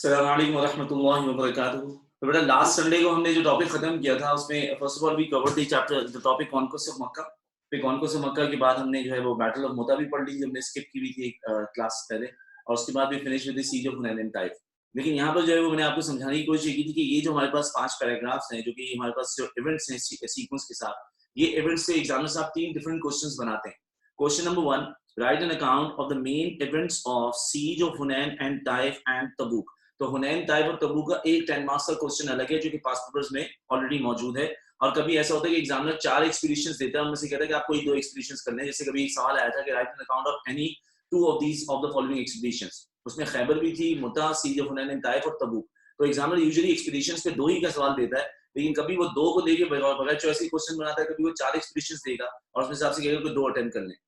السلام علیکم ورحمۃ اللہ وبرکاتہ. تو بیٹا لاسٹ سنڈے کو ہم نے جو ٹاپک ختم کیا تھا اس میں first of all we covered the chapter the topic conquest of Mecca. پھر کانکویسٹ آف مکہ کے بعد ہم نے جو ہے وہ بیٹل آف موتا بھی پڑھ لی جو ہم نے اسکپ کی ہوئی تھی کلاس پہلے, اور اس کے بعد بھی finish with the siege of Hunayn and Taif. لیکن یہاں پر جو ہے وہ میں نے آپ کو سمجھانے کی کوشش کی تھی کہ یہ جو ہمارے پاس 5 پیراگرافس ہیں جو کہ ہمارے پاس جو ایونٹس ہیں سیکوینس کے ساتھ, یہ ایونٹس سے ایگزامنر صاحب 3 ڈفرنٹ کوسچنز بناتے ہیں. Question number 1, write an account of the main events of siege of Hunain and Taif and Tabuk. تو حنین, طائف اور تبوک کا ایک 10 مارکس کا کوسچن الگ ہے جو کہ پاس پیپرز میں آلریڈی موجود ہے. اور کبھی ایسا ہوتا ہے کہ ایگزامنر 4 ایکسپیڈیشنز دیتا ہے, ان میں سے کہتا ہے کہ آپ کوئی 2 ایکسپیڈیشنز کرنے ہیں. جیسے کبھی ایک سوال آیا تھا کہ right an account of any 2 of these of the following expeditions. اس میں خیبر بھی تھی, متا, سیج آف حنین اینڈ طائف اور تبوک. تو ایگزامنر یوزلی ایکسپیڈیشنز پہ 2 ہی کا سوال دیتا ہے, لیکن کبھی وہ 2 کو دے کے بغیر چوائس کے کوسچن بناتا ہے, کبھی وہ 4 ایکسپیڈیشنز دے گا اور اس میں سے آپ سے کہے گا کہ 2 اٹیمپٹ کر لیں.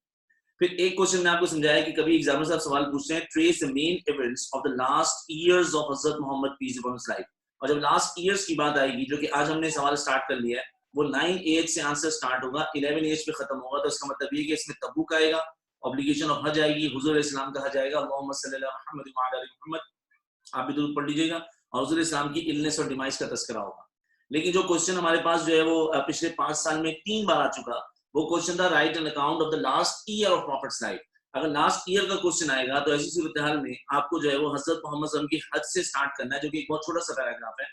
پھر ایک کوشچن میں آپ کو سمجھایا کہ کبھی ایگزامنر صاحب سوال پوچھتے ہیں trace the main events of the last years of حضرت Muhammad peace upon his life. اور جب لاسٹ ایئرز کی بات آئے گی, جو کہ آج ہم نے سوال سٹارٹ کر لیا ہے, وہ 9 ایج سے آنسر سٹارٹ ہوگا, 11 ایج پہ ختم ہوگا. تو اس کا مطلب یہ کہ اس میں تبوک آئے گا, اوبلیگیشن آف حج آئے گی, حضور اسلام کا حج آئے گا, محمد صلی اللہ علیہ محمد وعلی آل محمد, آپ بھی درود پڑھ لیجیے گا, اور حضور اسلام کی النس اور ڈیمائز کا تذکرہ ہوگا. لیکن جو کوسچن ہمارے پاس جو ہے وہ پچھلے 5 سال میں 3 بار آ چکا, وہ کوسچن تھا write an account of the last year of prophet's life. اگر لاسٹ ایئر کا کوسچن آئے گا تو ایسی صورتحال میں آپ کو جو ہے وہ حضرت محمد صلی اللہ علیہ وسلم کی حج سے سٹارٹ کرنا ہے, جو کہ ایک بہت چھوٹا سا پیراگراف ہے.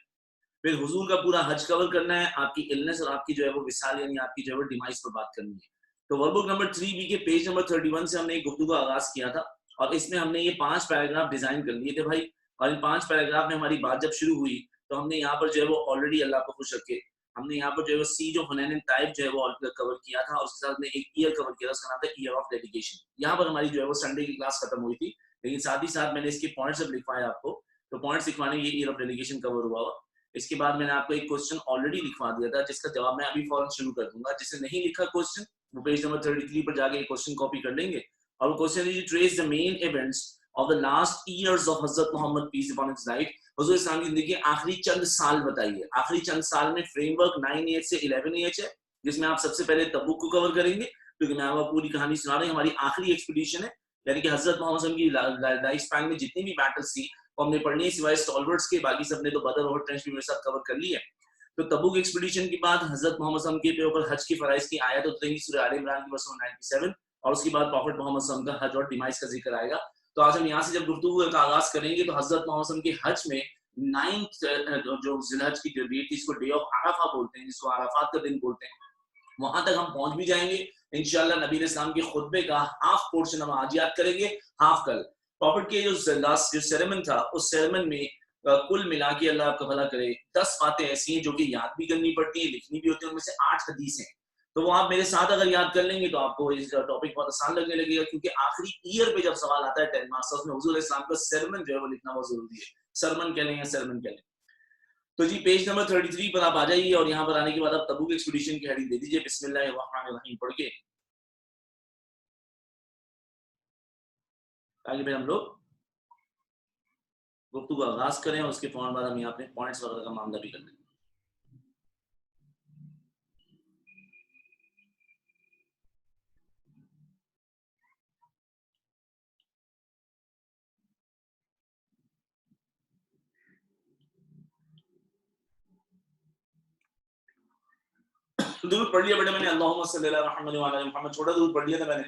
پھر حضور کا پورا حج کور کرنا ہے, آپ کی النس اور آپ کی جو ہے وہ وصال یعنی آپ کی جو ہے وہ ڈیمائز پر بات کرنی ہے. تو ورک بک نمبر 3B کے پیج نمبر 31 سے ہم نے ایک گفتگو کا آغاز کیا تھا, اور اس میں ہم نے یہ 5 پیراگراف ڈیزائن کر لیے تھے بھائی. اور ان 5 پیراگراف میں ہماری بات جب شروع ہوئی تو ہم نے یہاں پر جو ہے وہ آلریڈی اللہ کو خوش رکھے ہم نے یہاں پر جو ہے سیج آف حنین اینڈ طائف جو ہے وہ کور کیا تھا, اور اس کے ساتھ میں ایک ایئر کور کیا تھا, اس کا نام تھا ایئر آف ڈیڈیکیشن. یہاں پر ہماری جو ہے وہ سنڈے کی کلاس ختم ہوئی تھی, لیکن ساتھ ہی ساتھ میں نے اس کے پوائنٹس اب لکھوائے آپ کو. تو پوائنٹس لکھوانے یہ ایئر آف ڈیڈیکیشن کور ہوا. اس کے بعد میں نے آپ کو ایک کوسچن آلریڈی لکھوا دیا تھا جس کا جواب میں ابھی فوراً شروع کر دوں گا. جس نے نہیں لکھا کوسچن وہ پیج نمبر 33 پر جا کے کوسچن کاپی کر لیں گے, اور وہ کوسچن ہے trace the main events of the last years of حضرت محمد peace upon his life. حضور اسلام کی زندگی کے آخری چند سال بتائیے. آخری چند سال میں فریم ورک 9 ایج سے 11 ایج ہے, جس میں آپ سب سے پہلے تبوک کو کور کریں گے, کیونکہ میں آپ کو پوری کہانی سنا رہا ہوں. ہماری آخری ایکسپیڈیشن ہے, یعنی کہ حضرت محمد صلی اللہ علیہ وسلم کی لائف اسپین میں جتنی بھی بیٹلز تھی وہ ہم نے پڑھنی ہے, سوائے اسٹالورٹس کے. باقی سب نے تو بدر اور ٹرینچ بھی میرے ساتھ کور کر لی ہے. تو تبوک ایکسپیڈیشن کے بعد حضرت محمد صلی اللہ علیہ وسلم کے اوپر حج کی فرائض کی آیت اترے گی سورہ آل عمران کی ورس 97, اور اس کے بعد پروفٹ محمد صلی اللہ علیہ وسلم کا حج اور ڈیمائز کا ذکر آئے گا. تو آج ہم یہاں سے جب گفتگو کا آغاز کریں گے تو حضرت محمد صلی اللہ علیہ وسلم کے حج میں 9 جو ذی الحج کی جو ڈیٹ تھی, اس کو ڈے آف عرفہ بولتے ہیں, جس کو عرفات کا دن بولتے ہیں, وہاں تک ہم پہنچ بھی جائیں گے انشاءاللہ. نبی علیہ السلام کے خطبے کا ہاف پورشن ہم آج یاد کریں گے, ہاف کل. پروفٹ کے جو لاسٹ جو سیریمن تھا, اس سیریمن میں کل ملا کے اللہ آپ کا بھلا کرے 10 باتیں ایسی ہیں جو کہ یاد بھی کرنی پڑتی ہیں, لکھنی بھی ہوتی ہیں. ان میں سے 8 حدیث ہیں. تو وہ آپ میرے ساتھ اگر یاد کر لیں گے تو آپ کو اس ٹاپک بہت آسان لگنے لگے گا, کیونکہ آخری ایئر پہ جب سوال آتا ہے 10 مارکس, اس میں حضور علیہ السلام کا سرمن جو ہے وہ لکھنا بہت ضروری ہے. سرمن کہہ لیں یا سرمن کہہ لیں. تو جی پیج نمبر 33 پر آپ آ جائیے, اور یہاں پر آنے کے بعد آپ تبوک ایکسپیڈیشن کی ہیڈنگ دے دیجیے بسم اللہ الرحمن الرحیم پڑھ کے, تاکہ پھر ہم لوگ گفتگو کا آغاز کریں, اور اس کے فوراً بعد ہم یہاں پہ پوائنٹس وغیرہ کا معاملہ بھی کر لیں. درود پڑھ لیا بیٹا میں نے, اللہم صلی اللہ علیہ محمد وعلی آل محمد, چھوٹا درود پڑھ لیا تھا میں نے.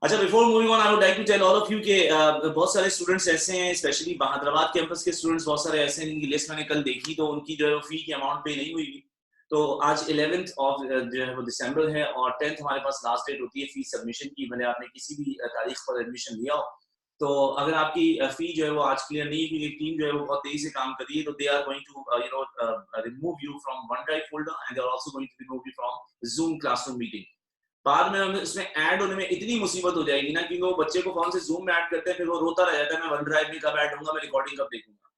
اچھا before moving on I would like to tell all of you کہ بہت سارے اسٹوڈنٹس ایسے ہیں, اسپیشلی حیدرآباد کیمپس کے اسٹوڈنٹس بہت سارے ایسے ہیں جن کی لسٹ میں نے کل دیکھی تو ان کی جو ہے فی کی اماؤنٹ پے نہیں ہوئی. تو آج 11th آف جو ہے وہ دسمبر ہے, اور 10th ہمارے پاس لاسٹ ڈیٹ ہوتی ہے فی سبمیشن کی, بھلے آپ نے کسی بھی تاریخ پر ایڈمیشن لیا ہو. تو اگر آپ کی فی جو ہے وہ آج کلیئر نہیں ہوئی, ٹیم جو ہے وہ بہت تیزی سے کام کر رہی ہے, تو they are going to remove you from OneDrive folder and they are also going to remove you from Zoom classroom meeting. بعد میں اس میں ایڈ ہونے میں اتنی مصیبت ہو جائے گی نا, کیونکہ وہ بچے کو فون سے زوم میں ایڈ کرتے ہیں, پھر وہ روتا رہ جاتا ہے میں ون ڈرائیو میں کب ایڈ ہوں گا, میں ریکارڈنگ کب دیکھوں گا.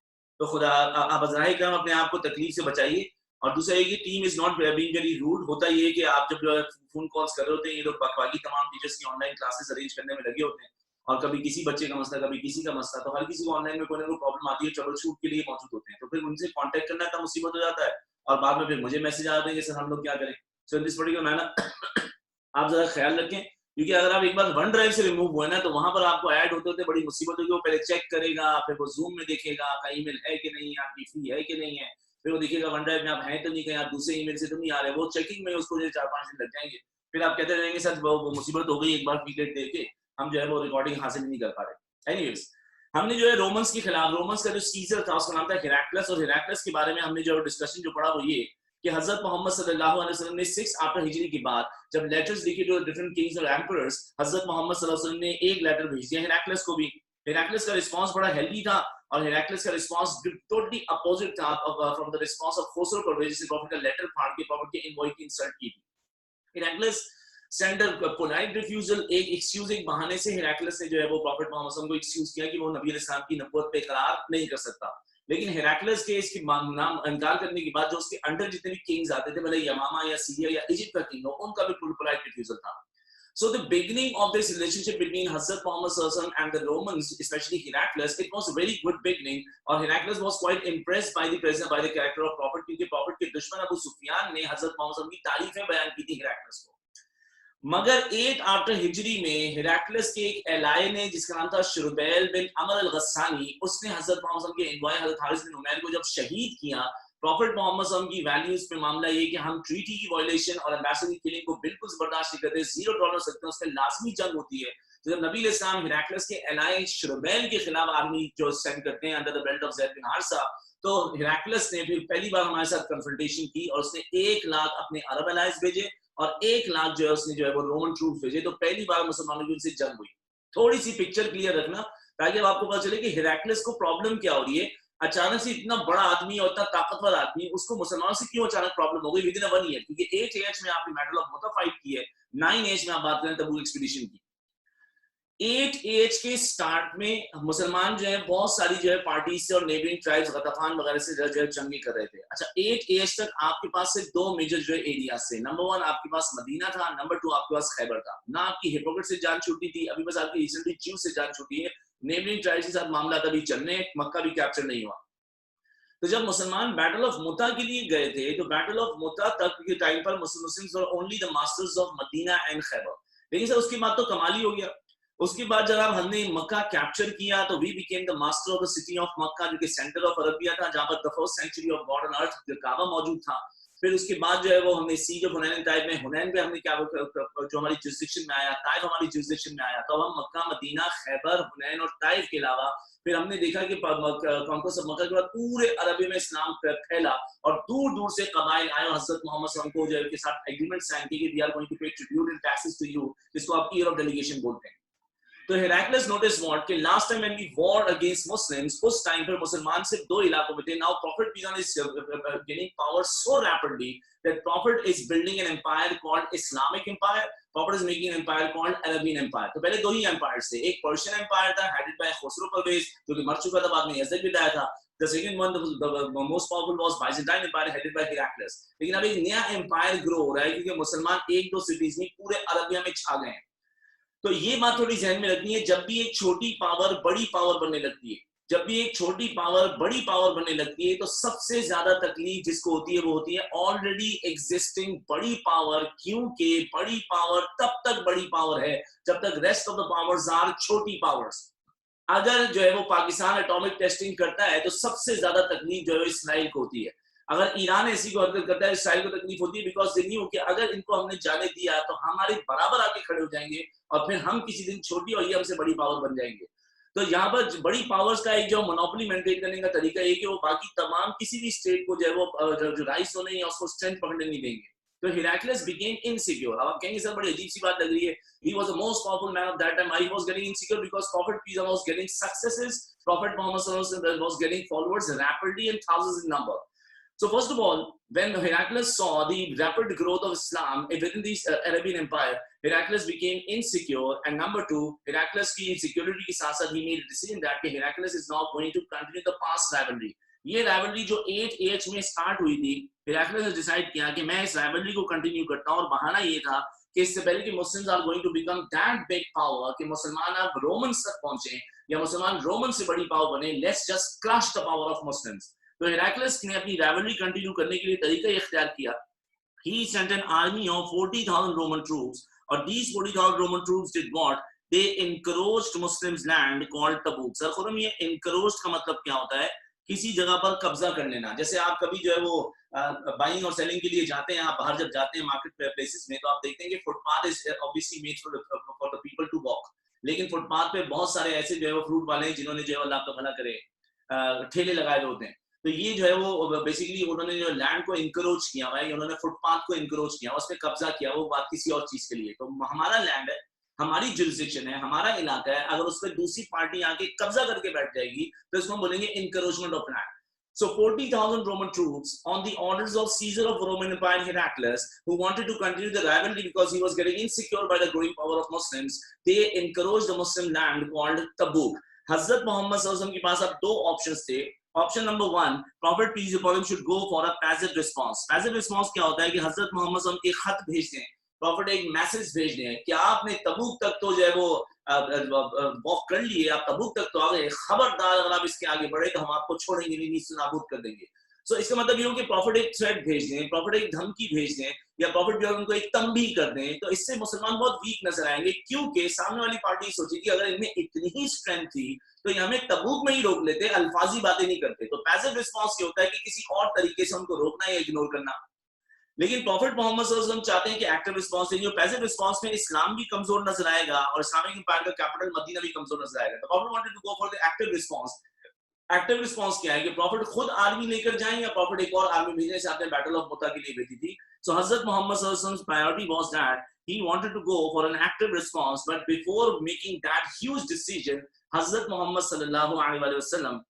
تو خدا آپ ازراہ کرم اپنے آپ کو تکلیف سے بچائیے. اور دوسرا یہ کہ team is not being very rude. ہوتا یہ ہے کہ آپ جب فون کالس کر رہے ہوتے ہیں, یہ لوگ باقی تمام ٹیچرس کی آن لائن کلاسز ارینج کرنے میں لگے ہوتے ہیں, اور کبھی کسی بچے کا مسئلہ کبھی کسی کا مسئلہ, تو ہر کسی کو آن لائن میں کوئی نہ کوئی پرابلم آتی ہے, ٹربل شوٹ کے لیے موجود ہوتے ہیں. تو پھر ان سے کانٹیکٹ کرنا اتنا مصیبت ہو جاتا ہے, اور بعد میں پھر مجھے میسج آتے ہیں کہ سر ہم لوگ کیا کریں. سو دس پرٹیکولر مینر آپ ذرا خیال رکھیں क्योंकि अगर आप एक बार वन ड्राइव से रिमूव हुए ना तो वहां पर आपको ऐड होते होते बड़ी मुसीबत होगी। वो पहले चेक करेगा, फिर वो जूम में देखेगा आपका ईमेल है कि नहीं है, आपकी फी है कि नहीं है, फिर वो देखिएगा वन ड्राइव में आप हैं तो नहीं, कहीं आप दूसरे ईमेल से तो नहीं आ रहे, वो चेकिंग में उसको जो 4-5 दिन लग जाएंगे। फिर आप कहते रहेंगे सर वो मुसीबत हो गई, एक बार फी डेट दे के हम जो है वो रिकॉर्डिंग हासिल नहीं कर पा रहे। एनीवेज, हमने जो है रोमन्स के खिलाफ, रोमन्स का जो सीजर था उसका नाम था हेराक्लस, और हेराक्लस के बारे में हमने जो डिस्कशन जो पढ़ा वो ये कि हजरत मोहम्मद सल्लल्लाहु अलैहि वसल्लम ने 6 आफ्टर हिजरी के बाद जब लेटर्स लिखे टू डिफरेंट किंग्स और एम्परर्स, हजरत मोहम्मद सल्लल्लाहु अलैहि वसल्लम ने एक लेटर भेज दिया हेराक्लस को भी। हेराक्लस का रिस्पांस बड़ा हेल्दी था, और हेराक्लस का रिस्पांस टोटली अपोजिट था from the response of Khosrow Parvez, जिसने प्रॉफिट का लेटर फाड़ के प्रॉफिट के इनवॉय की इंसल्ट की थी। Heracles send a polite refusal, एक एक्सक्यूज, एक बहाने से हेराक्लस ने जो है वो प्रॉफिट मोहम्मद को एक्सक्यूज किया कि वो नबी अलैहि सलाम की नबूवत पे इकरार नहीं कर सकता। लेकिन हेराक्लस के इसकी नाम इनकार करने के बाद जो उसके अंडर जितने भी किंग्स आते थे, भले यमामा या सीरिया या इजिप्ट का किंग हो, उनका भी पोलाइट रिफ्यूजल था। So the beginning of this relationship between Hazrat Muhammad Sallallahu Alaihi Wasallam and the Romans, especially Heraclius, it was a very good beginning. और Heraclius was quite impressed by the presence, by the character of Prophet, क्योंकि Prophet के दुश्मन अबू सुफियान ने हजरत मोहम्मद सल्लल्लाहु अलैहि वसल्लम की तारीफें बयान की थी Heraclius को। मगर 8 आफ्टर हिजरी में हेराक्लिस के एक एलाय ने जिसका नाम था शुरबैल बिन अमर अल-गस्सानी, उसने हजरत मोहम्मद के इनवाय हजरत हारिस बिन उमैर को जब शहीद किया, प्रॉफिट मोहम्मद की वैल्यूज पे मामला ये कि हम ट्रीटी की वायलेशन और एम्बेसडर की किलिंग को बिल्कुल बर्दाश्त नहीं करते, जीरो टॉलरेंस रखते हैं, उसमें लाजमी जंग होती है। तो जब नबी अलैहिस्सलाम हेराक्लिस के एलाय शुरबैल के खिलाफ आर्मी जो सेंड करते हैं अंडर द बेल्ट ऑफ ज़ैद बिन हारिसा, तो हेराक्लिस ने फिर पहली बार हमारे साथ कन्फ्रंटेशन की और उसने 1 लाख अपने अरब एलाइज भेजे और 1 लाख जो है उसने जो है वो रोमन ट्रूप्स भेजे। तो पहली बार मुसलमानों की उनसे जंग हुई। थोड़ी सी पिक्चर क्लियर रखना ताकि अब आपको पता चले कि हेराक्लिस को प्रॉब्लम क्या हो रही है। अचानक से इतना बड़ा आदमी और इतना ताकतवर आदमी, उसको मुसलमानों से क्यों अचानक प्रॉब्लम हो गई विद इन 1 ईयर? क्योंकि 8 एज में आपने बैटल ऑफ मोता फाइट की है, 9 एज में आप बात करें तबूक एक्सपीडिशन की। 8 एज के स्टार्ट में मुसलमान जो है बहुत सारी जो है पार्टी से और नेबरिंग ट्राइब्स गतफान वगैरह से जो है जंगी कर रहे थे। अच्छा, 8 एज तक आपके पास से 2 मेजर जो है एरिया से, नंबर 1 आपके पास मदीना था, नंबर 2 आपके पास खैबर था। ना आपकी हिपोक्रेट से जान छूटी थी, अभी बस आपकी रिसेंटली च्यू से जान छूटी है। नेबरिंग ट्राइब्स के साथ मामला तभी चलने, मक्का भी कैप्चर नहीं हुआ। तो जब मुसलमान बैटल ऑफ मुता के लिए गए थे, तो बैटल ऑफ मुता तक के टाइम पर Muslims were only the masters of Medina and Khaibar. लेकिन सर उसके बाद तो कमाल ही हो गया। उसके बाद जब हमने मक्का कैप्चर किया तो we became the master of the city of Mecca, जो कि सेंटर ऑफ अरबिया था, जहां पर the first sanctuary of God on earth Kaaba मौजूद था। फिर उसके बाद जो है वो हमने सीज ऑफ हुनैन टाइप में, हुनैन पे हमने क्या जो हमारी जुरिसडिक्शन में आया, ताइफ हमारी जुरिसडिक्शन में आया, तो हम मक्का, मदीना, खैबर, हुनैन और ताइफ के अलावा फिर हमने देखा कि कॉन्क्वेस्ट ऑफ मक्का के बाद पूरे अरबी में इस्लाम फैला और दूर दूर से कबाइल आए और हजरत मोहम्मद सल्लल्लाहु अलैहि वसल्लम को जो है के साथ एग्रीमेंट साइन की कि we are going to pay tribute and taxes to you, जिसको आप ईयर ऑफ डेलीगेशन बोलते हैं। तो हेराक्लिस नोटिस व्हाट कि last time when we war against Muslims, उस टाइम पर मुसलमान सिर्फ 2 इलाकों में थे। Now prophet began is gaining power so rapidly that prophet is building an empire called Islamic empire. Prophet is making an empire called Arabian empire. तो पहले 2 ही empires थे, एक पर्शियन एम्पायर था headed by खुसरो परवेज जो कि मर चुका था, बाद में यज़द भी आया था। The second one, the most powerful was Byzantine empire headed by Heraclius. लेकिन अब एक नया एम्पायर ग्रो हो रहा है क्योंकि मुसलमान 1-2 सिटीज में पूरे अरबिया में छा गए हैं। तो ये बात थोड़ी ध्यान में रखनी है, जब भी एक छोटी पावर बड़ी पावर बनने लगती है, जब भी एक छोटी पावर बड़ी पावर बनने लगती है, तो सबसे ज्यादा तकलीफ जिसको होती है वो होती है ऑलरेडी एग्जिस्टिंग बड़ी पावर, क्योंकि बड़ी पावर तब तक बड़ी पावर है जब तक rest of the powers are छोटी पावर्स। अगर जो है वो पाकिस्तान एटॉमिक टेस्टिंग करता है तो सबसे ज्यादा तकलीफ जो है इसराइल को होती है। अगर ईरान ऐसी को हरकत करता है, इसराइल को तकलीफ होती है, बिकॉज दे न्यू कि अगर इनको हमने जाने दिया तो हमारे बराबर आके खड़े हो जाएंगे और फिर हम किसी दिन छोटी और ये हमसे बड़ी पावर बन जाएंगे। तो यहाँ पर बड़ी पावर्स का एक जो मोनोपोली मेंटेन करने का तरीका है कि वो बाकी तमाम किसी भी स्टेट को जो है वो जो राइस होने या उसको स्ट्रेंथ पकड़ने नहीं देंगे। तो Heraclius became insecure. अब आप कहेंगे सर बड़ी अजीब सी बात लग रही है, he was the most powerful man of that time. He was getting insecure because Prophet peace was getting successes. Prophet Muhammad was getting followers rapidly and thousands in number. So first of all, when Heraclius saw the rapid growth of Islam within the Arabian Empire, Heraclius became insecure. And number 2, Heraclius की insecurity के साथ साथ he made a decision that Heraclius is now going to continue the past rivalry. ये rivalry जो 8 as में start हुई थी, हेराक्लिस ने डिसाइड किया कि मैं इस राइवलरी को कंटिन्यू करता हूं। और बहाना ये था कि इससे पहले कि Muslims are going to become that big power कि मुसलमान अब रोमन्स तक पहुंचे या मुसलमान रोमन से बड़ी पावर बने, let's just crush the power of Muslims. तो हेराक्लिस ने अपनी राइवलरी कंटिन्यू करने के लिए तरीका इख्तियार किया। He sent an army of 40,000 Roman troops और these 40,000 Roman troops did what? They encroached Muslims land called Tabuk. Sir Khurram ये encroached का मतलब क्या होता है? किसी जगह पर कब्जा कर लेना. जैसे आप कभी जो है वो बाइंग और सेलिंग के लिए जाते हैं, आप बाहर जब जाते हैं मार्केट प्लेसेस में, तो आप देखते हैं कि footpath is obviously made for the people to walk, लेकिन फुटपाथ पे बहुत सारे ऐसे जो है वो फ्रूट वाले हैं जिन्होंने जो है अल्लाह का भला करे ठेले लगाए हुए होते हैं. तो ये जो है वो बेसिकली उन्होंने जो लैंड को इंक्रोच किया हुआ है, उन्होंने फुटपाथ को इंक्रोच किया, उस पर कब्जा किया, वो बात किसी और चीज के लिए. तो हमारा लैंड है, हमारी जुरिसडिक्शन है, हमारा इलाका है, अगर उस पर दूसरी पार्टी आके कब्जा करके बैठ जाएगी तो इसको हम बोलेंगे encroachment of land. So 40,000 Roman troops on the orders of Caesar of Roman Empire Heraclius, who wanted to continue the rivalry because he was getting insecure by the growing power of Muslims, they encroached the Muslim land called Tabuk. Hazrat Muhammad sallallahu alaihi wasallam के पास अब दो options थे. Option number one, Prophet peace be upon him should go for a passive response. Passive response क्या होता है कि हजरत मोहम्मद सल्लल्लाहु अलैहि वसल्लम एक खत भेज दें, प्रॉफिट एक मैसेज भेज दें कि आपने तबूक तक तो जो है वो वॉक कर लिए, आप तबूक तक तो आ गए, खबरदार अगर आप इसके आगे बढ़े तो हम आपको छोड़ेंगे नहीं, नीचे नाबूद कर देंगे. सो इसका मतलब ये हो कि प्रॉफिट एक थ्रेट भेज दें, प्रॉफिट एक धमकी भेज दें, या प्रॉफिट जो है उनको एक तंबीह कर दें, तो इससे मुसलमान बहुत वीक नजर आएंगे, क्योंकि सामने वाली पार्टी सोचेगी अगर इनमें इतनी ही स्ट्रेंथ थी तो ये हमें तबूक में ही रोक लेते, अल्फाजी बातें नहीं करते. तो पैसिव रिस्पॉन्स ये होता है कि किसी और तरीके से उनको रोकना या इग्नोर करना. लेकिन प्रॉफिट मोहम्मद सल्लल्लाहु अलैहि वसल्लम चाहते हैं कि एक्टिव रिस्पांस देंगे. पैसिव रिस्पांस में इस्लाम भी कमजोर नजर आएगा और इस्लामिक एम्पायर का कैपिटल मदीना भी कमजोर नजर आएगा. तो prophet wanted to go for the active response. Active response क्या है कि प्रॉफिट खुद आर्मी लेकर जाएं या प्रॉफिट एक और आर्मी भेजने से आपने बैटल ऑफ मुता के लिए भेजी थी. सो हजरत मोहम्मद सल्लल्लाहु अलैहि वसल्लम priority was that he wanted to go for an active response, but before making that huge decision, Hazrat Muhammad sallallahu alaihi wasallam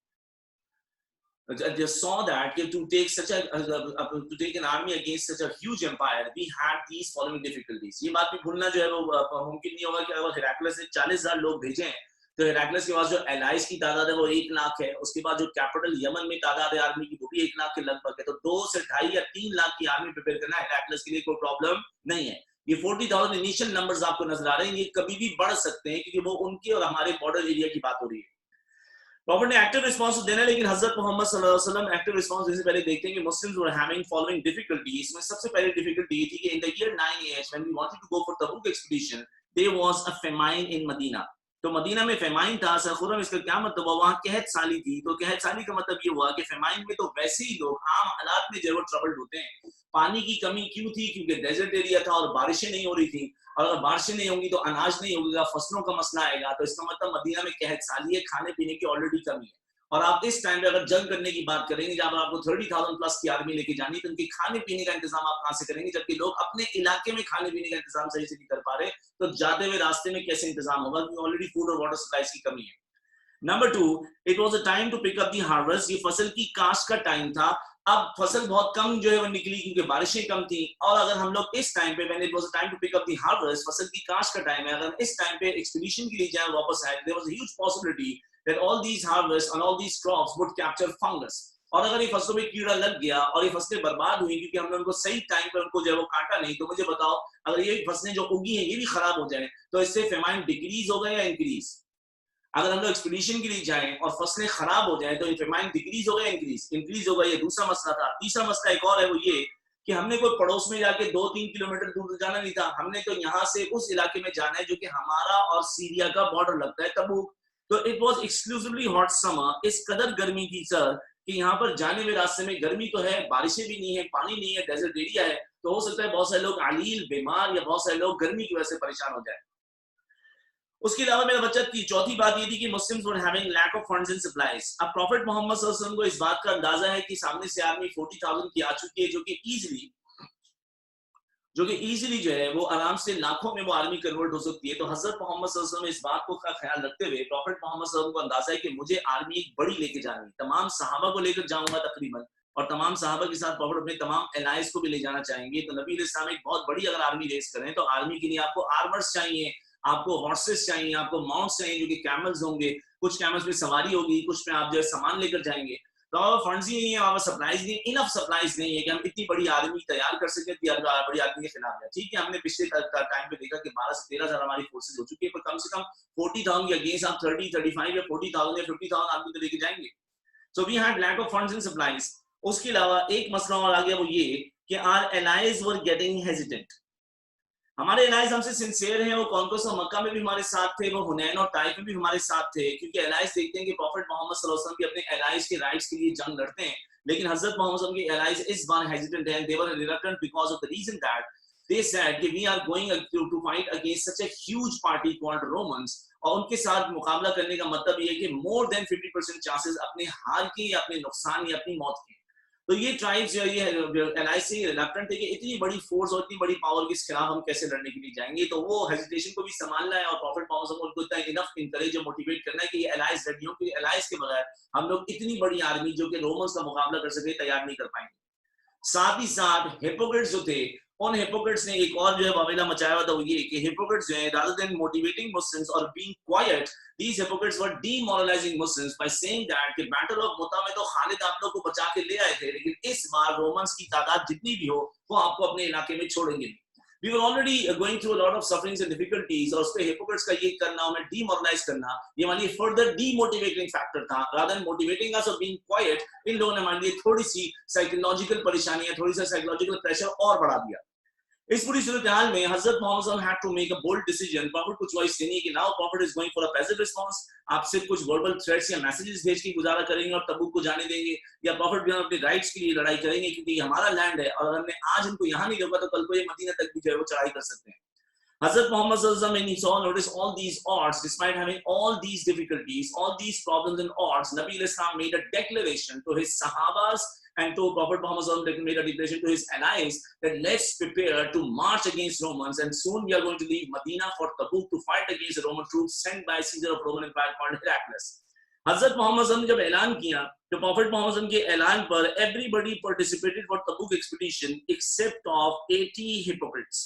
just saw that to take such to take an army against such a huge empire, we had these following difficulties. ये बात भी भूलना जो है वो मुमकिन नहीं होगा कि अगर हेराक्लियस ने 40,000 लोग भेजे हैं तो हेराक्लियस के पास जो एलाइज की तादाद है वो 1 लाख है, उसके बाद जो कैपिटल यमन में तादाद है आर्मी की वो भी 1 लाख के लगभग है. तो 2 से 2.5 या 3 लाख की आर्मी प्रिपेयर करना हेराक्लियस के लिए कोई प्रॉब्लम नहीं है. ये 40,000 इनिशियल नंबर्स आपको नजर आ रहे हैं, ये कभी भी बढ़ सकते हैं क्योंकि वो उनके और हमारे बॉर्डर एरिया की बात हो रही है. प्रॉफिट ने एक्टिव रिस्पांस तो देना, लेकिन हजरत मोहम्मद सल्लल्लाहु अलैहि वसल्लम एक्टिव रिस्पांस देने से पहले देखते हैं कि Muslims were having following difficulties. इसमें सबसे पहली डिफिकल्टी ये थी कि in the year 9AH when we wanted to go for Tabuk expedition there was a famine in Madina. तो मदीना में फेमाइन था. सर खुरम इसका क्या मतलब हुआ? वहां कहत साली थी. तो कहत साली का मतलब ये हुआ कि फेमाइन में तो वैसे ही लोग आम हालात में जो ट्रबल्ड होते हैं. पानी की कमी क्यों थी? क्योंकि डेजर्ट एरिया था और बारिशें नहीं हो रही थी, और अगर बारिशें नहीं होंगी तो अनाज नहीं होगा, फसलों का मसला आएगा. तो इसका मतलब मदीना में कहत साली है, खाने पीने की ऑलरेडी कमी है. और आप इस टाइम पे अगर जंग करने की बात करेंगे जहां पर आपको 30,000 प्लस की आर्मी लेके जानी, तो उनके खाने पीने का इंतजाम आप कहां से करेंगे? जबकि लोग अपने इलाके में खाने पीने का इंतजाम सही से नहीं कर पा रहे, तो जाते हुए रास्ते में कैसे इंतजाम होगा? क्योंकि ऑलरेडी फूड और वाटर सप्लाईज की कमी है. Number 2, it was a time to pick up the harvest. ये फसल की काश्त का टाइम था. अब फसल बहुत कम जो है वो निकली क्योंकि बारिशें कम थी. और अगर हम लोग इस टाइम पे when it was a time to pick up the harvest, फसल की काश्त का टाइम है, अगर इस टाइम पे एक्सपीडिशन के लिए जाए वापस आए, there was a huge possibility that all these harvests and all these crops would capture fungus. और अगर ये फसलों में कीड़ा लग गया और ये फसलें बर्बाद हुई क्योंकि हमने उनको सही टाइम पर उनको जो है वो काटा नहीं, तो मुझे बताओ अगर ये फसलें जो उगी हैं ये भी खराब हो जाए तो इससे फेमाइन डिक्रीज होगा या इंक्रीज? अगर हम लोग एक्सपीडिशन के लिए जाएं और फसलें खराब हो जाएं तो ये फेमाइन डिक्रीज होगा या इंक्रीज? इंक्रीज होगा. ये दूसरा मसला था. तीसरा मसला एक और है, वो ये कि हमने कोई पड़ोस में जाके 2-3 किलोमीटर दूर जाना नहीं था. हमने तो यहाँ से उस इलाके में जाना है जो कि हमारा और सीरिया का बॉर्डर लगता है, तबूक. तो it was exclusively hot summer. इस कदर गर्मी थी सर कि यहाँ पर जाने में रास्ते में गर्मी तो है, बारिशें भी नहीं है, पानी नहीं है, डेजर्ट एरिया है. तो हो सकता है बहुत सारे लोग अलील, बीमार, या बहुत सारे लोग गर्मी की वजह से परेशान हो जाए. उसके अलावा मेरा बच्चा की चौथी बात ये थी कि Muslims were having lack of funds and supplies. अब प्रॉफिट मोहम्मद सल्लल्लाहु अलैहि वसल्लम को इस बात का अंदाजा है कि सामने से आर्मी 40,000 की आ चुकी है, जो कि इजीली जो है वो आराम से लाखों में वो आर्मी कन्वर्ट हो सकती है. तो हजरत मोहम्मद सल्लल्लाहु अलैहि वसल्लम इस बात को का ख्याल रखते हुए प्रॉफिट मोहम्मद सल्लल्लाहु अलैहि वसल्लम को अंदाजा है कि मुझे आर्मी एक बड़ी लेके जानी है, तमाम सहाबा को लेकर जाऊंगा तकरीबन, और तमाम सहाबा के साथ प्रॉफिट अपने तमाम एलाइज को भी ले जाना चाहेंगे. तो नबी इस्लाम एक बहुत बड़ी अगर आर्मी रेस करें तो आर्मी के लिए आपको आर्मर्स चाहिए, आपको हॉर्सेस चाहिए, आपको माउंट्स चाहिए जो कि कैमल्स होंगे. कुछ कैमल्स में सवारी होगी, कुछ में आप जो है सामान लेकर जाएंगे. तो फंड्स ही नहीं है, वहाँ सप्लाईज नहीं, इनफ सप्लाईज नहीं है कि हम इतनी बड़ी आर्मी तैयार कर सकें बड़ी आर्मी के खिलाफ है. ठीक है, हमने पिछले टाइम पे देखा कि 12 से 13,000 हमारी फोर्सेज हो चुकी है, पर कम से कम 40,000 के अगेंस्ट आप 30, 35 या 40,000 या 50,000 आर्मी तो लेके जाएंगे. So we had lack of funds and supplies. उसके अलावा एक मसला और आ गया, वो ये कि our allies were getting hesitant. हमारे एलाइज हमसे सिंसियर हैं, वो कॉन्कोस और मक्का में भी हमारे साथ थे, वो हुनैन और ताइफ में भी हमारे साथ थे, क्योंकि एलाइज देखते हैं कि प्रॉफिट मोहम्मद सल्लल्लाहु अलैहि वसल्लम भी अपने एलाइज के राइट्स के लिए जंग लड़ते हैं, लेकिन हजरत मोहम्मद सल्लल्लाहु अलैहि वसल्लम के एलाइज इस बार हेजिटेंट हैं, they were reluctant because of the reason that they said कि we are going to fight against such a huge party called Romans, और उनके साथ मुकाबला करने का मतलब ये है कि more than 50% चांसेस अपने हार के या अपने नुकसान या अपनी मौत के। तो ये ट्राइब्स जो ये एलाइज से रिलक्टेंट है कि इतनी बड़ी फोर्स और इतनी बड़ी पावर के खिलाफ हम कैसे लड़ने के लिए जाएंगे, तो वो हेजिटेशन को भी संभालना है और प्रॉफिट मोहम्मद को उनको इतना इनफ इंकरेज और मोटिवेट करना है कि ये एलाइज रेडी हो, क्योंकि एलाइज के बगैर हम लोग इतनी बड़ी आर्मी जो कि रोमन्स का मुकाबला कर सके तैयार नहीं कर पाएंगे। साथ ही साथ हिपोक्रेट्स जो थे, उन हिपोक्रेट्स ने एक और जो है वावेला मचाया हुआ था, वो ये कि हिपोक्रेट्स जो है rather than motivating Muslims or being quiet, these hypocrites were demoralizing Muslims by saying that कि बैटल ऑफ मुता में तो खालिद आप लोग को बचा के ले आए थे, लेकिन इस बार रोमन्स की तादाद जितनी भी हो वो आपको अपने इलाके में छोड़ेंगे नहीं। We were already going through a lot of sufferings and difficulties, और उसपे hypocrites का ये करना, हमें demoralize करना, ये हमारे लिए further demotivating factor था, rather than motivating us or being quiet, इन लोगों ने हमारे लिए थोड़ी सी psychological परेशानियां, थोड़ी सा psychological pressure और बढ़ा दिया। इस पूरी सूरत हाल में हजरत Muhammad had to make a bold decision। Prophet को चॉइस देनी है कि now prophet is going for a passive response, आप सिर्फ कुछ वर्बल थ्रेट्स या मैसेजेस भेज के गुजारा करेंगे और तबूक को जाने देंगे, या प्रॉफिट भी अपने राइट्स के लिए लड़ाई करेंगे, क्योंकि हमारा लैंड है और अगर हमने आज इनको यहाँ नहीं रोका तो कल को ये मदीना तक भी जो है वो चढ़ाई कर सकते हैं। Hazrat Muhammad sallallahu alaihi wasallam, when he saw, notice all these odds, despite having all these difficulties, all these problems and odds, Nabi al-Islam made a declaration to his Sahabas and to Prophet Muhammad sallallahu alaihi wasallam, made a declaration to his allies that let's prepare to march against Romans, and soon we are going to leave Medina for Tabuk to fight against the Roman troops sent by Caesar of Roman Empire called Heraclius. हजरत मोहम्मद सल्लल्लाहु अलैहि वसल्लम जब ऐलान किया तो profit Muhammad सल्लल्लाहु अलैहि वसल्लम के ऐलान पर everybody participated for Tabuk expedition except of 80 hypocrites।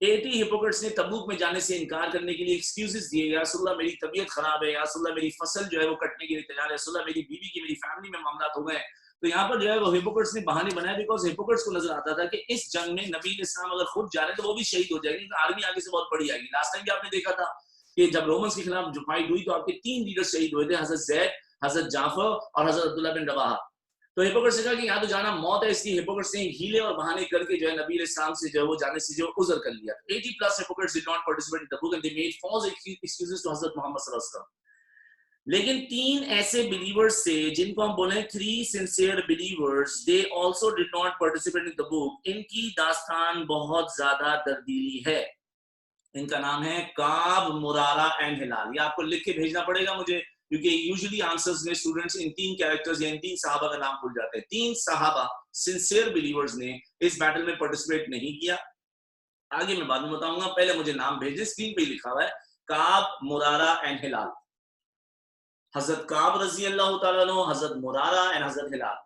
80 Hippocrates ने तबूक में जाने से इनकार करने के लिए एक्सक्यूजेस दिए, या रसूलुल्लाह मेरी तबीयत खराब है, या रसूलुल्लाह मेरी फसल जो है वो कटने के लिए तैयार है, रसूलुल्लाह मेरी बीवी की, मेरी फैमिली में मामलात हो गए। तो यहाँ पर जो है वो हिपोक्रेट्स ने बहाने बनाए, बिकॉज हिपोक्रेट्स को नजर आता था कि इस जंग में नबी इस्लाम अगर खुद जा रहे हैं तो वो भी शहीद हो जाएंगे, आर्मी आगे से बहुत बड़ी आएगी। लास्ट टाइम भी आपने देखा था कि जब रोमन्स के खिलाफ जो फाइट हुई तो आपके 3 लीडर शहीद हुए थे, हजरत जैद, हजरत जाफर और हजरत अब्दुल्लाह बिन रवाहा। तो हिपोक्रेट्स ने कहा कि यहाँ तो जाना मौत है, इसलिए हिपोक्रेट्स ने हीले और बहाने करके जो है नबी इस्लाम से जो है वो जाने से जो उज़र कर लिया। 80 plus hypocrites did not participate in Tabuk and they made false excuses to हज़रत मोहम्मद सल्लल्लाहु अलैहि वसल्लम। लेकिन 3 ऐसे बिलीवर्स थे जिनको हम बोले 3 sincere believers, they also did not participate in Tabuk। इनकी दास्तान बहुत ज्यादा दर्दीली है। इनका नाम है काब, मुरारा एंड हिलाल। ये आपको लिख के भेजना पड़ेगा मुझे, क्योंकि यूजुअली आंसर्स में स्टूडेंट्स इन 3 कैरेक्टर्स या इन 3 सहाबा का नाम भूल जाते हैं। 3 सहाबा सिंसियर बिलीवर्स ने इस बैटल में पार्टिसिपेट नहीं किया। आगे मैं बाद में बताऊंगा, पहले मुझे नाम भेजें। स्क्रीन पे लिखा हुआ है काब, मुरारा एंड हिलाल। हजरत काब रजी अल्लाह तआला अन्हु, हजरत मुरारा एंड हजरत हिलाल।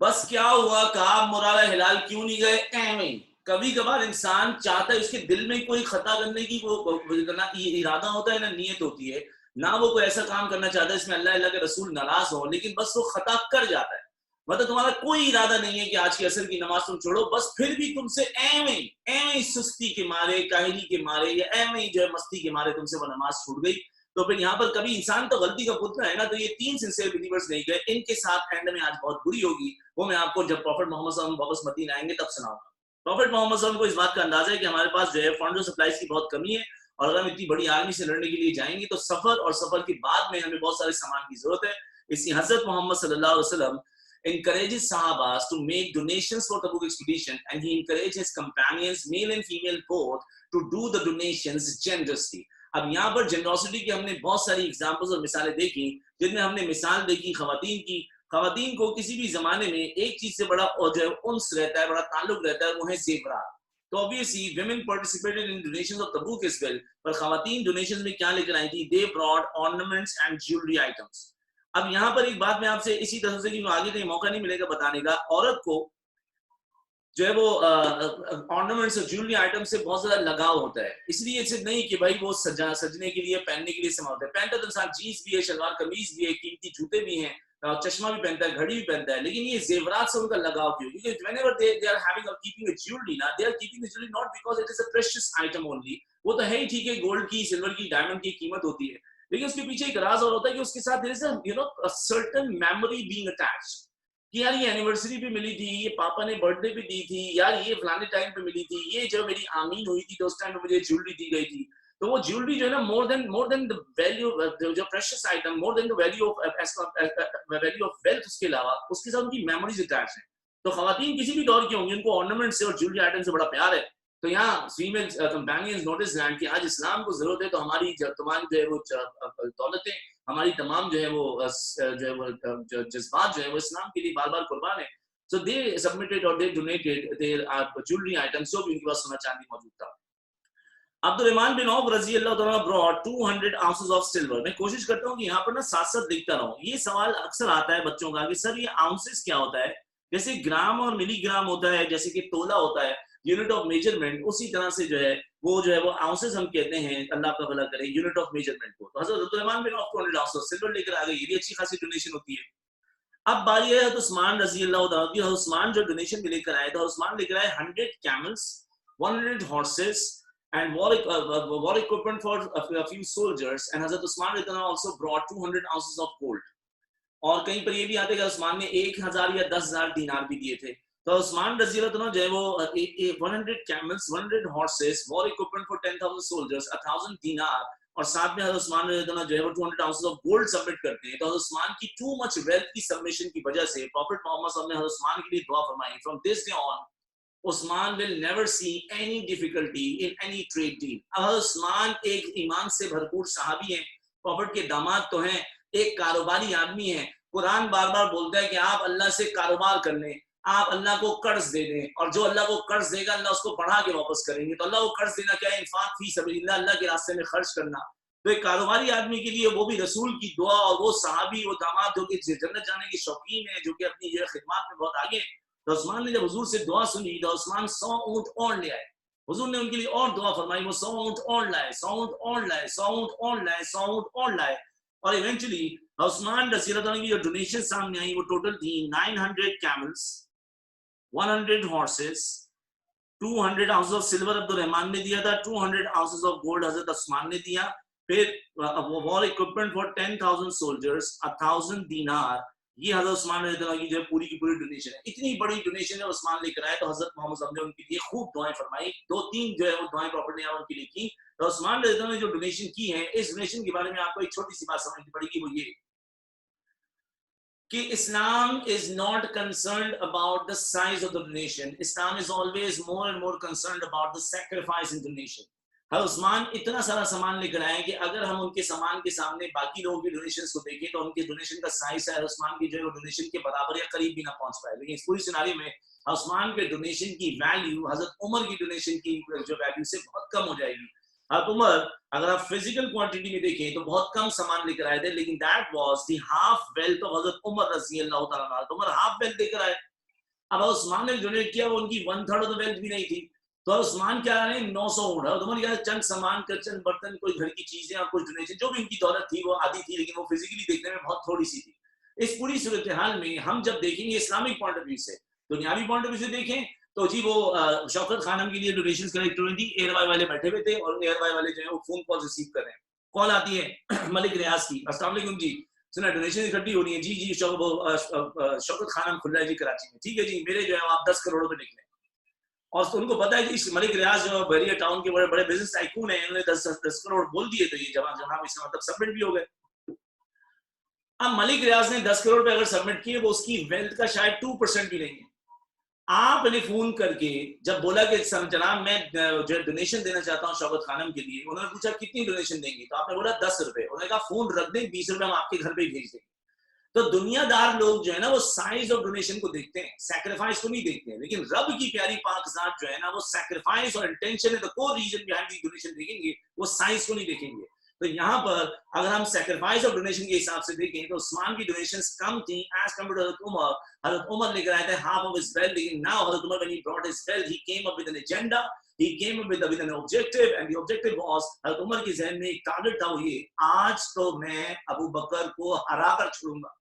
बस क्या हुआ, काब, मुरारा, हिलाल क्यों नहीं गए? एवें कभी कभार इंसान चाहता है, उसके दिल में कोई खता करने की वो ना इरादा होता है ना नीयत होती है, ना वो कोई ऐसा काम करना चाहता है इसमें अल्लाह अल्लाह के रसूल नाराज हो, लेकिन बस वो खता कर जाता है। मतलब तुम्हारा कोई इरादा नहीं है कि आज की असर की नमाज तुम छोड़ो, बस फिर भी तुमसे एवें सुस्ती के मारे, काहिली के मारे या एवें जो है मस्ती के मारे तुमसे वो नमाज छूट गई। तो फिर यहाँ पर कभी इंसान तो गलती का पुतला है ना। तो ये 3 सिंसियर बिलीवर्स नहीं गए, इनके साथ एंड में आज बहुत बुरी होगी, वो मैं आपको जब प्रॉफिट मोहम्मद सल्लल्लाहु अलैहि वसल्लम वापस मदीना आएंगे तब सुनाऊंगा। प्रॉफिट मोहम्मद सल्लल्लाहु अलैहि वसल्लम को इस बात का अंदाजा है कि हमारे पास जो है फंड और सप्लाईज की बहुत कमी है, और अगर हम इतनी बड़ी आर्मी से लड़ने के लिए जाएंगे तो सफर और सफर के बाद में हमें बहुत सारे सामान की जरूरत है। इसलिए हजरत मोहम्मद सल्लल्लाहु अलैहि वसल्लम encourages sahabas to make donations for Tabuk expedition, and he encourages his companions, male and female both, to do the donations generously। अब यहाँ पर जेनरोसिटी की हमने बहुत सारी एग्जांपल्स और मिसालें देखी, जिनमें हमने मिसाल देखी खवातीन की। खवातीन को किसी भी जमाने में एक चीज से बड़ा और जो है उन्स रहता है, बड़ा ताल्लुक रहता है, वो है जेवरात। तो obviously women participated in donations of Tabuk as well, पर खवातीन डोनेशंस में क्या लेकर आई थी? They brought ornaments and jewelry items। अब यहाँ पर एक बात मैं आपसे इसी तरह से, कि आगे कहीं मौका नहीं मिलेगा बताने का, औरत को जो है वो ऑर्नामेंट्स और ज्वेलरी आइटम से बहुत ज्यादा लगाव होता है। इसलिए इसे नहीं कि भाई वो सजने के लिए, पहनने के लिए इस्तेमाल होता है। पहनता तो इंसान जीन्स भी है, शलवार कमीज भी है, कीमती जूते भी हैं, चश्मा भी पहनता है, घड़ी भी पहनता है, लेकिन ये जेवरात से उनका लगाव क्यों? क्योंकि whenever they are having or keeping a jewelry ना, they are keeping the jewelry not because it is a precious item only। वो तो है ही ठीक है, गोल्ड की, सिल्वर की, डायमंड की कीमत होती है, لیکن اس کے پیچھے ایک راز اور ہوتا ہے کہ اس کے ساتھ certain memory being attached کہ یار یہ اینیورسری پہ ملی تھی, یہ پاپا نے برتھ ڈے پہ دی تھی, یار یہ فلانے ٹائم پہ ملی تھی, یہ جو میری آمین ہوئی تھی تو اس ٹائم پہ مجھے جیولری دی گئی تھی. تو وہ جیولری جو ہے نا more than the value, جو precious item, more than the value of wealth, اس کے علاوہ اس کے ساتھ ان کی میموریز اٹیچ ہیں. تو خواتین کسی بھی دور کی ہوں گی, ان کو ornament سے اور جیولری آئٹم سے بڑا پیار ہے. تو یہاں فیمیل کمپینینز نوٹس لینڈ کہ آج اسلام کو ضرورت ہے, تو ہماری تمام جو ہے وہ دولتیں, ہماری تمام جو ہے وہ جذبات جو ہے وہ اسلام کے لیے بار بار قربان ہے. So they submitted or they donated their jewelry items, جو بھی ان کے پاس سونا چاندی موجود تھا. عبد الرحمن بن عوف رضی اللہ تعالیٰ brought 200 ounces of silver. میں کوشش کرتا ہوں کہ یہاں پر نا ساتھ ساتھ دیکھتا رہوں. یہ سوال اکثر آتا ہے بچوں کا کہ سر یہ ounces کیا ہوتا ہے, جیسے گرام اور ملی گرام ہوتا ہے, جیسے کہ تولہ ہوتا ہے یونٹ آف میجرمنٹ, اسی طرح سے جو ہے وہ آؤنسز ہم کہتے ہیں, اللہ کا بھلا کرے, یونٹ آف میجرمنٹ کو. تو حضرت عبد الرحمن بن عوف 200 ounces سلور لے کر آ گئے, یہ بھی اچھی خاصی ڈونیشن ہوتی ہے. اب باری ہے حضرت عثمان رضی اللہ تعالیٰ عنہ. حضرت عثمان جو ڈونیشن لے کر آئے تو عثمان لے کر آئے 100 camels, 100 horses and war equipment for a few soldiers, and حضرت عثمان رضی اللہ عنہ also brought 200 ounces of gold. اور کہیں پر یہ بھی آتے کہ عثمان نے 1000 یا 10000 دینار بھی دیے تھے. تو عثمان رضی اللہ عنہ جو ہے وہ 100 camels, 100 horses, war equipment for 10,000 soldiers, 1000 دینار, اور ساتھ میں حضرت عثمان رضی اللہ عنہ جو ہے وہ 200 ounces of gold سبمٹ کرتے ہیں. تو حضرت عثمان کی too much wealth کی سبمیشن کی وجہ سے پروفٹ محمد صلی اللہ علیہ وسلم نے حضرت عثمان کے لیے دعا فرمائی, from this day on Usman will never see any difficulty in any trade deal. اب حضرت عثمان ایک ایمان سے بھرپور صحابی ہیں, پروفٹ کے داماد تو ہیں, ایک کاروباری آدمی ہیں. قرآن بار بار بولتا ہے کہ آپ اللہ سے کاروبار کر لیں, آپ اللہ کو قرض دے دیں, اور جو اللہ کو قرض دے گا اللہ اس کو بڑھا کے واپس کریں گے. تو اللہ کو قرض دینا کیا ہے, انفاق فی سبیل اللہ, اللہ کے راستے میں خرچ کرنا. تو ایک کاروباری آدمی کے لیے وہ بھی رسول کی دعا, اور وہ صحابی, وہ داماد جو کہ جنت جانے کے شوقین ہیں, جو کہ اپنی جو خدمات میں بہت آگے ہیں. تو عثمان نے جب حضور سے دعا سنی تو عثمان 100 اونٹ اور لے آئے. حضور نے ان کے لیے اور دعا فرمائی, وہ 100 اونٹ اور لائے, 100 اونٹ اور لائے, 100 اونٹ اور لائے, 100 اونٹ اور لائے. اور ایونچولی عثمان رضی اللہ عنہ کی جو ڈونیشن سامنے آئی وہ ٹوٹل تھی 900 camels, 100 horses, 200 ounces of silver عبد الرحمان نے دیا تھا, 200 ounces of gold حضرت عثمان نے دیا, پھر war equipment for 10,000 soldiers, 1000 دینار. یہ حضرت عثمان رضی اللہ عنہ کی جو ہے پوری کی پوری ڈونیشن ہے. اتنی بڑی ڈونیشن ہے عثمان لے کر آئے. تو حضرت محمد صلی اللہ علیہ وسلم نے ان کے لیے خوب دعائیں فرمائی, 2-3 جو ہے وہ دعائیں پراپرٹی ان کے لیے کی. تو عثمان رضی اللہ عنہ نے جو ڈونیشن کی ہے, اس ڈونیشن کے بارے میں آپ کو ایک چھوٹی سی بات سمجھنی پڑے گی, وہ یہ کہ اسلام is not concerned about the size of the donation. Islam is always more and more concerned about the sacrifice in donation. حضرت عثمان اتنا سارا سامان لے کر آئے کہ اگر ہم ان کے سامان کے سامنے باقی لوگوں کی ڈونیشنز کو دیکھیں تو ان کے ڈونیشن کا سائز ہے عثمان کی جو ہے وہ ڈونیشن کے برابر یا قریب بھی نہ پہنچ پائے. لیکن اس پوری سیناری میں عثمان کے ڈونیشن کی ویلیو حضرت عمر کی ڈونیشن کی جو ویلیو سے بہت کم ہو جائے گی. حضرت عمر اگر آپ فزیکل کوانٹٹی میں دیکھیں تو بہت کم سامان لے کر آئے تھے, لیکن that was the half wealth of حضرت عمر رضی اللہ تعالیٰ عنہ. عمر ہاف ویلتھ لے کر آئے. اب عثمان نے ڈونیٹ کیا وہ ان کی 1/3 آف ویلتھ بھی نہیں تھی. تو عثمان کیا رہے ہیں 900 اونٹ. عمر کیا چند سامان کا چند برتن, کوئی گھر کی چیزیں اور کچھ ڈونیشن, جو بھی ان کی دولت تھی وہ آدھی تھی, لیکن وہ فزیکلی دیکھنے میں بہت تھوڑی سی تھی. اس پوری صورتحال میں ہم جب دیکھیں گے اسلامک پوائنٹ آف ویو سے, دنیاوی پوائنٹ آف ویو سے دیکھیں تو جی وہ شوکت خانم کے لیے ڈونیشنز کلیکٹ ہوئی تھی, ایئر وائی والے بیٹھے ہوئے تھے اور ایئر وائی والے جو ہیں وہ فون کال ریسیو کر رہے ہیں. کال آتی ہے ملک ریاض کی, السلام علیکم جی, سنا ڈونیشن اکٹھی ہو رہی ہے جی, جی شوکت خانم کھل رہا ہے جی کراچی میں, ٹھیک ہے جی میرے جو ہے آپ 10 کروڑ روپے لکھ لیں. اور ان کو پتا ہے کہ ملک ریاض جو بحریہ ٹاؤن کے بڑے بڑے بزنس ٹائکون ہیں, انہوں نے 10 کروڑ بول دیے, تو یہ جناب اس کا مطلب سبمٹ بھی ہو گئے. اب ملک ریاض نے 10 کروڑ پہ اگر سبمٹ کیے, وہ اس کی ویلتھ کا شاید 2% بھی نہیں ہے. آپ نے فون کر کے جب بولا کہ جناب میں جو ڈونیشن دینا چاہتا ہوں شوکت خانم کے لیے, انہوں نے پوچھا کتنی ڈونیشن دیں گی, تو آپ نے بولا 10 روپے. انہوں نے کہا فون رکھ دیں, 20 روپے ہم آپ کے گھر پہ ہی بھیج دیں گے. تو دنیا دار لوگ جو ہے نا وہ سائز آف ڈونیشن کو دیکھتے ہیں, سیکریفائس کو نہیں دیکھتے ہیں. لیکن رب کی پیاری پاک ذات جو ہے نا وہ سیکریفائس اور انٹینشن ہے, the core reason behind the donation دیکھیں گے, وہ سائز کو نہیں دیکھیں گے. تو یہاں پر اگر ہم سیکریفائس اور ڈونیشن کے حساب سے دیکھیں تو عثمان کی ڈونیشنز کم تھیں ایز کمپیئرڈ ٹو حضرت عمر. حضرت عمر لے کر آئے تھے half of his wealth, لیکن now حضرت عمر when he brought his wealth he came up with an agenda, he came up with an objective, and the objective was حضرت عمر کے ذہن میں ایک ٹارگٹ تھا, وہ یہ آج تو میں ابو بکر کو ہرا کر چھوڑوں گا.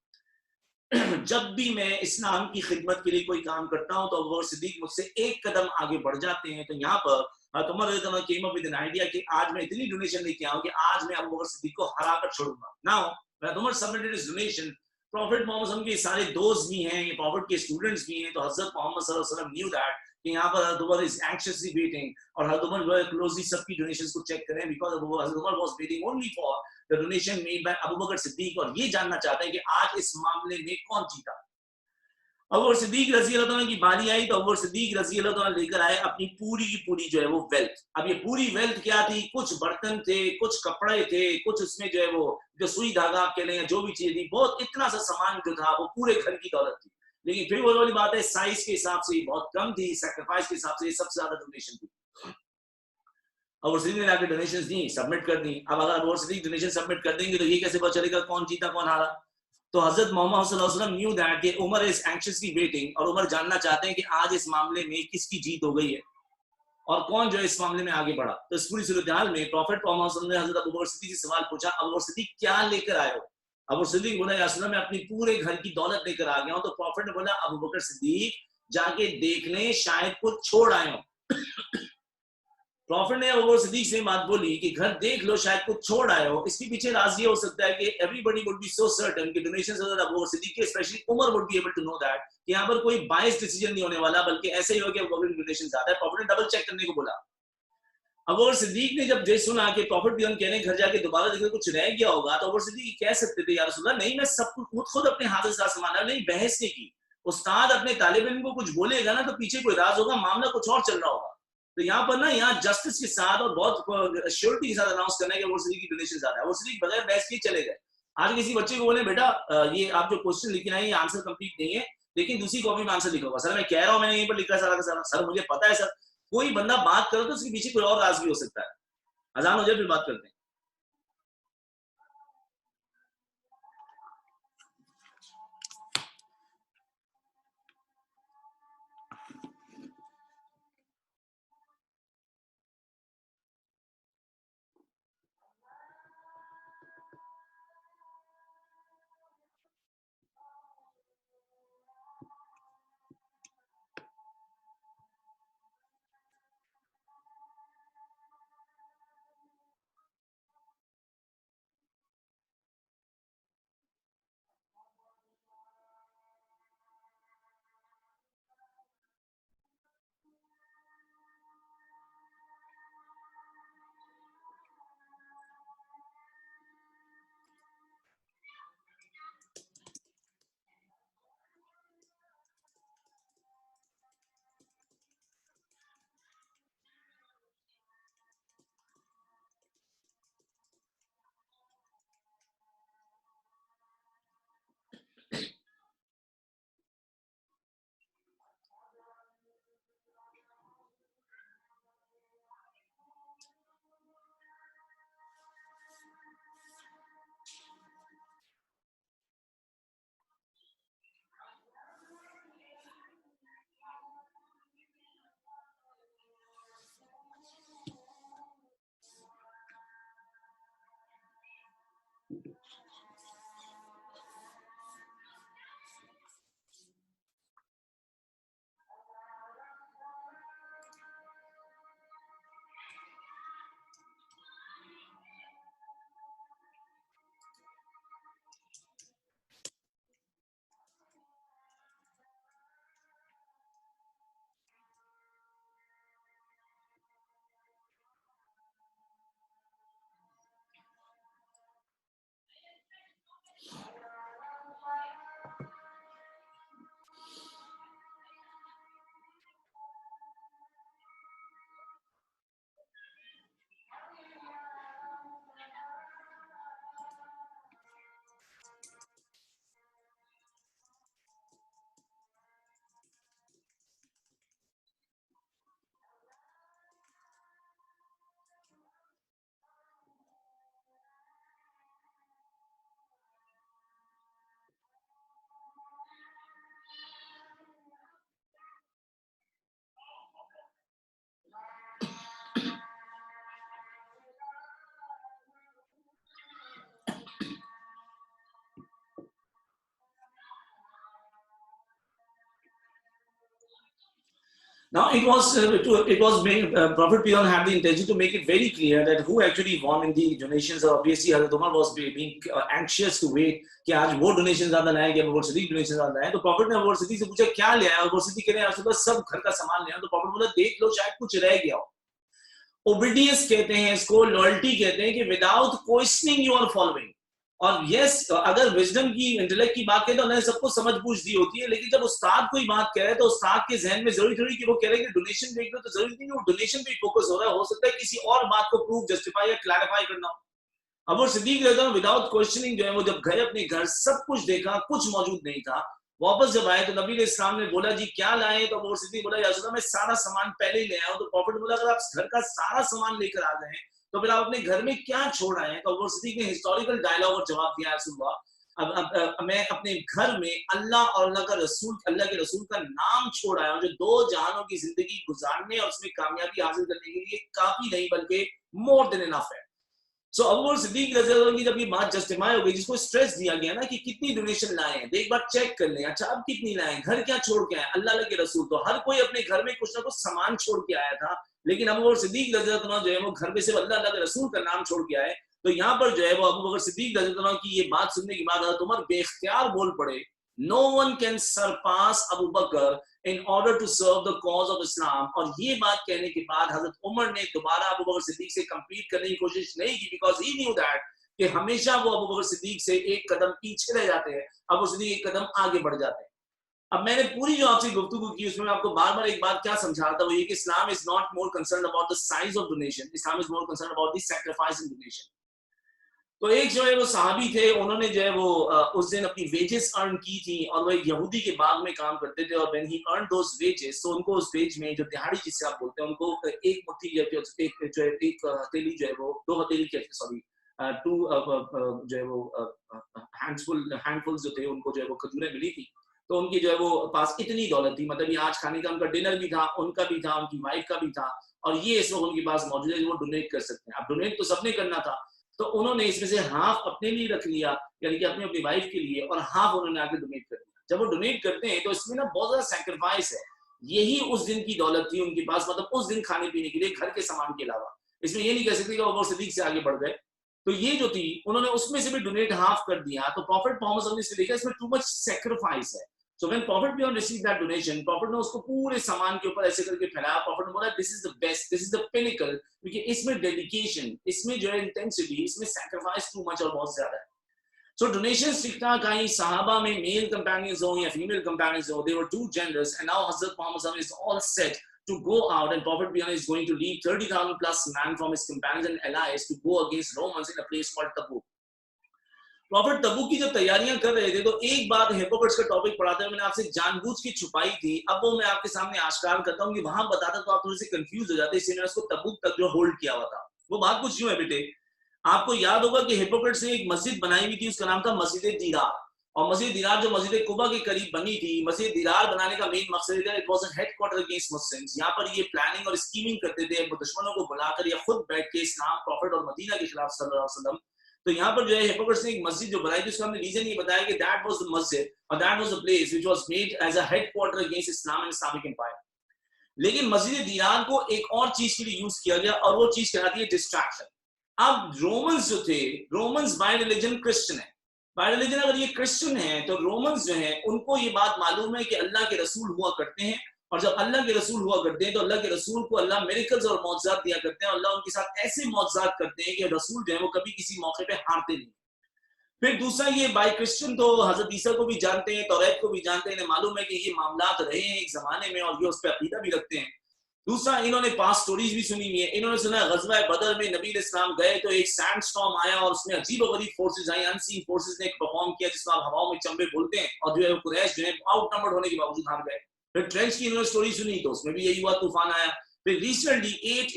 جب بھی میں اسلام کی خدمت کے لیے کوئی کام کرتا ہوں تو ابو بکر صدیق مجھ سے ایک قدم آگے بڑھ جاتے ہیں. تو یہاں پر उमर रज़ियल्लाहु अन्हु came up with an idea कि आज मैं इतनी डोनेशन लेके आऊं कि आज मैं अबू बकर सिद्दीक को हरा कर छोड़ूंगा. Now when Umar submitted his donation, Prophet Muhammad के सारे दोस्त भी हैं, ये Prophet के स्टूडेंट्स भी हैं, तो हजरत मोहम्मद सल्लल्लाहु अलैहि वसल्लम knew that कि यहाँ पर हजरत उमर is anxiously waiting और हजरत उमर जो है closely सबकी डोनेशंस को चेक करें because Hazrat Umar was waiting only for the donation made by Abu Bakr Siddique और ये जानना चाहते हैं कि आज इस मामले में कौन जीता. अबू बकर सिद्दीक रजी अल्लाह तआला की बारी आई तो अबू बकर सिद्दीक रजी अल्लाह तआला लेकर आए अपनी पूरी की पूरी जो है वो वेल्थ. अब ये पूरी वेल्थ क्या थी? कुछ बर्तन थे, कुछ कपड़े थे, कुछ उसमें जो है वो जो सुई धागा आप कह लें जो भी चीज थी, बहुत इतना सा सामान जो था वो पूरे घर की दौलत थी. लेकिन फिर वो वाली बात है साइज के हिसाब से बहुत कम थी, सैक्रिफाइस के हिसाब से सबसे ज्यादा डोनेशन थी. अबू बकर सिद्दीक ने आके डोनेशंस दी, सबमिट कर दी. अब अगर अबू बकर सिद्दीक डोनेशन सबमिट कर देंगे तो ये कैसे पता चलेगा कौन जीता कौन हारा? तो हजरत मोहम्मद सल्लल्लाहु अलैहि वसल्लम न्यू दैट कि उमर इज एंक्शियसली वेटिंग और उमर जानना चाहते हैं कि आज इस मामले में किसकी जीत हो गई है और कौन जो है इस मामले में आगे बढ़ा. तो इस पूरी सूरत हाल में प्रॉफिट मोहम्मद ने हजरत अबू बकर सिद्दीक से सवाल पूछा, अबू बकर सिद्दीक क्या लेकर आए हो? अबू बकर सिद्दीक बोला, या रसूल अल्लाह मैं अपनी पूरे घर की दौलत लेकर आ गया हूं. तो प्रॉफिट ने बोला, अबू बकर सिद्दीक जाके देख लें शायद कुछ छोड़ आए हो. प्रॉफिट ने अबू बकर सिद्दीक से बात बोली कि घर देख लो शायद कुछ छोड़ आए हो. इसके पीछे राज ये हो सकता है कि everybody would be so certain कि डोनेशंस हजरत अबू बकर सिद्दीक के specially Umar would be able to know that कि यहां पर कोई बायस डिसीजन नहीं होने वाला बल्कि ऐसे ही हो कि अबू बकर की डोनेशन ज्यादा है. प्रॉफिट ने डबल चेक करने को बोला. अबू बकर सिद्दीक ने जब ये सुना कि प्रॉफिट भी हम कह रहे हैं घर जाके दोबारा देखो कुछ रह गया होगा तो अबू बकर सिद्दीक कह सकते थे, या रसूल अल्लाह नहीं मैं सब कुछ खुद अपने हाथ से साथ संभाला, नहीं बहस नहीं की. उस्ताद अपने तालिब इल्म को कुछ बोलेगा ना तो पीछे कोई राज होगा, मामला कुछ और चल रहा होगा. तो यहाँ पर ना यहाँ जस्टिस के साथ और बहुत श्योरिटी के साथ अनाउंस करना है कि अबू बकर सिद्दीक की डोनेशन ज्यादा है. अबू बकर सिद्दीक बगैर बहस किए चले गए. आज किसी बच्चे को बोले बेटा ये आप जो क्वेश्चन लिखना है ये आंसर कंप्लीट नहीं है लेकिन दूसरी कॉपी में आंसर लिखा होगा. सर मैं कह रहा हूँ मैंने यहीं पर लिखा है सारा का सारा. सर मुझे पता है सर. कोई बंदा बात करो तो उसके पीछे कोई और राज भी हो सकता है. अजान हो जाए फिर बात करते हैं. Now it was made, Prophet Piran had the intention to make it very clear that who actually won in the donations. Obviously Hazrat Umar was being anxious to wait कि आज वो डोनेशन ज्यादा लाए या अबू बकर सिद्दीक डोनेशन ज्यादा है. तो profit ने अबू बकर सिद्दीक से पूछा क्या ले आया. अबू बकर सिद्दीक कह रहे हैं रसूल सब घर का सामान ले आया. तो प्रॉफिट बोला देख लो शायद कुछ रह गया हो. ओबीडियंस कहते हैं इसको, लॉयल्टी कहते हैं कि without questioning you are following. और यस अगर विजडम की इंटेलेक्ट की बात करें तो उन्होंने सबको समझ बूझ दी होती है, लेकिन जब उस्ताद कोई बात कह रहे हैं तो उस्ताद के जहन में जरूरी थोड़ी कि वो कह रहे हैं कि डोनेशन देख लो, तो जरूरी नहीं कि वो डोनेशन पे फोकस हो रहा है. हो सकता है किसी और बात को प्रूव जस्टिफाई या क्लैरिफाई करना हो. अब वो सिद्दीक रहता है विदाउट क्वेश्चनिंग जो है वो जब गए अपने घर, सब कुछ देखा, कुछ मौजूद नहीं था. वापस जब आए तो नबी इस्लाम ने बोला जी क्या लाए. तो वो सिद्दीक बोला या रसूल अल्लाह मैं सारा सामान पहले ही ले आया हूं. तो प्रॉफिट बोला अगर आप घर का सारा सामान लेकर आ गए तो फिर आप अपने घर में क्या छोड़ आए. तो वो सिद्दीक ने हिस्टोरिकल डायलॉग और जवाब दिया रसूलुल्लाह अब मैं अपने घर में अल्लाह और अल्लाह का रसूल, अल्लाह के रसूल का नाम छोड़ आया हूं जो दो जहानों की जिंदगी गुजारने और उसमें कामयाबी हासिल करने के लिए काफी नहीं बल्कि मोर देन इनफ है. सो अबू बकर सिद्दीक रज़ी अल्लाह की जब ये बात जस्टिफाई हो गई, जिसको स्ट्रेस दिया गया ना कि कितनी डोनेशन लाए हैं, एक बार चेक कर लें. अच्छा अब कितनी लाए, घर क्या छोड़ के आए. अल्लाह के रसूल तो हर कोई अपने घर में कुछ ना कुछ सामान छोड़ के आया था, लेकिन अबू बकर सिद्दीक रज़ी अल्लाह जो है वो घर में सिर्फ अल्लाह के रसूल का नाम छोड़ के आए. तो यहाँ पर जो है वो अबू बकर सिद्दीक रज़ी अल्लाह की ये बात सुनने के बाद हज़रत उमर बेख्तियार बोल पड़े, no one can surpass Abu Bakr in order to serve the cause of Islam. और ये बात कहने के बाद हजरत उमर ने दोबारा अबू बकर सिद्दीक से compete करने की कोशिश नहीं की, because he knew that कि हमेशा वो अबू बकर सिद्दीक से एक कदम पीछे रह जाते हैं, अबू सिद्दीक एक कदम आगे बढ़ जाते हैं. अब मैंने पूरी जो आपसे गुफ्तगू की उसमें आपको बार बार एक बात क्या समझा रहा था, वो ये कि Islam is not more concern about the size of donation, Islam is more concern about the sacrifice in donation. तो एक जो है वो सहाबी थे, उन्होंने जो है वो उस दिन अपनी वेजेस अर्न की थी और वो एक यहूदी के बाग में काम करते थे. और when he earn those wages, तो उनको उस वेज में जो दिहाड़ी जिसे आप बोलते हैं उनको एक मुट्ठी जो है एक हथेली जो है वो दो हथेली कहते हैं, सॉरी टू जो है वो हैंडफुल्स जो थे उनको जो है वो खजूरें मिली थी. तो उनकी जो है वो पास इतनी दौलत थी, मतलब ये आज खाने का उनका डिनर भी था, उनका भी था, उनकी वाइफ का भी था, और ये इस वक्त उनके पास मौजूद है, वो डोनेट कर सकते हैं. अब डोनेट तो सबने करना था, तो उन्होंने इसमें से हाफ अपने लिए रख लिया, यानी कि अपनी वाइफ के लिए, और हाफ उन्होंने आगे डोनेट कर दिया. जब वो डोनेट करते हैं तो इसमें ना बहुत ज्यादा सैक्रिफाइस है. यही उस दिन की दौलत थी उनके पास, मतलब उस दिन खाने पीने के लिए घर के सामान के अलावा. इसमें ये नहीं कह सकते कि वो सिद्दीक से आगे बढ़ गए. तो ये जो थी उन्होंने उसमें से भी डोनेट हाफ कर दिया. तो प्रॉफिट मोहम्मद ने देखा इसमें टू मच सैक्रिफाइस है. So when Prophet Beyond received that donation, Prophet ने उसको पूरे सामान के ऊपर ऐसे करके फैलाया. Prophet ने बोला this is the best, this is the pinnacle, क्योंकि इसमें डेडिकेशन, इसमें जो है इंटेंसिटी, इसमें सैक्रिफाइस टू मच और बहुत ज्यादा है. So donations ठीक था, कहीं सहाबा में मेल कंपेनियंस हो या फीमेल कंपेनियंस हो, they were too generous, and now Hazrat Muhammad is all set to go out, and Prophet Beyond is going to lead 30,000 plus man from his companions and allies to go against Romans in a place called Tabuk. Profit तबूक की जब तैयारियां कर रहे थे तो एक बात Hippocrates का टॉपिक पढ़ाते हुए मैंने आपसे जानबूझ के छुपाई थी, अब वो मैं आपके सामने आश्कार करता हूँ कि वहां बताता तो आप थोड़े से कंफ्यूज हो जाते, इसलिए मैंने उसको तबूक तक जो होल्ड किया हुआ था. वो बात कुछ यूं है बेटे, आपको याद होगा कि हिपोक्रेट्स ने एक मस्जिद बनाई हुई थी, उसका नाम था मस्जिद दीरार. और मस्जिद दीरार जो मस्जिद कुबा के करीब बनी थी, मस्जिद दीरार बनाने का मेन मकसद था, it was a headquarter against Muslims. यहाँ पर ये प्लानिंग और स्कीमिंग करते थे दुश्मनों को बुलाकर या खुद बैठ के इस्लाम, प्रॉफिट और मदीना के खिलाफ सल्लल्लाहु अलैहि वसल्लम. तो यहाँ पर जो है हिपोक्रेट्स ने एक मस्जिद जो बनाई थी उसका हमने रीजन ये बताया कि दैट वाज द मस्जिद और that was the place which was made as a headquarter against Islam and Islamic empire. लेकिन मस्जिद दीरार को एक और चीज के लिए यूज किया गया और वो चीज कहलाती है डिस्ट्रैक्शन. अब रोमन्स जो थे, रोमन्स बाय रिलीजन क्रिश्चियन है, बाय रिलीजन अगर ये क्रिश्चियन है तो रोमन्स जो है उनको ये बात मालूम है कि अल्लाह के रसूल हुआ करते हैं, और जब अल्लाह के रसूल हुआ करते हैं तो अल्लाह के रसूल को अल्लाह मिरेकल्स और मौजज़ात दिया करते हैं, अल्लाह उनके साथ ऐसे मौजज़ात करते हैं कि रसूल जो है वो कभी किसी मौके पे हारते नहीं. फिर दूसरा ये बाय क्रिश्चियन तो हजरत ईसा को भी जानते हैं, तौरात को भी जानते हैं, इन्हें मालूम है कि ये मामलात रहे हैं एक जमाने में और ये उस पर अकीदा भी रखते हैं. दूसरा इन्होंने पास्ट स्टोरीज भी सुनी हुई है, इन्होंने सुना गज़वा बदर में नबी इस्लाम गए तो एक सैंड स्टॉर्म आया और उसमें अजीब गरीब फोर्सेस आई, अनसीन फोर्सेस ने परफॉर्म किया जिसको आप हवाओं में चंबे बोलते हैं, और जो है कुरैश जो है आउटनंबर्ड होने के बावजूद हार गए. फिर ट्रेंच की इन्होंने स्टोरी सुनी तो उसमें भी यही हुआ, तूफान आया. फिर रिसेंटली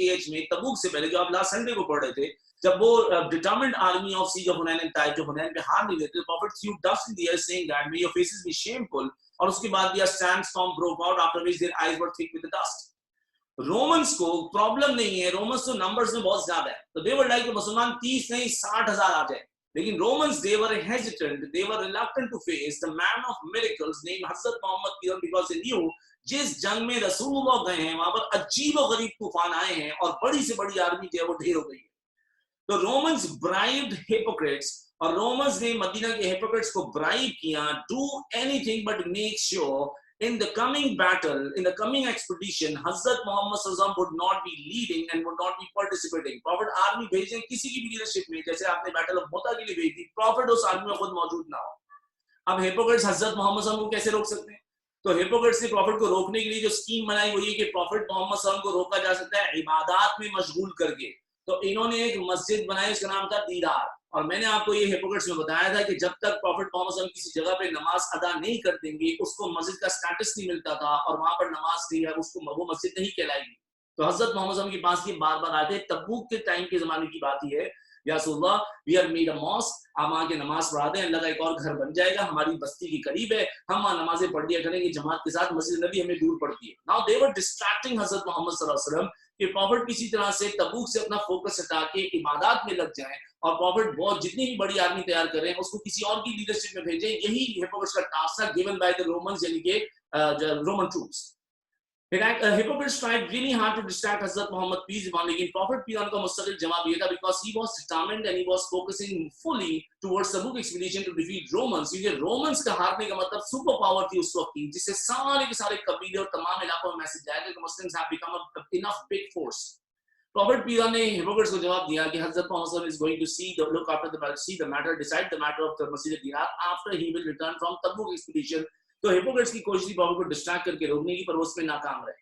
8 में तबूक से पहले जो आप लास्ट संडे को पढ़ रहे थे, जब वो determined army of siege of Hunain and Taif जो हुनैन पे हार नहीं लेते, prophet threw dust in the air saying that may your faces be shameful, और उसके बाद दिया sand storm broke out after which their eyes were thick with the dust. Romans को प्रॉब्लम नहीं है, रोमन्स तो नंबर्स में बहुत ज्यादा है, तो दे वर लाइक मुसलमान 30 नहीं 60,000 आ जाए, लेकिन Romans they were hesitant, they were reluctant to face the man of miracles named हज़रत मोहम्मद because they knew जिस जंग में रसूलुल्लाह गए हैं वहां पर अजीब और गरीब तूफान आए हैं और बड़ी से बड़ी आर्मी जो है वो ढेर हो गई है. तो रोमन्स ब्राइब्ड हिपोक्रेट्स, और रोमन्स ने मदीना के हिपोक्रेट्स को ब्राइब किया, do anything but make sure in the coming battle, in the coming expedition, Hazrat Muhammad sallallahu alaihi wasallam would not be leading and would not be participating. Prophet army भेजें किसी की भी leadership में, जैसे आपने battle of Mota के लिए भेज दी, प्रॉफिट उस आर्मी में खुद मौजूद ना हो. अब हिपोक्रेट्स हजरत मोहम्मद सल्लल्लाहु अलैहि वसल्लम को कैसे रोक सकते हैं? तो हिपोक्रेट्स ने प्रॉफिट को रोकने के लिए जो स्कीम बनाई वो ये कि प्रॉफिट मोहम्मद सल्लल्लाहु अलैहि वसल्लम को रोका जा सकता है इबादत में मशगूल करके. तो इन्होंने एक मस्जिद बनाई, उसका नाम था दीदार. और मैंने आपको ये हिपोक्रेट्स में बताया था कि जब तक प्रॉफिट मोहम्मद सल्लल्लाहु अलैहि वसल्लम किसी जगह पे नमाज अदा नहीं कर देंगे, उसको मस्जिद का स्टेटस नहीं मिलता था और वहां पर नमाज दी है उसको वो मस्जिद नहीं कहलाएगी. तो हजरत मोहम्मद सल्लल्लाहु अलैहि वसल्लम के पास ये बार बार आते. तबूक के टाइम के जमाने की बात ही है, या रसूलुल्लाह we are made a mosque, आप वहां के नमाज पढ़ाते हैं, अल्लाह का एक और घर बन जाएगा, हमारी बस्ती के करीब है, हम वहां नमाजें पढ़ लिया करेंगे जमात के साथ, मस्जिद नबी हमें दूर पड़ती है. नाउ दे वर डिस्ट्रैक्टिंग हजरत मोहम्मद सल्लल्लाहु अलैहि वसल्लम कि प्रॉफिट किसी तरह से तबूक से अपना फोकस हटा के इबादत में लग जाएं और प्रॉफिट बहुत जितनी भी बड़ी आर्मी तैयार करें उसको किसी और की लीडरशिप में भेजें. यही हिपोक्रेट्स का टास्क था गिवन बाय द रोमन्स, यानी कि Roman troops. Hypocrites tried really hard to distract Hazrat Muhammad peace be upon him, लेकिन Prophet peace का मुस्तकिल जवाब ये था because he was determined and he was focusing fully towards Tabuk expedition to defeat Romans. क्योंकि Romans का हारने का मतलब सुपर पावर थी उस वक्त की, जिससे सारे के सारे कबीले और तमाम इलाकों में मैसेज जाएगा कि Muslims have become enough big force. Prophet peace ने hypocrites को जवाब दिया कि Hazrat Muhammad is going to look after the matter, decide the matter of the Masjid al-Dirar after he will return from Tabuk expedition. तो Hippocrates की कोशिश थी profit को डिस्ट्रैक्ट करके रोकने की, पर वो उसमें नाकाम रहे.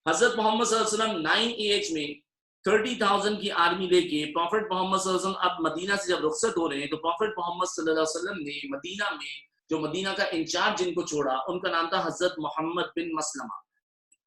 हजरत मोहम्मद सल्लल्लाहु अलैहि वसल्लम 9 AH में 30,000 की आर्मी लेके प्रॉफिट मोहम्मद सल्लल्लाहु अलैहि वसल्लम अब मदीना से जब रुखसत हो रहे हैं, तो प्रॉफिट मोहम्मद सल्लल्लाहु अलैहि वसल्लम ने मदीना में जो मदीना का इंचार्ज जिनको छोड़ा उनका नाम था हजरत मोहम्मद बिन मसलमा.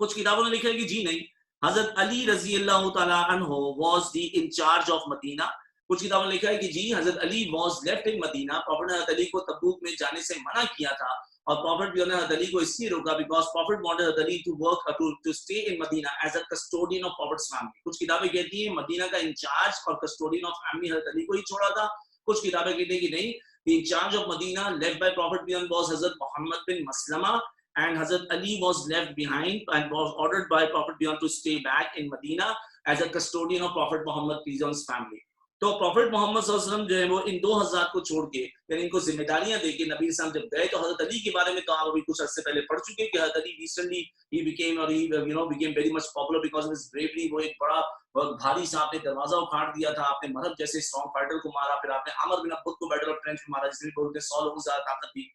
कुछ किताबों में लिखा है कि जी नहीं, हजरत अली रजी अल्लाह तआला अन्हु was the in charge of Madina. कुछ किताबों में लिखा है कि जी हजरत Ali was left in Madina. Prophet ने हजरत अली को तबूक में जाने से मना किया था और प्रॉफिट भी उन्होंने हजरत अली को इसलिए रोका बिकॉज़ प्रॉफिट वांटेड हजरत Ali to work to stay in Madina as a custodian of prophet's family. कुछ किताबें कहती हैं मदीना का इंचार्ज और कस्टोडियन ऑफ फैमिली हजरत अली को ही छोड़ा था. कुछ किताबें कहती हैं कि नहीं, the in charge of Madina left by prophet भी वाज हजरत Muhammad bin Maslama and Hazrat Ali was left behind and was ordered by Prophet beyond to stay back in Medina as a custodian of Prophet Muhammad peace on his family. तो profit Muhammad सल्लल्लाहु अलैहि वसल्लम जो है वो इन 2000 को छोड़ के यानी इनको जिम्मेदारियां देके नबी साहब जब गए, तो हजरत अली के बारे में तो आप अभी कुछ अर्से पहले पढ़ चुके कि हजरत Ali recently he became very much popular because of his bravery. वो एक बड़ा बहुत भारी सा आपने दरवाजा उखाड़ दिया था, आपने मरहब जैसे स्ट्रॉन्ग फाइटर को मारा, फिर आपने अमर बिन अब्बुद को बैटल ऑफ ट्रेंच में मारा जिसमें बोलते 100 लोगों से ज्यादा ताकत थी.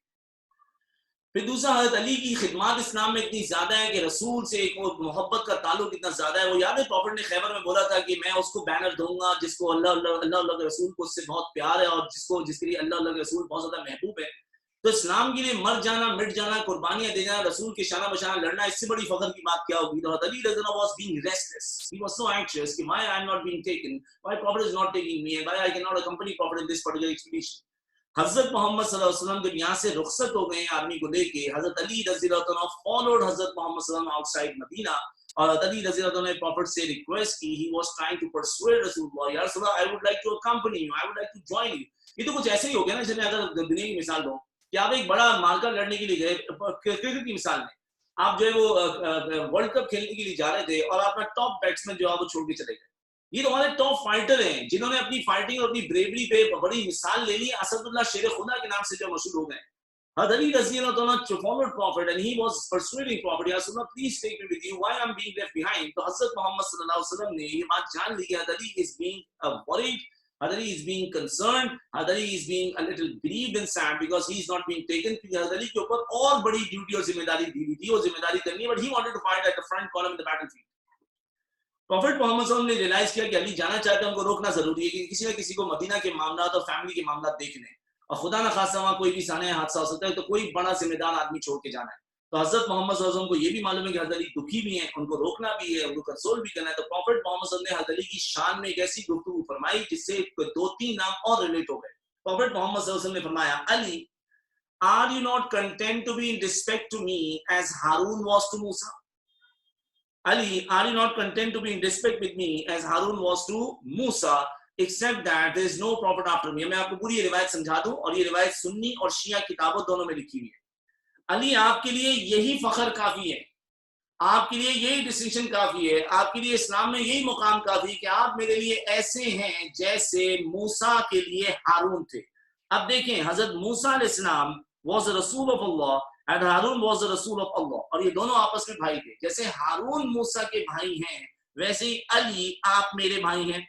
फिर दूसरा हजरत अली की खिदमत इस्लाम में इतनी ज्यादा है कि रसूल से एक मोहब्बत का ताल्लुक इतना ज्यादा है. वो याद है प्रॉफिट ने खैबर में बोला था कि मैं उसको बैनर दूंगा जिसको अल्लाह के रसूल को उससे बहुत प्यार है और जिसके लिए अल्लाह के रसूल बहुत ज्यादा महबूब है. तो इस्लाम के लिए मर जाना, मिट जाना, कुर्बानियां दे जाना, रसूल के शाना बशाना लड़ना, इससे बड़ी फख्र की बात क्या होगी. तो हजरत अली रज़ी अल्लाह was being restless. He was so anxious कि why I am not being taken, why Prophet is not taking me, why I cannot accompany Prophet in this particular expedition. हजरत मोहम्मद सल्लल्लाहु अलैहि वसल्लम जब यहाँ से रुखसत हो गए आर्मी को लेके, हजरत अली रज़ी अल्लाह अन्हु फॉलोड हजरत मोहम्मद सल्लल्लाहु अलैहि वसल्लम आउटसाइड मदीना. और हजरत अली रज़ी अल्लाह अन्हु ने प्रॉफिट से रिक्वेस्ट की, he was trying to persuade रसूलुल्लाह, या रसूलुल्लाह I would like to accompany you, I would like to join you. ये तो कुछ ऐसे ही हो गया ना, जैसे अगर दुनिया की मिसाल दूं कि आप एक बड़ा मार्का लड़ने के लिए गए, क्रिकेट की मिसाल में आप जो है वो वर्ल्ड कप खेलने के लिए जा रहे थे और अपना टॉप बैट्समैन जो है वो छोड़ के चले गए. ये तो हमारे टॉप फाइटर हैं जिन्होंने अपनी फाइटिंग और अपनी ब्रेवरी पे बड़ी मिसाल ले ली, असदुल्लाह शेर खुदा के नाम से जो मशहूर हो गए. हजरत अली रज़ी अल्लाह अन्हु followed Prophet and he was persuading Prophet, या रसूलल्लाह please take me with you, why I'm being left behind. तो हजरत मोहम्मद सल्लल्लाहु अलैहि वसल्लम ने ये बात जान ली कि हजरत Ali is being worried, Hazrat Ali is being concerned, Hazrat Ali is being a little grieved and sad because he is not being taken. हजरत अली के ऊपर और बड़ी ड्यूटी और जिम्मेदारी दी हुई थी, वो जिम्मेदारी करनी है, but he wanted to fight at the front column in the battlefield. Prophet Muhammad सल्लल्लाहु अलैहि वसल्लम ने रियलाइज किया कि अली जाना चाहते हैं, उनको रोकना जरूरी है कि किसी न किसी को मदीना के मामलात और फैमिली के मामलात देखने, और खुदा न खासा वहां कोई भी साने हादसा हो सकता है, तो कोई बड़ा जिम्मेदार आदमी छोड़ के जाना है. तो हजरत मोहम्मद सल्लल्लाहु अलैहि वसल्लम को ये भी मालूम है कि हजरत अली दुखी भी हैं, उनको रोकना भी है, उनको कंसोल भी करना है. तो प्रॉफिट मोहम्मद सल्लल्लाहु अलैहि वसल्लम ने हजरत अली की शान में एक ऐसी गुफ्तगू फरमाई जिससे 2-3 नाम और रिलेट हो गए. प्रॉफिट मोहम्मद सल्लल्लाहु अलैहि वसल्लम ने फरमाया, Ali, are you not content to be in respect to me as Harun was to Musa? Ali, are you not content to be in respect with me as Harun was to Musa, except that there is no prophet after me. मैं आपको पूरी ये रिवायत समझा दूं, और ये रिवायत सुन्नी और शिया किताबों दोनों में लिखी हुई है. अली, आपके लिए यही फख्र काफी है آپ کے لیے یہی ڈسٹنکشن کافی ہے، آپ کے لیے اسلام میں یہی مقام کافی کہ آپ میرے لیے ایسے ہیں جیسے موسیٰ کے لیے ہارون تھے۔ اب دیکھیں حضرت موسیٰ علیہ السلام was a رسول of Allah and Haroon was a رسول of Allah، اور یہ دونوں آپس میں بھائی تھے۔ جیسے ہارون موسیٰ کے بھائی ہیں ویسے ہی علی آپ میرے بھائی ہیں۔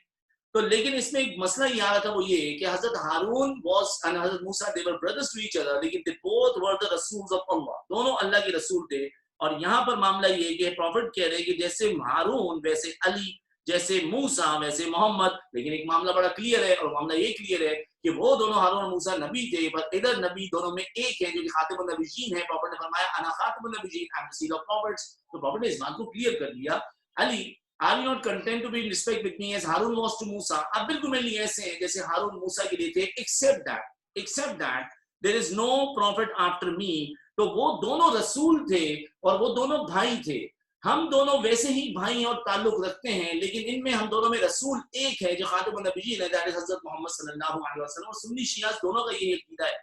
تو لیکن اس میں ایک مسئلہ یہ آ رہا تھا، وہ یہ کہ حضرت ہارون was and حضرت موسیٰ they were brothers to each other، لیکن they both were the رسولز of Allah، دونوں اللہ کے رسول تھے۔ اور یہاں پر معاملہ یہ کہ پروفٹ کہہ رہے ہیں کہ جیسے ہارون ویسے علی، جیسے موسیٰ ویسے محمد، لیکن ایک معاملہ بڑا کلیئر ہے، اور معاملہ یہ کلیئر ہے کہ وہ دونوں ہارون اور موسیٰ نبی تھے، پر ادھر نبی دونوں میں ایک ہے جو کہ خاتم النبیین ہے۔ پروفٹ نے فرمایا انا خاتم النبیین، I am the seal of prophets۔ تو پروفٹ نے اس بات کو کلیئر کر دیا، علی are you not content to be in respect with me as Harun was to Musa؟ آپ بالکل میرے لیے ایسے ہیں جیسے ہارون موسیٰ کے لیے تھے، except that there is no prophet after me۔ تو وہ دونوں رسول تھے اور وہ دونوں بھائی تھے، ہم دونوں ویسے ہی بھائی اور تعلق رکھتے ہیں، لیکن ان میں ہم دونوں میں رسول ایک ہے جو خاتم النبیین ہے، that is حضرت محمد صلی اللہ علیہ وسلم۔ اور سنی شیعہ دونوں کا یہ عقیدہ ہے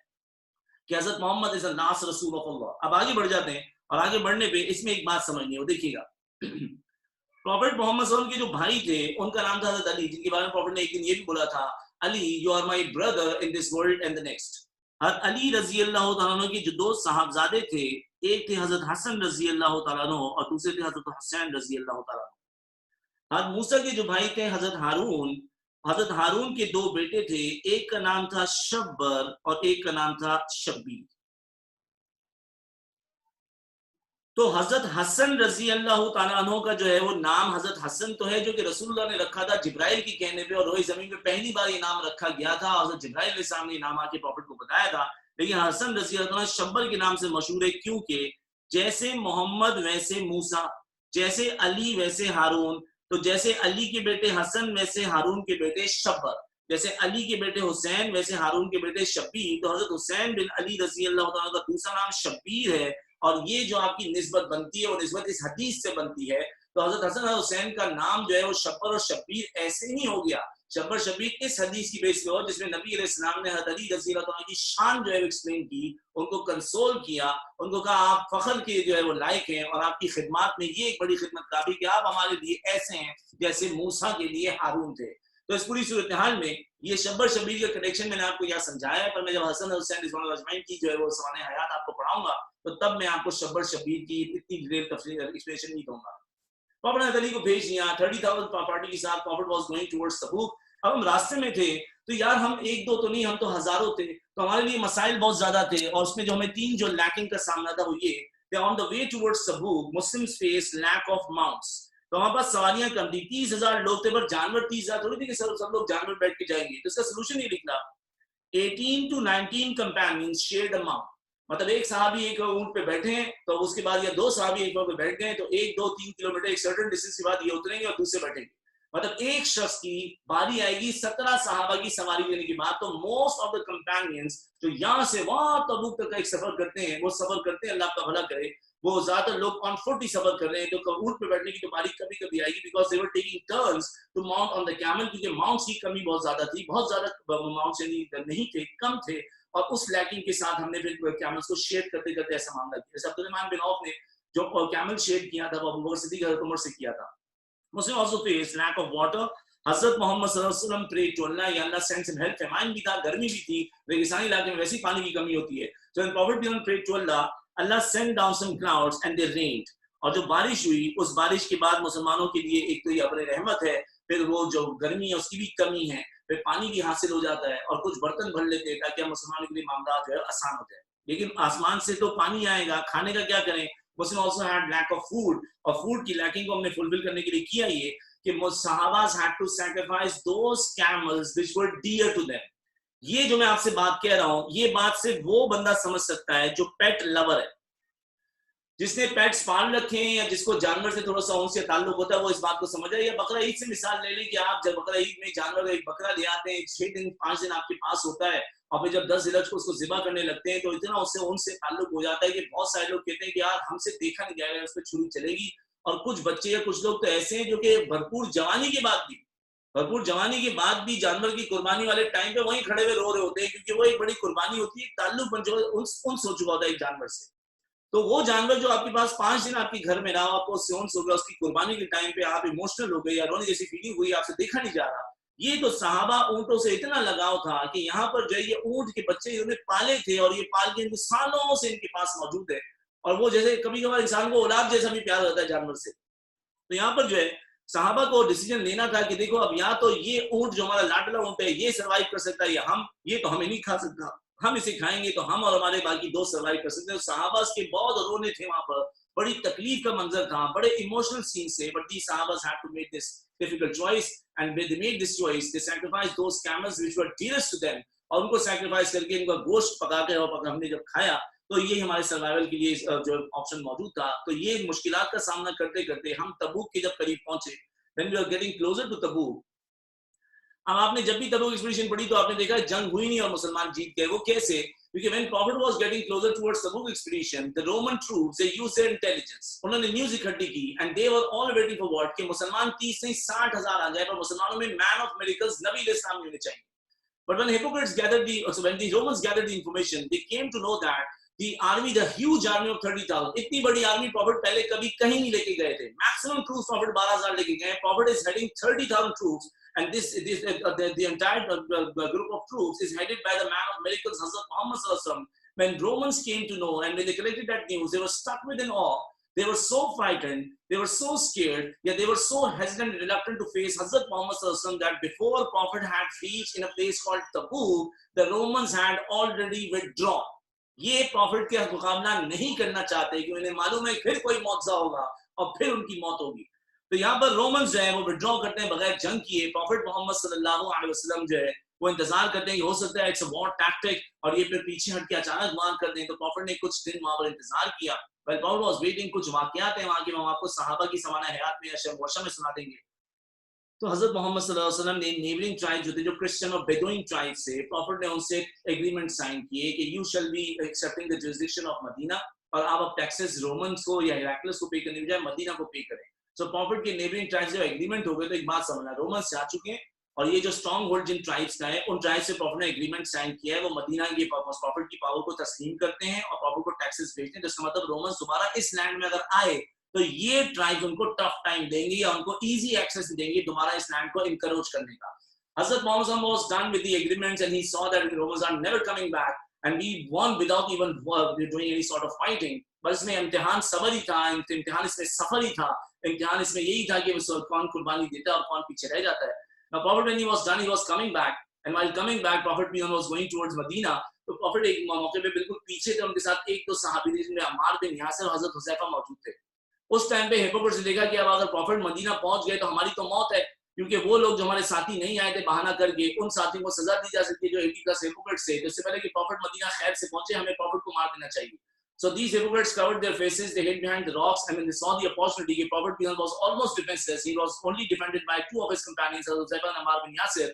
کہ حضرت محمد is the last رسول of Allah۔ اب آگے بڑھ جاتے ہیں، اور آگے بڑھنے پہ اس میں ایک بات سمجھنی ہے، وہ دیکھیے گا پروفٹ محمد صلی اللہ علیہ وسلم کے جو بھائی تھے ان کا نام تھا حضرت علی، جن کے بارے میں پروفٹ نے ایک دن یہ بھی بولا تھا، Ali you are my brother in this world and the next۔ حضرت علی رضی اللہ تعالیٰ عنہ کے جو دو صاحبزادے تھے، ایک تھے حضرت حسن رضی اللہ تعالیٰ عنہ اور دوسرے تھے حضرت حسین رضی اللہ تعالیٰ عنہ۔ حضرت موسیٰ کے جو بھائی تھے حضرت ہارون کے دو بیٹے تھے، ایک کا نام تھا شبر اور ایک کا نام تھا شبیر۔ تو حضرت حسن رضی اللہ تعالیٰ عنہ کا جو ہے وہ نام حضرت حسن تو ہے جو کہ رسول اللہ نے رکھا تھا جبرائیل کی کہنے پہ، اور روئے زمین پہ پہلی بار یہ نام رکھا گیا تھا، حضرت جبرائیل علیہ السلام نے یہ نام آ کے پروفٹ کو بتایا تھا۔ لیکن حسن رضی اللہ عنہ شبر کے نام سے مشہور ہے، کیونکہ جیسے محمد ویسے موسیٰ، جیسے علی ویسے ہارون، تو جیسے علی کے بیٹے حسن ویسے ہارون کے بیٹے شبر، جیسے علی کے بیٹے حسین ویسے ہارون کے بیٹے شبیر۔ تو حضرت حسین بن علی رضی اللہ تعالیٰ کا دوسرا نام شبیر ہے، اور یہ جو آپ کی نسبت بنتی ہے وہ نسبت اس حدیث سے بنتی ہے۔ تو حضرت حسن اور حسین کا نام جو ہے وہ شبر اور شبیر ایسے نہیں ہو گیا، شبر شبیر اس حدیث کی بیس پہ ہو جس میں نبی علیہ السلام نے حضرت علی رضی اللہ عنہ کی شان جو ہے ایکسپلین کی، ان کو کنسول کیا، ان کو کہا آپ فخر کے جو ہے وہ لائق ہیں، اور آپ کی خدمات میں یہ ایک بڑی خدمت کافی کہ آپ ہمارے لیے ایسے ہیں جیسے موسیٰ کے لیے ہارون تھے۔ تو اس پوری صورتحال میں یہ شبر شبیر کا کنیکشن میں نے آپ کو یہاں سمجھایا ہے، پر میں جب حسن اور حسین رضوان اللہ اجمعین کی جو ہے وہ سوانح حیات آپ کو پڑھاؤں گا تو تب میں آپ کو شبر شبیر کی اتنی ڈیٹیل تفصیل ایکسپلینیشن نہیں دوں گا۔ پروفٹ نے علی کو بھیج دیا 30,000 پارٹی کے ساتھ، پروفٹ واز گوئنگ ٹورڈز تبوک۔ اب ہم راستے میں تھے تو یار ہم ایک دو تو نہیں، ہم تو ہزاروں تھے، تو ہمارے لیے مسائل بہت زیادہ تھے، اور اس میں جو ہمیں تین جو لیکنگ کا سامنا تھا وہ یہ کہ on the way towards Tabuk Muslims face lack of mounts. تو ہمارے پاس سواریاں کم تھی، 30,000 لوگ تھے، پر جانور 30,000 تھوڑی تھے کہ سب لوگ جانور بیٹھ کے جائیں گے۔ تو اس کا سولوشن یہ نکلا 18 to 19 companions shared a mount، مطلب ایک صحابی ایک اونٹ پہ بیٹھے ہیں تو اس کے بعد یا دو صحابی ایک اونٹ پہ بیٹھ گئے تو 1 2 3 کلومیٹر ایک سرٹن ڈسٹینس کے بعد یہ اتریں گے اور دوسرے بیٹھیں گے، مطلب ایک شخص کی باری آئے گی 17 صحابہ کی سواری لینے کے بعد۔ تو موسٹ آف دا کمپینینز جو یہاں سے وہاں تبوک تک کا ایک سفر کرتے ہیں، وہ سفر کرتے ہیں، اللہ کا بھلا کرے، وہ زیادہ لوگ آن فٹ ہی سفر کر رہے ہیں، تو اونٹ پہ بیٹھنے کی تو باری کبھی کبھی آئے گی، because they were taking turns to mount on the camel، کیونکہ ماؤنٹس کی کمی بہت زیادہ تھی، بہت زیادہ ماؤنٹس نہیں تھے، کم تھے، اور اس لیکنگ کے ساتھ ہم نے پھر کیملز کو شیئر کرتے کرتے ایسا معاملہ کیا۔ جیسے عبدالرحمن بن عوف نے جو کیمل شیئر کیا تھا وہ ابوبکر صدیق حضرت عمر سے کیا تھا۔ مسلم also faced lack of water۔ حضرت محمد صلی اللہ علیہ وسلم prayed to Allah، یا اللہ sends him help۔ فیمائن بھی تھا، گرمی بھی تھی، ریگستانی علاقے میں ویسے ہی پانی کی کمی ہوتی ہے۔ So when Prophet prayed to Allah، Allah sent down some clouds and they rained، اور جو بارش ہوئی اس بارش کے بعد مسلمانوں کے لیے ایک تو یہ ابر رحمت ہے، پھر وہ جو گرمی ہے اس کی بھی کمی ہے، پھر پانی بھی حاصل ہو جاتا ہے، اور کچھ برتن بھر لیتے ہیں تاکہ ہم مسلمانوں کے لیے معاملات جو ہے آسان ہو جائے۔ لیکن آسمان سے تو پانی آئے گا، کھانے کا کیا کریں؟ مسلم also had lack of food، اور فوڈ کی لیکنگ کو ہم نے فلفل کرنے کے لیے کیا یہ کہ صحابہ had to sacrifice those camels which were dear to them۔ یہ جو میں آپ سے بات کہہ رہا ہوں، یہ بات صرف وہ بندہ سمجھ سکتا ہے جو پیٹ لور ہے، جس نے پیٹس پال رکھے ہیں یا جس کو جانور سے تھوڑا سا ان سے تعلق ہوتا ہے، وہ اس بات کو سمجھ ہے۔ یا بقرہ عید سے مثال لے لیں کہ آپ جب بقرہ عید میں جانور ایک بکرا لے آتے ہیں، 6 دن 5 دن آپ کے پاس ہوتا ہے، اور پھر جب 10 ذی الحجہ کو اس کو ذبح کرنے لگتے ہیں تو اتنا اس سے ان سے تعلق ہو جاتا ہے کہ بہت سارے لوگ کہتے ہیں کہ یار ہم سے دیکھا نہیں جائے گا، اس پہ چھری چلے گی۔ اور کچھ بچے یا کچھ لوگ تو ایسے ہیں جو کہ بھرپور جوانی کے بعد بھی جانور کی قربانی والے ٹائم پہ وہیں کھڑے ہوئے رو رہے ہوتے ہیں، کیونکہ وہ ایک بڑی قربانی ہوتی ہے، ایک تعلق بن جو ان سو چکا ہوتا ہے ایک جانور سے۔ तो वो जानवर जो आपके पास 5 दिन आपके घर में रहा, आपको सियोन्स हो गया, उसकी कुर्बानी के टाइम पे आप इमोशनल हो गए या रोने जैसी फीलिंग हुई, आपसे देखा नहीं जा रहा, ये तो सहाबा ऊंटों से इतना लगाव था कि यहाँ पर जो है ये ऊंट के बच्चे इन्होंने पाले थे और ये पाल के इनको सालों से इनके पास मौजूद है, और वो जैसे कभी कभार इंसान को औलाद जैसा भी प्यार होता है जानवर से। तो यहाँ पर जो है सहाबा को डिसीजन लेना था कि देखो अब या तो ये ऊंट जो हमारा लाडला ऊंट है ये सर्वाइव कर सकता है, या हम, ये तो हमें नहीं खा सकता, हम इसे खाएंगे तो हम और हमारे बाकी दोस्त सर्वाइव कर सकते हैं। सहाबा के बहुत रोने थे वहां पर, बड़ी तकलीफ का मंजर था, बड़े इमोशनल सीन से, but the sahabas had to make this difficult choice, and when they made this choice they sacrificed those camels which were dearest to them, और उनको सैक्रिफाइस करके इनका गोश्त पका के और हमने जब खाया तो ये हमारे सर्वाइवल के लिए जो ऑप्शन मौजूद था। तो ये मुश्किलात का सामना करते करते हम तबूक के जब करीब पहुंचे, when we were getting closer to Tabuk, अब आपने जब भी तबूक एक्सपीडिशन पढ़ी तो आपने देखा जंग हुई नहीं और मुसलमान जीत गए। वो कैसे? क्योंकि when Prophet was getting closer towards Tabuk expedition, the Roman troops they used their intelligence, उन्होंने न्यूज़ इकट्ठी की, and they were all waiting for what, कि मुसलमान 30 नहीं 60,000 आ जाए, पर मुसलमानों में man of miracles नबी इस्लाम होने चाहिए। But when hypocrites gathered when the Romans gathered the information, they came to know that the army, the huge army of 30,000, इतनी बड़ी आर्मी Prophet पहले कभी कहीं नहीं लेके गए थे। Maximum troops Prophet 12,000 लेके गए। Prophet is heading 30,000 troops, and the entire group of troops is headed by the man of miracles, Hazrat Muhammad Sallallahu Alaihi Wasallam. When Romans came to know and when they collected that news, they were stuck within awe. They were so frightened, they were so scared, yet they were so hesitant and reluctant to face Hazrat Muhammad Sallallahu Alaihi Wasallam that before Prophet had reached in a place called Tabuk, the Romans had already withdrawn. ये profit के मुकाबला नहीं करना चाहते कि उन्हें मालूम है फिर कोई मौजज़ा होगा और फिर उनकी मौत होगी। तो यहाँ पर रोमन्स जो है वो विड्रॉ करते हैं बगैर जंग किए। प्रॉफिट मोहम्मद सल्लल्लाहु अलैहि वसल्लम जो है वो इंतजार करते हैं कि हो सकता है इट्स अ वॉर टैक्टिक और ये फिर पीछे हट के अचानक मार कर दें। तो प्रॉफिट ने कुछ दिन वहां पर इंतजार किया। व्हिल प्रॉफिट वाज वेटिंग, कुछ वाकयात हैं वहां के, हम आपको सहाबा की समाना हयात में या शब में सुना देंगे। तो हजरत मोहम्मद सल्लल्लाहु अलैहि वसल्लम ने नेबरिंग ट्राइब जो थे, जो क्रिश्चियन और बेदुइन ट्राइब से, प्रॉफिट ने उनसे एग्रीमेंट साइन किए कि you shall be accepting the jurisdiction of Madina, और आप अब टैक्सेस रोमन्स को या हेराक्लिस को पे करने के बजाय मदीना को पे करें। सो प्रॉफिट के नेबरिंग ट्राइब से एग्रीमेंट हो गए। तो एक बात समझना, रोमन्स जा चुके हैं और ये जो स्ट्रॉन्ग होल्ड जिन ट्राइब्स का है उन ट्राइब से प्रॉफिट ने एग्रीमेंट साइन किया है, वो मदीना की प्रॉफिट की पावर को तस्लीम करते हैं और प्रॉफिट को टैक्सेस भेजते हैं। जिसका मतलब रोमन्स दोबारा इस लैंड में अगर आए तो ये ट्राइब्स उनको टफ टाइम देंगे या उनको इजी एक्सेस देंगे दोबारा इस लैंड को इनकरेज करने का। हजरत Mohammad was done with the agreements and he saw that the Romans are never coming back and we won without even doing any sort of fighting। बस इसमें इम्तिहान सबर ही था, इम्तिहान इसमें सफर ही था, इम्तिहान इसमें यही था कि कौन कुर्बानी देता है और कौन पीछे रह जाता है। Now Prophet when he was done, he was coming back, and while coming back, Prophet was going towards Medina। तो Prophet एक मौके पे बिल्कुल पीछे थे, उनके साथ एक दो सहाबी थे जिनमें अम्मार बिन यासिर और हजरत हुज़ैफा मौजूद थे। उस टाइम पे हिपोक्रेट्स ने देखा कि अब अगर प्रॉफिट मदीना पहुंच गए तो हमारी तो मौत है, क्योंकि वो लोग जो हमारे साथी नहीं आए थे बहाना करके, उन साथियों को सजा दी जा सकती है जो 80+ हिपोक्रेट्स थे। तो इससे पहले कि प्रॉफिट मदीना खैर से पहुंचे, हमें प्रॉफिट को मार देना चाहिए। So these hypocrites covered their faces, they hid behind the rocks, and when they saw the opportunity, the Prophet was almost defenseless. He was only defended by two of his companions, Huzaifah and Ammar bin Yasir.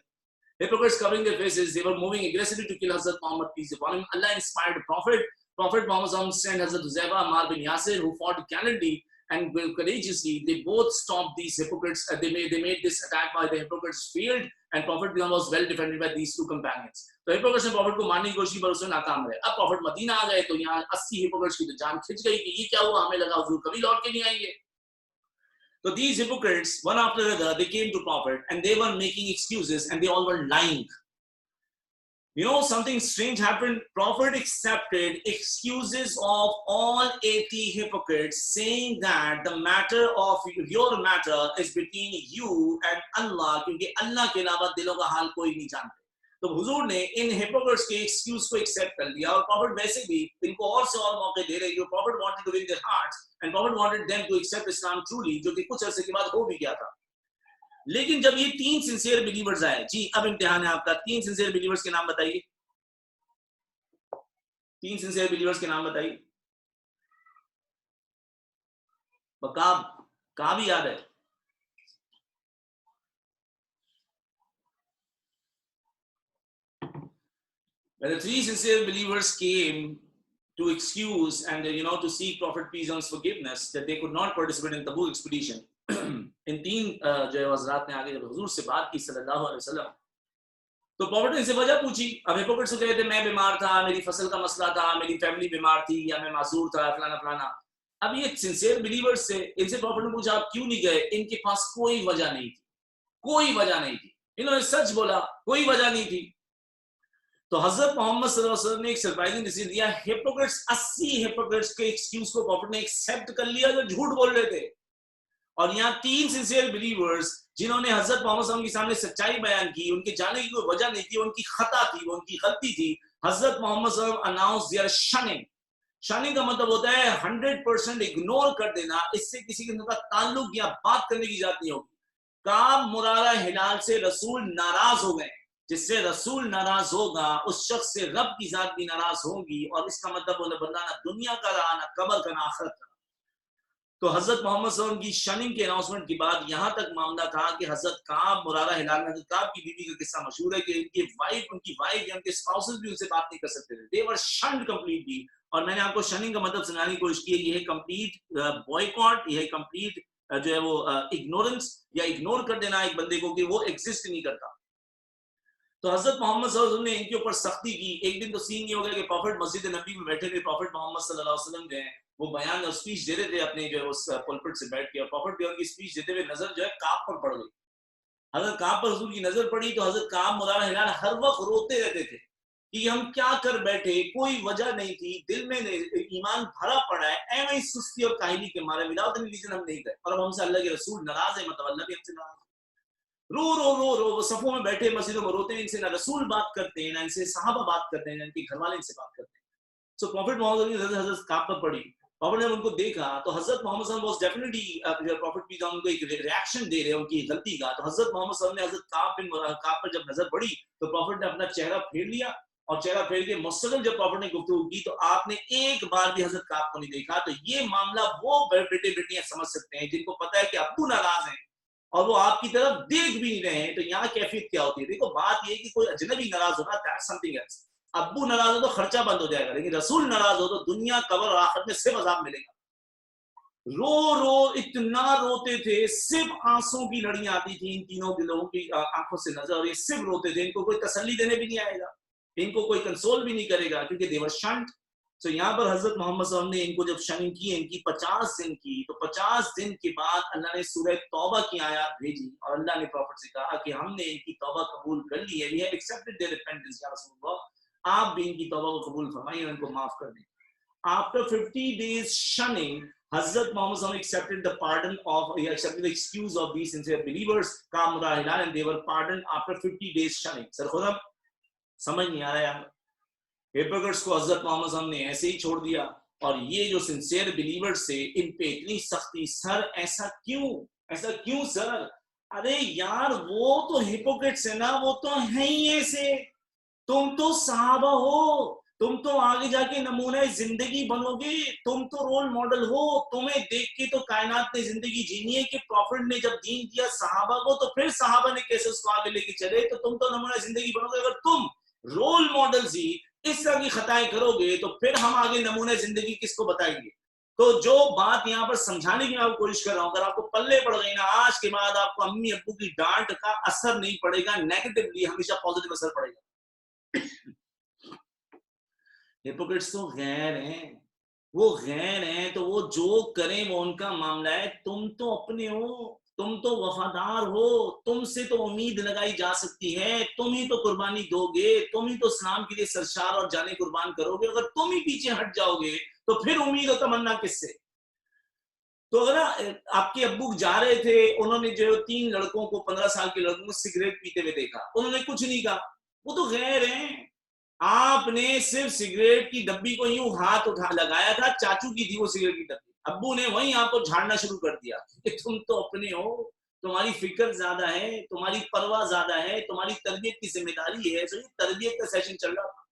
Hypocrites covering their faces, they were moving aggressively to kill Hazrat Muhammad, peace be upon him. Allah inspired Prophet Muhammad sent Hazrat Huzaifah, Ammar bin Yasir, who fought gallantly and courageously. They both stopped these hypocrites. They made this attack by the hypocrites failed, and Prophet was well defended by these two companions. तो hypocrites ने Prophet को मारने की कोशिश पर उसमें नाकाम रहे। अब Prophet मदीना आ गए तो यहाँ 80 hypocrites की तो जान खिंच गई कि ये क्या हुआ, हमें लगा हुजूर कभी लौट के नहीं आएंगे। So these hypocrites, one after another, they came to Prophet and they were making excuses and they all were lying. You know, something strange happened. Prophet accepted excuses of all 80 hypocrites, saying that the matter of your matter is between you and Allah, क्योंकि अल्लाह के अलावा दिलों का हाल कोई नहीं जानते। तो हुजूर ने इन hypocrites के excuse को accept कर लिया, और Prophet वैसे भी इनको और से और मौके दे रहे हैं। Prophet wanted to win their hearts and Prophet wanted them to accept Islam truly, जो कि कुछ अरसे के बाद हो भी गया था। लेकिन जब ये 3 सिंसियर बिलीवर्स आए, जी अब इम्तिहान है आपका, 3 सिंसियर बिलीवर्स के नाम बताइए। 3 सिंसियर बिलीवर्स के नाम बताइए। काब ही याद है? When the 3 sincere believers came to excuse and to seek Prophet peace and forgiveness that they could not participate in Tabuk expedition, इन 3 जो हज़रात ने आगे जब हुजूर से बात की सल्लल्लाहु अलैहि वसल्लम, تو پروفٹ نے ان سے وجہ پوچھی. اب ہپوکریٹس کو کہتے میں بیمار تھا, میری فصل کا مسئلہ تھا, میری فیملی بیمار تھی, یا میں معذور تھا, فلانا فلانا. اب یہ سنسیئر بلیورز سے ان سے پروفٹ نے پوچھا آپ کیوں نہیں گئے؟ ان کے پاس کوئی وجہ نہیں تھی, کوئی وجہ نہیں تھی. انہوں نے سچ بولا, کوئی وجہ نہیں تھی. تو حضرت محمد صلی اللہ علیہ وسلم نے ایک سرپرائزنگ ڈیسیژن دیا. ہپوکریٹس 80 ہپوکریٹس کے ایکسکیوز کو پروفٹ نے ایکسیپٹ کر لیا جو جھوٹ بول رہے تھے. اور یہاں 3 سنسیئر بلیورز جنہوں نے حضرت محمد صلی اللہ علیہ وسلم کے سامنے سچائی بیان کی, ان کے جانے کی کوئی وجہ نہیں تھی, ان کی خطا تھی, وہ ان کی غلطی تھی. حضرت محمد صلی اللہ علیہ وسلم اناؤنس دیئر شننگ. شننگ کا مطلب ہوتا ہے 100% اگنور کر دینا, اس سے کسی قسم کا تعلق یا بات کرنے کی ضرورت نہیں ہوگی. کعب مرارہ ہلال سے رسول ناراض ہو گئے, جس سے رسول ناراض ہوگا اس شخص سے رب کی ذات بھی ناراض ہوگی, اور اس کا مطلب وہ بندہ نہ دنیا کا رہا, نہ قبر کا, نہ آخرت کا. تو حضرت محمد صلی اللہ علیہ وسلم کی شننگ کے اناؤنسمنٹ کے بعد یہاں تک معاملہ تھا کہ حضرت کعب مرارہ ہلال میں حضرت کعب کی بیوی کا قصہ مشہور ہے کہ ان کی وائف یا ان کے اسپاؤسز بھی ان سے بات نہیں کر سکتے تھے. they were shunned completely. اور میں نے آپ کو شننگ کا مطلب سمجھانے کی کوشش کی ہے, یہ ہے کمپلیٹ بوائکاٹ, یہ ہے کمپلیٹ جو ہے وہ اگنورنس یا اگنور کر دینا ایک بندے کو کہ وہ ایگزسٹ نہیں کرتا. تو حضرت محمد صلی اللہ علیہ وسلم نے ان کے اوپر سختی کی. ایک دن تو سین یہ ہو گیا کہ پروفٹ مسجد نبی میں بیٹھے تھے, پروفٹ محمد صلی اللہ علیہ وسلم جو ہیں وہ بیان اور اسپیچ دے رہے تھے اپنے جو ہے اس پلپٹ سے بیٹھ کے, اور پروفٹ جو ان کی اسپیچ دیتے ہوئے نظر جو ہے کعب پر پڑ گئی. حضرت کعب پر حضور کی نظر پڑی تو حضرت کعب مرارہ ہلال ہر وقت روتے رہتے تھے کہ ہم کیا کر بیٹھے, کوئی وجہ نہیں تھی, دل میں ایمان بھرا پڑا ہے, ایویں سستی اور کاہلی کے مارے وداؤٹ اینی ریزن ہم نہیں گئے, اور اب ہم سے اللہ کے رسول ناراض ہے, مطلب اللہ بھی ہم سے ناراض. رو رو رو رو وہ صفوں میں بیٹھے مسجدوں میں روتے ہیں, ان سے نہ رسول بات کرتے ہیں, نہ ان سے صحابہ بات کرتے ہیں, نہ ان کے گھر والے ان سے بات کرتے ہیں. سو پروفٹ محمد صلی اللہ علیہ وسلم حضرت کعب پر پڑی, پروفٹ نے ان کو دیکھا تو حضرت محمد صلی اللہ علیہ وسلم واز ڈیفینیٹلی پروفٹ بھی ان کو ایک ریاکشن دے رہے ہیں ان کی غلطی کا. تو حضرت محمد صلی اللہ علیہ وسلم نے حضرت کعب پر جب نظر پڑی تو پروفٹ نے اپنا چہرہ پھیر لیا, اور چہرہ پھیر کے مستقل جب پروفٹ نے گفتگو کی تو آپ نے ایک بار بھی حضرت کعب کو نہیں دیکھا. تو یہ معاملہ وہ بیٹے بیٹیاں سمجھ سکتے ہیں جن کو پتا ہے کہ ابو ناراض ہیں اور وہ آپ کی طرف دیکھ بھی نہیں رہے ہیں, تو یہاں کیفیت کیا ہوتی ہے. دیکھو بات یہ کہ کوئی اجنبی ناراض ہونا that's something else. ابو ناراض ہو تو خرچہ بند ہو جائے گا, لیکن رسول ناراض ہو تو دنیا, قبر اور آخرت میں صرف عذاب ملے گا. رو رو اتنا روتے تھے, صرف آنسوں کی لڑیاں آتی تھی ان تینوں دلوں کی آنکھوں سے نظر, اور یہ صرف روتے تھے. ان کو کوئی تسلی دینے بھی نہیں آئے گا, ان کو کوئی کنسول بھی نہیں کرے گا, کیونکہ they were shunned. تو یہاں پر حضرت محمد صلی اللہ علیہ وسلم نے ان کو جب شننگ کی, ان کی 50 دن کی, تو 50 دن کے بعد اللہ نے سورہ توبہ کی آیات بھیجی, اور اللہ نے پروفٹ سے کہا کہ ہم نے ان کی توبہ قبول کر لی ہے, we have accepted their repentance یا رسول اللہ, آپ بھی ان کی توبہ کو قبول فرمائیے اور ان کو معاف کر دیں. After 50 days shunning, Hazrat Muhammad sallallahu alaihi wasallam accepted the pardon of, he accepted the excuse of these sincere believers, Kamra Hilal, and they were pardoned after 50 days shunning. Sir خدا سمجھ نہیں آ رہا یار, ہیپوکریٹس کو حضرت محمد صلی اللہ علیہ وسلم نے ایسے ہی چھوڑ دیا, اور یہ جو سنسیئر بلیورز سے ان پہ اتنی سختی. سر ایسا کیوں سر؟ ارے یار وہ تو ہیپوکریٹس ہے نا, وہ تو ہیں ہی ایسے, تم تو صحابہ ہو, تم تو آگے جا کے نمونہ زندگی بنو گے, تم تو رول ماڈل ہو, تمہیں دیکھ کے تو کائنات نے زندگی جینی ہے کہ پروفٹ نے جب دین دیا صحابہ کو تو پھر صحابہ نے کیسے اس کو آگے لے کے چلے, تو تم تو نمونہ زندگی بنو گے. اگر تم رول ماڈلز ہی اس طرح کی خطائیں کرو گے تو پھر ہم آگے نمونہ زندگی کس کو بتائیں گے. تو جو بات یہاں پر سمجھانے کی میں آپ کو کوشش کر رہا ہوں, اگر آپ کو پلے پڑ گئی نا, آج کے بعد آپ کو امی ابو کی ڈانٹ کا اثر نہیں پڑے گا, نیگیٹولی ہمیشہ پازیٹیو اثر پڑے گا. ہیپوکریٹس تو غیر ہیں, وہ غیر ہیں, تو وہ جو کریں وہ ان کا معاملہ ہے. تم تو اپنے ہو, تم تو وفادار ہو, تم سے تو امید لگائی جا سکتی ہے, تم ہی تو قربانی دو گے, تم ہی تو اسلام کے لیے سرشار اور جانیں قربان کرو گے. اگر تم ہی پیچھے ہٹ جاؤ گے تو پھر امید اور تمنا کس سے؟ تو اگر آپ کے ابو جا رہے تھے, انہوں نے جو 3 لڑکوں کو 15 سال کے لڑکوں کو سگریٹ پیتے ہوئے دیکھا, انہوں نے کچھ نہیں کہا, وہ تو غیر ہیں. آپ نے صرف سگریٹ کی ڈبی کو یوں ہاتھ لگایا تھا, چاچو کی تھی وہ سگریٹ کی ڈبی, ابو نے وہیں آپ کو جھاڑنا شروع کر دیا کہ تم تو اپنے ہو, تمہاری فکر زیادہ ہے, تمہاری پرواہ زیادہ ہے, تمہاری تربیت کی ذمہ داری ہے. تو یہ تربیت کا سیشن چل رہا تھا.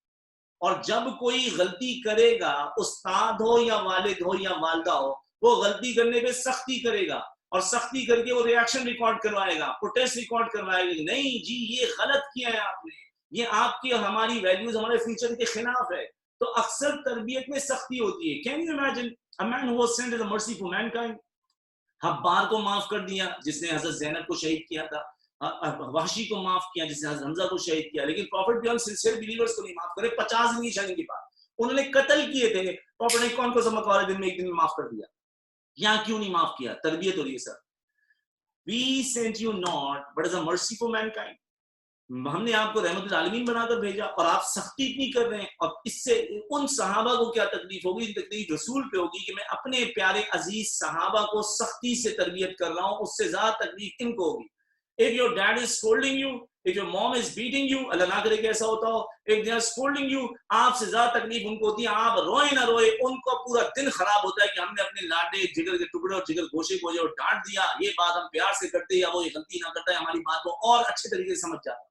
اور جب کوئی غلطی کرے گا, استاد ہو یا والد ہو یا والدہ ہو, وہ غلطی کرنے پہ سختی کرے گا, اور سختی کر کے وہ ریاکشن ریکارڈ کروائے گا, پروٹیسٹ ریکارڈ کروائے گا, نہیں جی یہ غلط کیا ہے آپ نے, یہ آپ کی اور ہماری ویلیوز ہمارے فیوچر کے خلاف ہے. تو اکثر تربیت میں سختی ہوتی ہے. Can you imagine a man who was sent as a mercy for mankind, حبار کو معاف کر دیا جس نے حضرت زینب کو شہید کیا تھا, वहशी को माफ किया, जिसने हमजा को शहीद किया, लेकिन प्रॉफिट भी हम सिंसियर बिलीवर्स को नहीं माफ करे। 50 नहीं शायद के बाद उन्होंने कत्ल किए थे, प्रॉफिट ने कौन को समझ वाले दिन में एक दिन में माफ कर दिया? यहाँ क्यों नहीं माफ किया? तरबियत हो रही है sir. We sent you not but as a mercy for mankind. हमने आपको रहमतुल आलमीन बनाकर भेजा और आप सख्ती इतनी कर रहे हैं, और इससे उन सहाबा को क्या तकलीफ होगी? तकलीफ रसूल पे होगी कि मैं अपने प्यारे अजीज सहाबा को सख्ती से तरबियत कर रहा हूं, उससे ज्यादा तकलीफ इनको होगी। If your dad is scolding you, if your mom is beating you, अल्लाह ना करे कि ऐसा होता हो, if they are scolding you, आपसे ज्यादा तकलीफ उनको होती है। आप रोए ना रोए, उनको पूरा दिन खराब होता है कि हमने अपने लाडे जिगर के टुकड़े और जिगर गोशे को जो डांट दिया, ये बात हम प्यार से करते या वो ये गलती ना करता है, हमारी बात को और अच्छे तरीके से समझ जाता।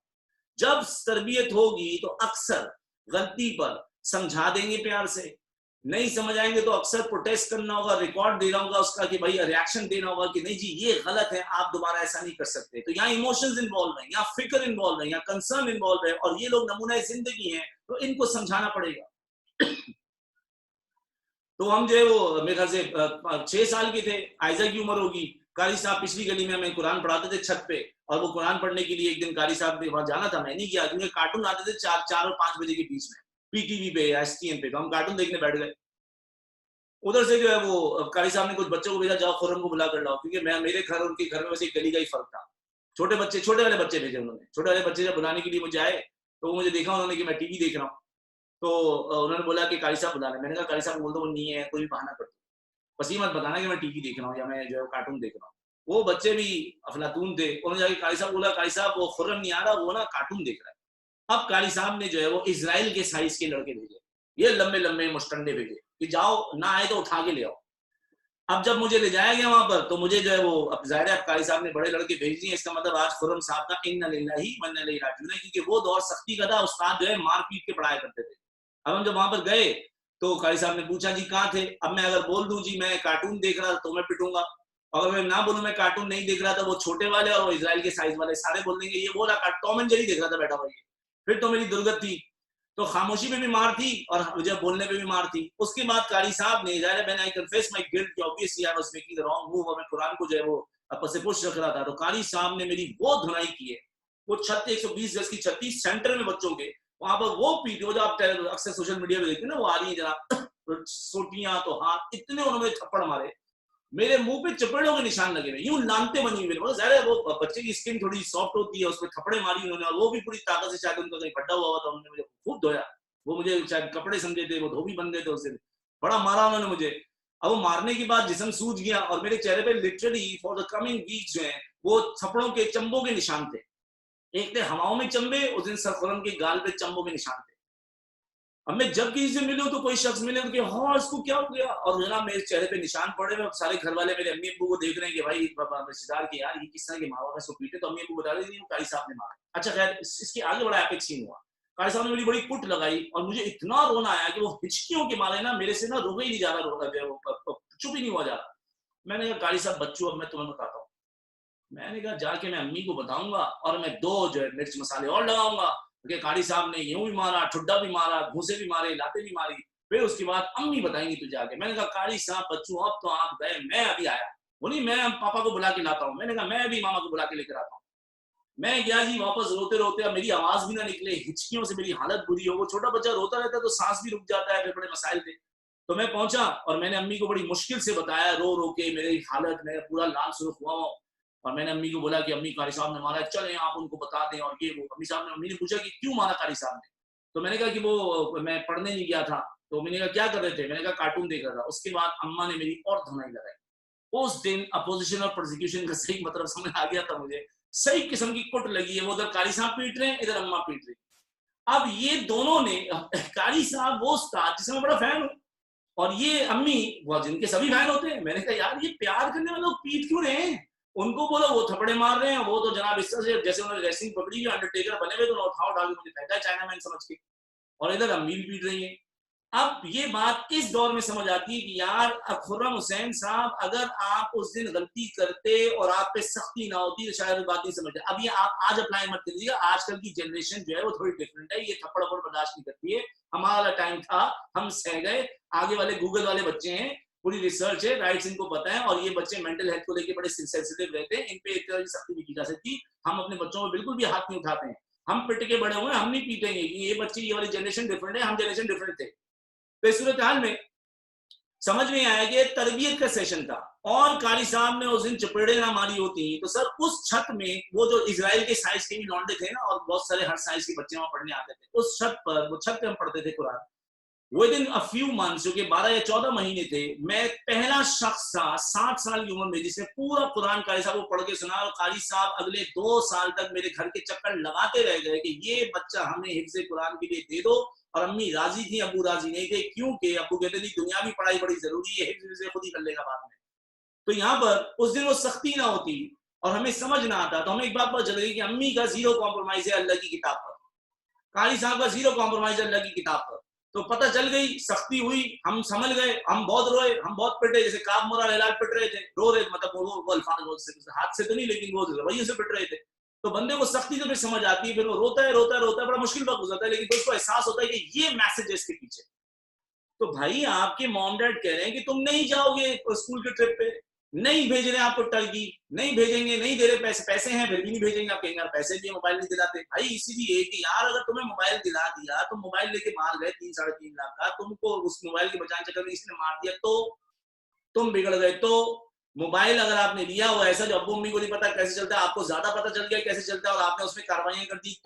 जब तरबियत होगी तो अक्सर गलती पर समझा देंगे प्यार से, नहीं समझ आएंगे तो अक्सर प्रोटेस्ट करना होगा, रिकॉर्ड देना होगा उसका कि भाई रिएक्शन देना होगा कि नहीं जी ये गलत है, आप दोबारा ऐसा नहीं कर सकते। तो यहाँ इमोशंस इन्वॉल्व है, यहाँ फिक्र इन्वॉल्व है, यहाँ कंसर्न इन्वॉल्व है, और ये लोग नमूना जिंदगी हैं, तो इनको समझाना पड़ेगा। तो हम जो है वो मेरे ख्याल से 6 साल के थे, आयजा की उम्र होगी, कारी साहब पिछली गली में हमें कुरान पढ़ाते थे छत पे, और वो कुरान पढ़ने के लिए एक दिन कारी साहब के वहां जाना था, मैं नहीं गया क्योंकि कार्टून आते थे 4 और 5 बजे के बीच में पीटीवी पे या एसटीएन पे, तो हम कार्टून देखने बैठ गए। उधर से जो है वो कारी साहब ने कुछ बच्चों को भेजा, जाओ खुर्रम को बुला कर लाओ, क्योंकि मैं मेरे घर उनके घर में वैसे गली का ही फर्क था। छोटे वाले बच्चे भेजे उन्होंने। छोटे वाले बच्चे जब बुलाने के लिए मुझे आए तो वो मुझे देखा उन्होंने कि मैं टीवी देख रहा हूँ, तो उन्होंने बोला कि कारी साहब बुला रहे। मैंने कहा कारी साहब बोल दो वो नहीं है, कोई भी बहाना कर दो, बस ये मत बताना कि मैं टीवी देख रहा हूँ या मैं जो है कार्टून देख रहा हूँ। वो बच्चे भी अफलातून थे, उन्होंने जाके कारी साहब बोला, कारी साहब वो खुर्रम नहीं आ रहा, वो ना कार्टून देख रहा है। अब कारी साहब ने जो है वो इजराइल के साइज के लड़के भेजे, ये लंबे लंबे मुस्टंडे भेजे कि जाओ, ना आए तो उठा के ले आओ। अब जब मुझे ले जाया गया वहां पर, तो मुझे जो है वो अब जाहिर है कारी साहब ने बड़े लड़के भेज दिए, इसका मतलब आज खुर्रम साहब का इन्ना लिल्लाहि व इन्ना इलैहि राजिऊन है, क्योंकि वो दौर सख्ती का था, उस्ताद जो है मार पीट के पढ़ाया करते थे। अब हम जब वहां पर गए तो कारी साहब ने पूछा जी कहाँ थे? अब मैं अगर बोल दूं जी मैं कार्टून देख रहा तो मैं पिटूंगा, अगर मैं ना बोलूं मैं कार्टून नहीं देख रहा था, वो छोटे वाले और वो इजराइल के साइज वाले सारे बोल देंगे ये वो रहा टॉम एंड जेरी देख रहा था बैठा हुआ, फिर तो मेरी दुर्गत थी। तो खामोशी पे भी मार थी और जब बोलने पे भी मार थी। उसके बाद कारी साहब ने I confess my guilt, obviously I was making the wrong move, और मैं कुरान को जो है वो अपने से पुश रख रहा था। तो कारी साहब ने मेरी वो धुनाई की है, वो छत 120 गज की छत सेंटर में बच्चों के, वहां पर वो पीटी, वो जो आप अक्सर सोशल मीडिया पे देखते हैं ना, वो आ रही है जनाब सोटियां तो हाथ, इतने उन्होंने थप्पड़ मारे, मेरे मुंह पे चपेड़ों के निशान लगे हुए, यूं लानते बनी हुई। मतलब ज़ाहिर है वो बच्चे की स्किन थोड़ी सॉफ्ट होती है, उसमें थप्पड़े मारी उन्होंने, और वो भी पूरी ताकत से, शायद उनका कहीं फटा हुआ था, उन्होंने मुझे खूब धोया। वो मुझे शायद कपड़े समझे थे, वो धोबी बन गए थे उससे, बड़ा मारा उन्होंने मुझे। अब वो मारने के बाद जिस्म सूज गया और मेरे चेहरे पे literally for the coming weeks जो है वो थप्पड़ों के चंबों के निशान थे। एक थे हवाओं में चंबे, उस दिन सरखुरम के गाल पे चंबों के निशान थे। अब मैं जब किसी से मिलूं तो कोई शख्स मिले तो हाँ इसको क्या हो गया, और जनाब मेरे चेहरे पे निशान पड़े हुए। सारे घर वाले मेरे अम्मी अब्बू को देख रहे हैं कि भाई रिश्तेदार के यार ये किस तरह के माँ बाप इसको पीटे, तो अम्मी अब्बू बता रही थी कारी साहब ने मारा। अच्छा खैर इसके आगे बड़ा एपिक सीन हुआ, कारी साहब ने मेरी बड़ी कुट लगाई और मुझे इतना रोना आया कि वो हिचकियों के मारे ना मेरे से ना रोका ही नहीं जा रहा, चुप ही नहीं हुआ जा रहा। मैंने कहा कारी साहब बच्चों अब मैं तुम्हें बताता हूँ, मैंने कहा जाके मैं अम्मी को बताऊंगा और मैं 2 जो है मिर्च मसाले और लगाऊंगा कि कारी साहब ने यूं भी मारा, ठुड्डा भी मारा, घूसे भी मारे, लाते भी मारी, फिर उसके बाद अम्मी बताएंगी तुझे आके। मैंने कहा कारी साहब बच्चों अब तो आप गए, मैं अभी आया। वो नहीं मैं पापा को बुला के लाता हूँ। मैंने कहा मैं अभी मामा को बुला के लेकर आता हूँ। मैं गया जी वापस रोते रोते, अब मेरी आवाज भी ना निकले, हिचकियों से मेरी हालत बुरी हो। वो छोटा बच्चा रोता रहता है तो सांस भी रुक जाता है, फिर बड़े मसाइल थे। तो मैं पहुंचा और मैंने अम्मी को बड़ी मुश्किल से बताया, रो रो के मेरी हालत, मैं पूरा लाल सुर्ख हुआ हूँ। और मैंने अम्मी को बोला कि अम्मी कारी साहब ने मारा, चले आप उनको बता दें। और ये वो अम्मी ने पूछा कि क्यों मारा कारी साहब ने, तो मैंने कहा कि वो मैं पढ़ने नहीं गया था। तो मैंने कहा क्या कर रहे थे, मैंने कहा कार्टून देख रहा था। उसके बाद अम्मा ने मेरी और धुनाई लगाई। उस दिन अपोजिशन और प्रोसिक्यूशन का सही मतलब समझ आ गया था मुझे, सही किस्म की कुट लगी है। वो उधर कारी साहब पीट रहे हैं, इधर अम्मा पीट रही। अब ये दोनों ने, कारी साहब वो उस्ताद जिसमें बड़ा फैन हूं, और ये अम्मी वो जिनके सभी फैन होते हैं। मैंने कहा यार ये प्यार करने वाले लोग पीट क्यों रहे हैं? उनको बोलो वो थपड़े मार रहे हैं, वो तो जनाब इस तरह से जैसे उन्होंने रेसलिंग पकड़ी है, अंडरटेकर बने हुए, तो उठा उठा के मुझे फेंका चाइना मैन समझ के, और इधर अम्मी भी पीट रही है। अब ये बात इस दौर में समझ आती है कि यार खुर्रम हुसैन साहब अगर आप उस दिन गलती करते और आप पे सख्ती ना होती तो शायद बात नहीं समझते। अब ये आप आज अप्लाई मत करिएगा, आजकल की जनरेशन जो है वो थोड़ी डिफरेंट है, ये थप्पड़ बर्दाश्त नहीं करती है। हमारा टाइम था, हम सह गए, आगे वाले गूगल वाले बच्चे हैं, पूरी रिसर्च है, राइट्स इनको पता है, और ये बच्चे मेंटल हेल्थ को लेके बड़े सेंसिटिव रहते हैं, इन पे एक तरह की सख्ती भी की जा सकती। हम अपने बच्चों पे बिल्कुल भी हाथ नहीं उठाते हैं, हम पिट के बड़े हुए, हम नहीं पीटेंगे कि ये बच्चे, ये वाली जनरेशन डिफरेंट है, हम जनरेशन डिफरेंट थे। तो इस सूरत हाल में समझ में आया कि तरबियत का सेशन था, और कारी साहब ने उस दिन चपेड़े ना मारी होती तो सर उस छत में, वो जो इजराइल के साइज के भी लौंडे थे ना, और बहुत सारे हर साइज के बच्चे वहां पढ़ने आते थे, उस छत पर, वो छत पे हम पढ़ते थे Quran. Within a few months, जो कि 12 या 14 महीने थे, मैं पहला शख्स था 60 साल की उम्र में जिसने पूरा कुरान कारी साहब को पढ़ के सुना, और कारी साहब अगले 2 साल तक मेरे घर के चक्कर लगाते रह गए कि ये बच्चा हमें हिफ्ज़ कुरान के लिए दे दो। और अम्मी राजी थी, अबू राजी नहीं थे, क्योंकि अबू कहते थे दुनियावी पढ़ाई बड़ी जरूरी है, हिफ्ज़ खुद ही कर लेगा बाद में। तो यहाँ पर उस दिन वो सख्ती ना होती और हमें समझ ना आता, तो हमें एक बात पता चल गई कि अम्मी का जीरो कॉम्प्रोमाइज है अल्लाह की किताब पर, कारी साहब का जीरो कॉम्प्रोमाइज है अल्लाह की किताब पर। तो पता चल गई, सख्ती हुई, हम समझ गए, हम बहुत रोए, हम बहुत पिटे, जैसे काब मोरा हिलाल पिट रहे थे, रो रहे, मतलब वो अल्फाज हाथ से तो नहीं, लेकिन वो रवैये से पिट रहे थे। तो बंदे को सख्ती जब समझ आती है, फिर वो रोता है रोता है रोता है, बड़ा मुश्किल वक्त गुजरता है, लेकिन फिर उसको एहसास होता है कि ये मैसेज है इसके पीछे। तो भाई आपके मॉम डैड कह रहे हैं कि तुम नहीं जाओगे स्कूल के ट्रिप पे, नहीं भेज रहे आपको टर्की, नहीं भेजेंगे, नहीं दे रहे पैसे, पैसे हैं फिर भी नहीं भेजेंगे, आप कहेंगे पैसे दिए मोबाइल नहीं दिलाते। भाई इसीलिए कि यार अगर तुम्हें मोबाइल दिला दिया, तुम मोबाइल लेके बाहर गए 3-3.5 लाख का, तुमको उस मोबाइल के बचाने चक्कर में इसने मार दिया तो तुम बिगड़ गए। तो मोबाइल अगर आपने लिया हुआ ऐसा जो अब्बू अम्मी को नहीं पता कैसे चलता है, आपको ज्यादा पता चल गया कैसे चलता है, और आपने उसमें कार्रवाइयां कर दी,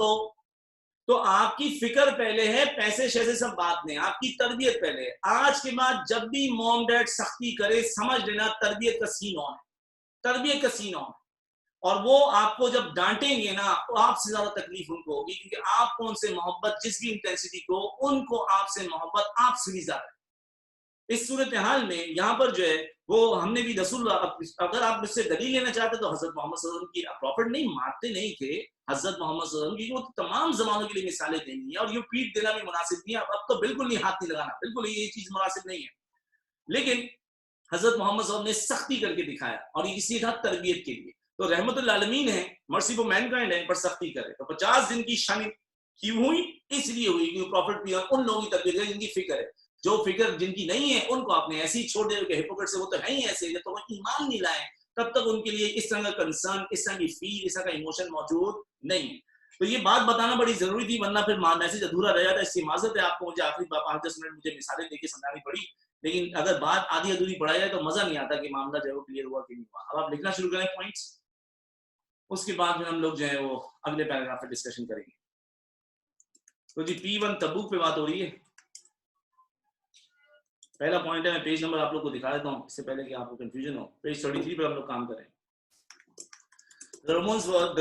तो आपकी फिक्र पहले है, पैसे शैसे सब बाद में, आपकी तरबियत पहले है। आज के बाद जब भी मॉम डैड सख्ती करे, समझ लेना तरबियत का सीन ऑन है, तरबियत का सीन ऑन है। और वो आपको जब डांटेंगे ना, तो आपसे ज्यादा तकलीफ उनको होगी, क्योंकि आपको उनसे मोहब्बत, जिस भी इंटेंसिटी को, उनको आपसे मोहब्बत आपसे भी ज्यादा है। इस सूरत हाल में यहाँ पर जो है वो हमने भी रसूल, अगर आप मुझसे दलील लेना चाहते तो हजरत मोहम्मद सल्लल्लाहु अलैहि वसल्लम की, प्रॉफिट नहीं मारते नहीं थे हजरत मोहम्मद सल्लल्लाहु अलैहि वसल्लम की, वो तो तमाम जमानों के लिए मिसालें देनी है, और ये पीठ देना भी मुनासिब नहीं है। अब तो बिल्कुल नहीं, हाथ नहीं लगाना, बिल्कुल ये चीज मुनासिब नहीं है। लेकिन हजरत मोहम्मद सल्लल्लाहु अलैहि वसल्लम ने सख्ती करके दिखाया, और इसी था तरबियत के लिए। तो रहमतुल आलमीन है, मर्सी फॉर मैनकाइंड है, पर सख्ती करे। तो 50 दिन की शन क्यों हुई? इसलिए हुई क्योंकि प्रॉफिट भी उन लोगों की तरबियत है जिनकी फिक्र है। जो फिक्र जिनकी नहीं है उनको आपने ऐसे ही छोड़ दिया, हिपोक्रेट से वो तो है ही ऐसे, जब तक ईमान नहीं लाए तब तक उनके लिए इस तरह का कंसर्न, इस तरह की फील, इस तरह का इमोशन मौजूद नहीं है। तो ये बात बताना बड़ी जरूरी थी, वरना फिर मैसेज अधूरा रह जाता है। इसकी माजरत है, आपको मुझे आखिरी 5-10 मिनट मुझे मिसालें देके समझानी पड़ी, लेकिन अगर बात आधी अधूरी पढ़ाई जाए तो मजा नहीं आता कि मामला जो है वो क्लियर हुआ कि नहीं हुआ। अब आप लिखना शुरू करें पॉइंट्स, उसके बाद में हम लोग जो है वो अगले पैराग्राफ पे डिस्कशन करेंगे। तो जी P1 तबूक पे बात हो रही है। पहला पॉइंट है, मैं पेज नंबर आप लोग को दिखा देता हूँ इससे पहले कि आपको कंफ्यूजन हो। पेज 33 पे हम लोग काम करें। The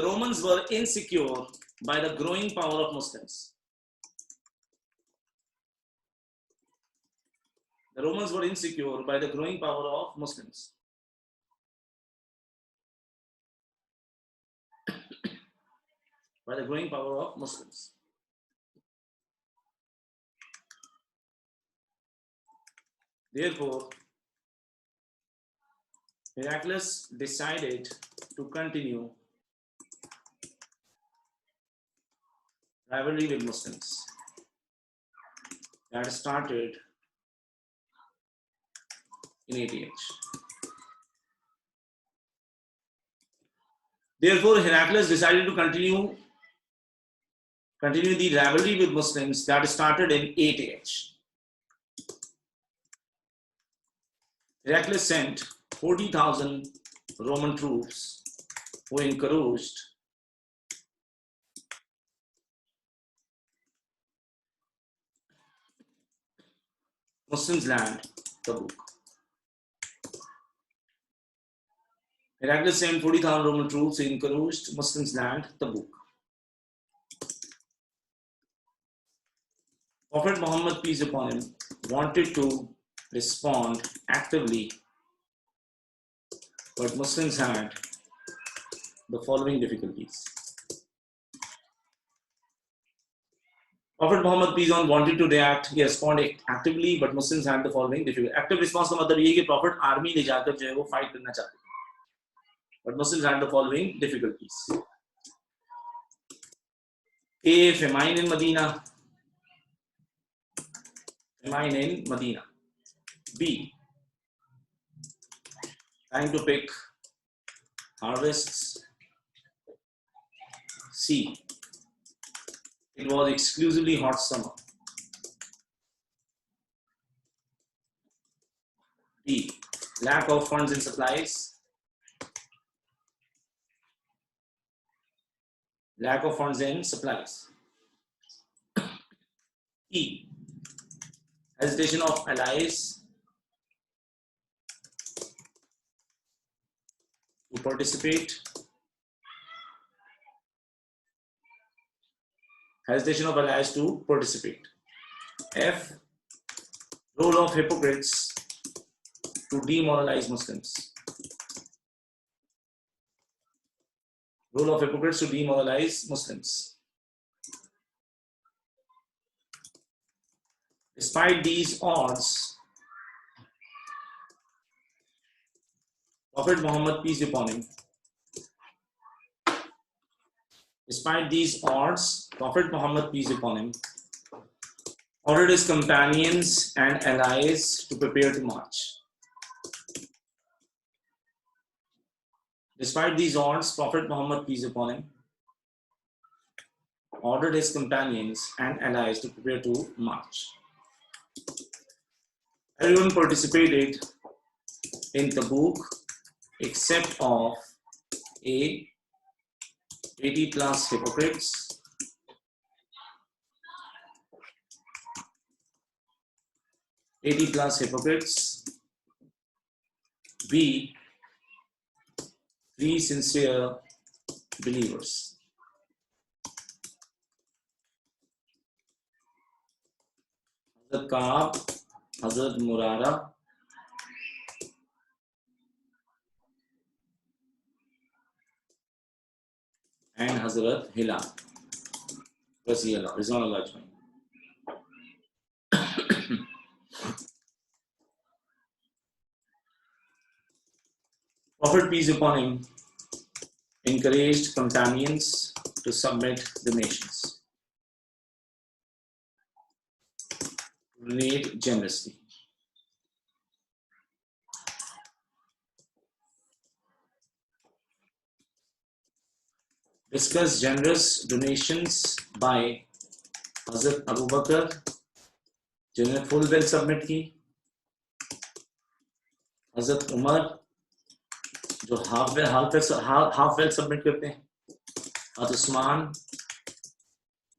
Romans were insecure by the growing power of Muslims. The Romans were insecure by the growing power of Muslims. By the growing power of Muslims. Therefore, Heraclius decided to continue rivalry with Muslims that started in 80 Therefore, Heraclius decided to continue the rivalry with Muslims that started in 8 Heraclius sent 40,000 Roman troops who encouraged Muslims land Tabuk. Heraclius sent 40,000 Roman troops who encouraged Muslims land Tabuk. Prophet Muhammad, peace upon him, wanted to respond actively, but Muslims had the following difficulties. Prophet Muhammad, peace on, wanted to respond actively, but Muslims had the following difficulties. Active response का मतलब ये है कि Prophet army ले जाकर जो है वो फाइट करना चाहते थे, but Muslims had the following difficulties. A. Famine in Medina. B. Time to pick harvests. C. It was exclusively hot summer. D. Lack of funds and supplies. Lack of funds and supplies. E. Hesitation of allies to participate. Hesitation of allies to participate. F. Role of hypocrites to demoralize Muslims. Role of hypocrites to demoralize Muslims. Despite these odds, Prophet Muhammad, peace be upon him, despite these odds, Prophet Muhammad, peace be upon him, ordered his companions and allies to prepare to march. Despite these odds, Prophet Muhammad, peace be upon him, ordered his companions and allies to prepare to march. Everyone participated in Tabuk except of A. 80 plus hypocrites, B. 3 sincere believers. Hazrat Kaab, Hazrat Murara, and Hazrat Hilal. Rizwanullah Ajmain. Prophet, peace upon him, encouraged companions to submit the nations, donate generously. Discuss generous donations by Hazrat Abu Bakr, जिन्होंने full wealth submit की, Hazrat Umar, जो half wealth submit करते हैं, Hazrat Usman,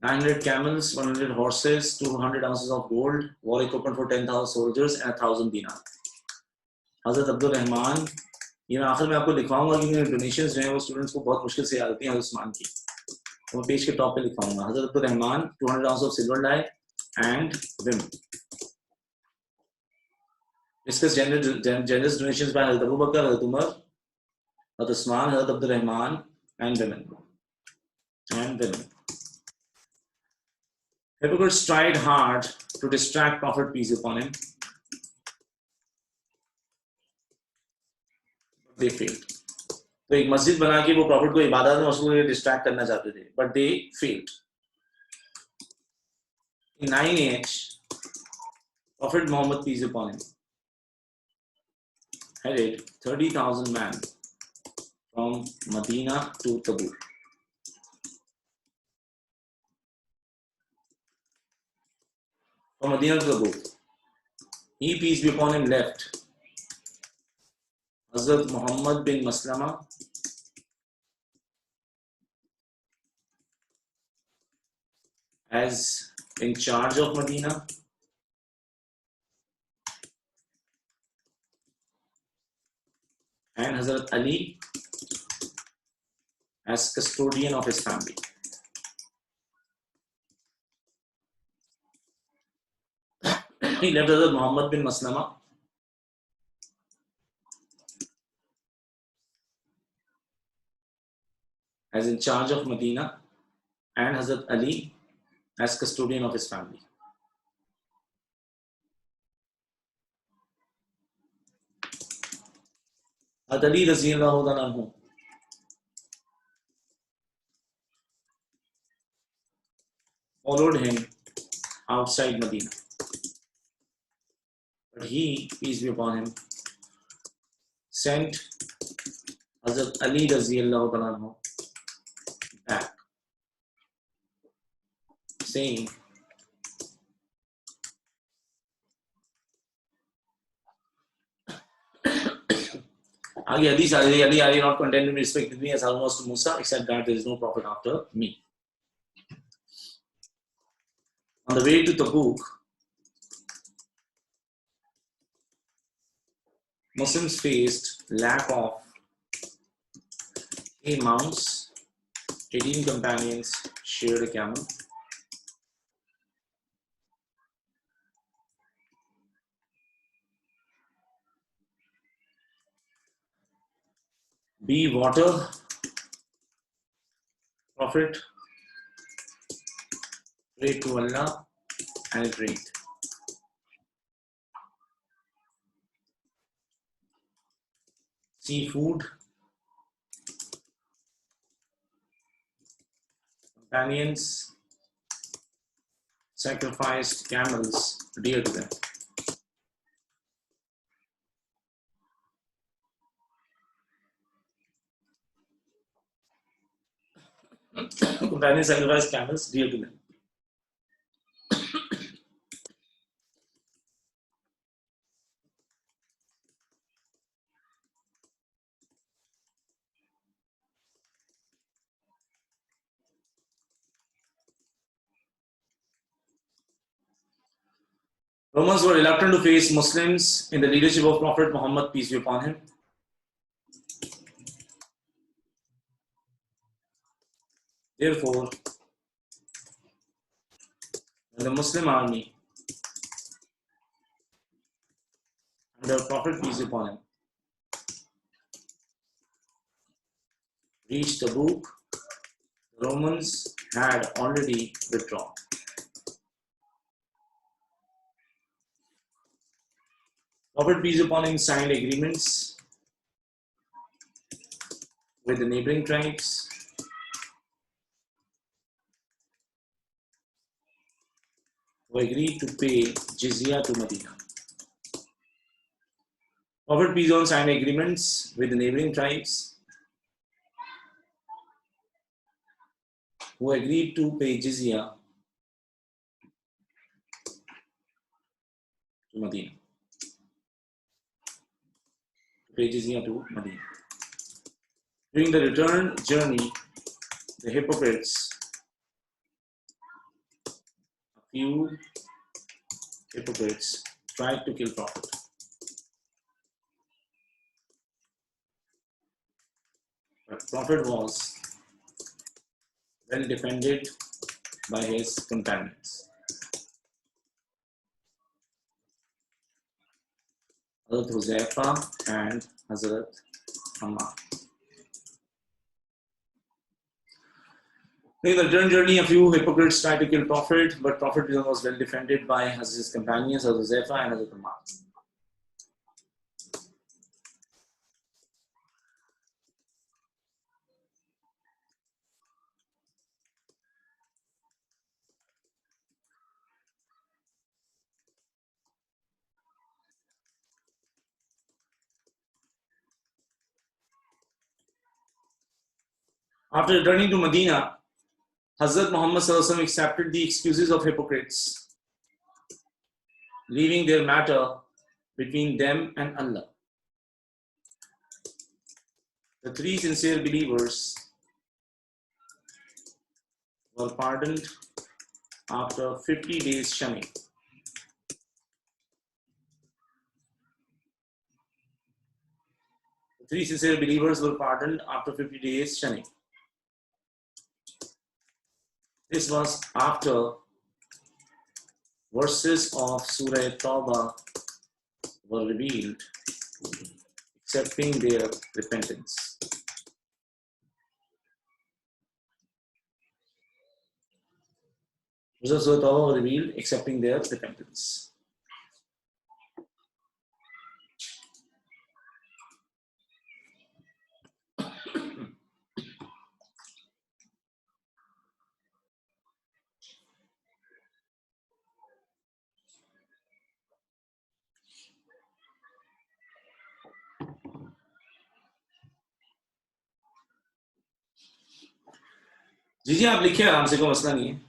900 camels, 100 horses, 200 ounces of gold, war equipment for 10,000 soldiers and 1,000 dinar. Hazrat Abdul Rahman, ये मैं आखिर में आपको लिखवाऊंगा कि डोनेशंस जो हैं वो स्टूडेंट्स को बहुत मुश्किल से आती हैं हज़रत उस्मान की, तो मैं पेज के टॉप पे लिखवाऊंगा. हज़रत Abdul Rahman 200 ounces of silver dye and women. Discuss generous donations by Hazrat Abu Bakr, Hazrat Umar, Hazrat Usman, Hazrat Abdul Rahman and women. Hypocrites tried hard to distract Prophet, peace upon him. They failed. तो एक मस्जिद बना के वो profit को इबादत में मशगूल डिस्ट्रैक्ट करना चाहते थे, but they failed. In 9H, Prophet Muhammad, peace upon him, headed 30,000 men from Medina to Tabuk. From Medina to Tabuk, he, peace be upon him, left Hazrat Muhammad bin Maslama as in charge of Medina, and Hazrat Ali as custodian of his family. He left Hazrat Muhammad bin Maslama as in charge of Medina and Hazrat Ali as custodian of his family. Hazrat Ali Raziyallahu anhu followed him outside Medina. But he, peace be upon him, sent Hazrat Ali Raziyallahu Ta'ala anhu back, saying, आगे हदीस आ रही है, Ali, are you not content with respect with me as almost to Musa, except that there is no prophet after me. On the way to Tabuk, Muslims faced lack of mounts. 18 companions shared a camel. B, water. Prophet prayed to Allah and it rained. C, food. Companions sacrificed camels dear to them. Companions sacrificed camels dear to them. Romans were reluctant to face Muslims in the leadership of Prophet Muhammad, peace be upon him. Therefore, when the Muslim army under Prophet, peace be upon him, reached Tabuk, the Romans had already withdrawn. Prophet, peace be upon him, signed agreements with the neighboring tribes who agreed to pay jizya to Medina. Prophet, peace be upon him, signed agreements with the neighboring tribes who agreed to pay jizya to Medina. During the return journey, the hypocrites, a few hypocrites, tried to kill Prophet. But Prophet was well defended by his companions. Hazrat Huzaifa and Hazrat Ammar. During the return journey, a few hypocrites tried to kill Prophet, but Prophet was well defended by his companions, Hazrat Huzaifa and Hazrat Ammar. After returning to Medina, Hazrat Muhammad ﷺ accepted the excuses of hypocrites, leaving their matter between them and Allah. The three sincere believers were pardoned after 50 days shunning. The three sincere believers were pardoned after 50 days shunning. This was after verses of Surah Tawbah were revealed, accepting their repentance. Verses of Surah Tawbah were revealed, accepting their repentance. जी जी आप लिखिए आराम से, कोई मसला नहीं है.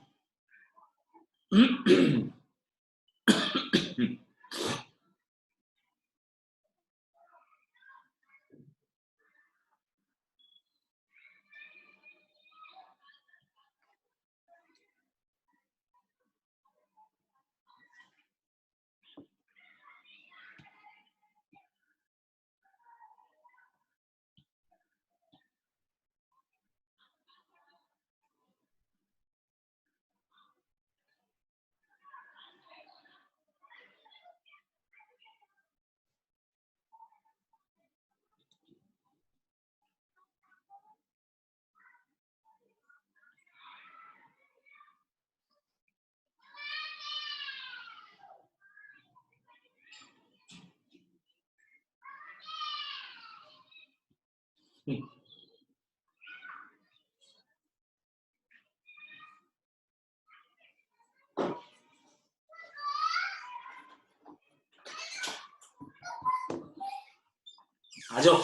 आ जाओ.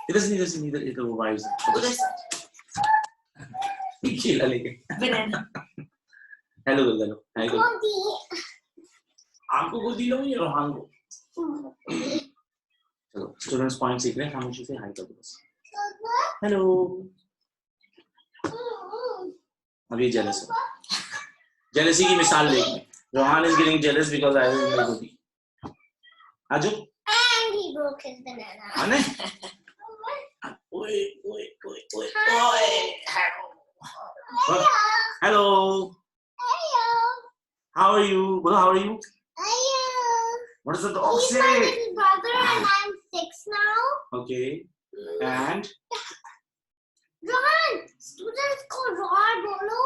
इधर से इधर इधर वो वाइज खेला लेके. Hello hello hello. आपको गोदी लो या रोहान को? चलो स्टूडेंट्स पॉइंट सीख रहे हैं, खामोशी से हाई कर दो बस. हेलो. अभी जेलस है. जेलसी की मिसाल देखने. Rohan is getting jealous because I was in my goदी. आजो. And he broke his banana. अने? ओए ओए ओए ओए ओए. Hello. Hello. Hello. How are you? Bola, how are you? Hello. What does the dog He's say? my little brother and I'm 6 now. Okay. And Rohan, students call Rohan Bolo.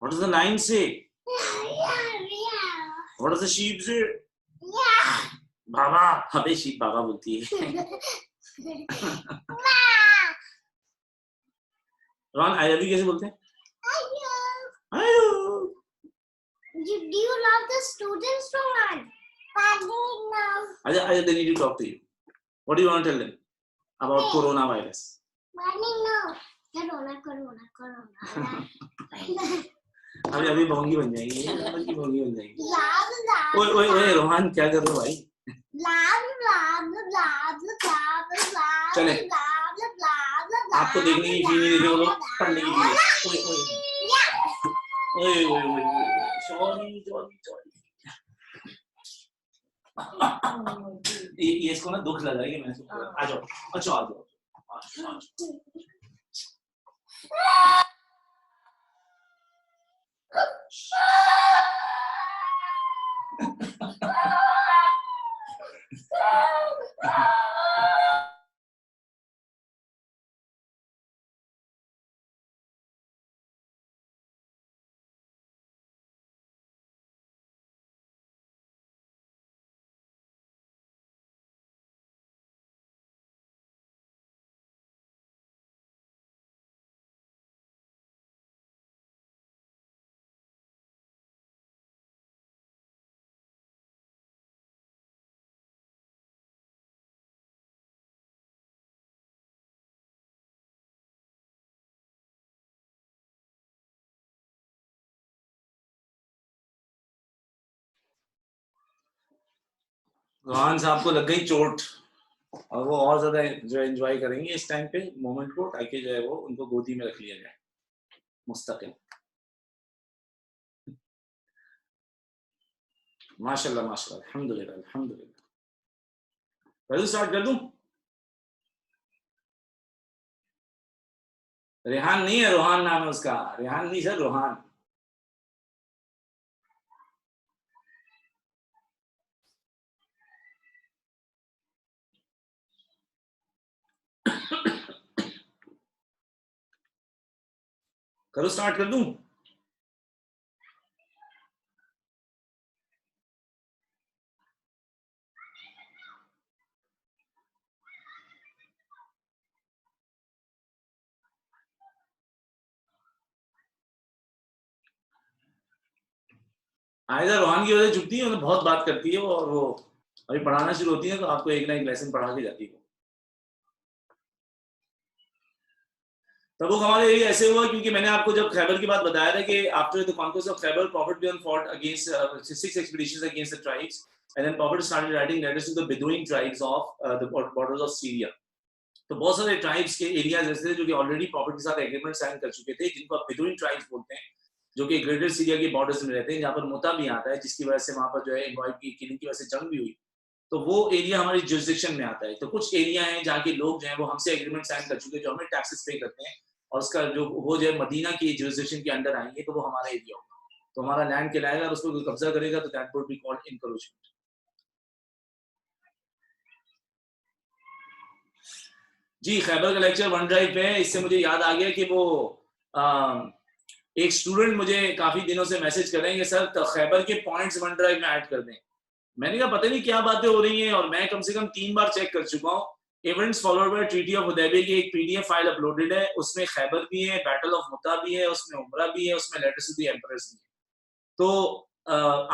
what does the lion say? Yeah. What does the sheep say? Yeah. बाबा. अबे sheep बाबा बोलती है. Rohan I love you कैसे बोलते हैं? Hello. Hello. Do you love the students, Rohan? No. Aja, they need to talk to you. What do you want to tell them about coronavirus? No. Corona. अभी भोंगी बन जाएगी. भोंगी बन जाएगी. Love. ओए रोहन क्या कर रहे हो भाई? Love. चले. आपको देखने की फी नहीं देते वो लोग, पढ़ने की फी. ओए सॉरी. ये इसको ना दुख लग रहा है कि मैंने इसको. आ जाओ. अच्छा आ जाओ. रोहन साहब को लग गई चोट और वो और ज्यादा जो एंजॉय करेंगे इस टाइम पे मोमेंट को, ताकि जो है वो उनको गोदी में रख लिया जाए मुस्तकिल. माशाल्लाह माशाल्लाह. अल्हम्दुलिल्लाह. पहले स्टार्ट कर दूं? रेहान नहीं है, रोहान नाम है उसका. रेहान नहीं सर, रोहान. करो स्टार्ट कर दूं? आयदा रोहान की वजह से चुपती है, मतलब बहुत बात करती है और वो अभी पढ़ाना शुरू होती है तो आपको एक ना एक लेसन पढ़ा के जाती है. तबुक हमारे लिए ऐसे हुआ क्योंकि मैंने आपको जब खैबर की बात बताया था कि after the conquest of Khyber Prophet began fought against 6 expeditions against the tribes, and then Prophet started writing letters to the Bedouin tribes of the borders of Syria. तो बहुत सारे ट्राइब्स के एरियाज ऐसे थे जो कि ऑलरेडी प्रॉफिट के साथ एग्रीमेंट साइन कर चुके थे, जिनको आप बेदुइन ट्राइब्स बोलते हैं, जो कि ग्रेटर सीरिया के बॉर्डर्स में रहते हैं, जहाँ पर मुता भी आता है, जिसकी वजह से वहां पर जो है इनवाइट की किलिंग की वजह से जंग भी हुई। तो वो एरिया हमारी जुरिसडिक्शन में आता है। तो कुछ एरिया हैं जहाँ के लोग जो हैं वो हमसे एग्रीमेंट साइन कर चुके हैं, जो हमें टैक्सेस पे करते हैं, और उसका जो वो जो है मदीना की जुरिसडिक्शन के अंडर आएंगे, तो वो हमारा एरिया होगा, तो हमारा लैंड कहलाएगा, और उस पर कोई कब्जा करेगा तो that would be called encroachment. जी, खैबर का लेक्चर वन ड्राइव पे है। इससे मुझे याद आ गया कि वो एक स्टूडेंट मुझे काफी दिनों से मैसेज कर रहे हैं कि सर तो खैबर के पॉइंट्स वन ड्राइव में ऐड कर दें। मैंने कहा पता नहीं क्या बातें हो रही हैं, और मैं कम से कम 3 बार चेक कर चुका हूँ। Events followed by treaty of Hudaibiya की एक पीडीएफ फाइल अपलोडेड है, उसमें खैबर भी है, बैटल ऑफ मुता भी है, उसमें उमरा भी है, उसमें लेटर्स टू द एम्परर्स भी है। तो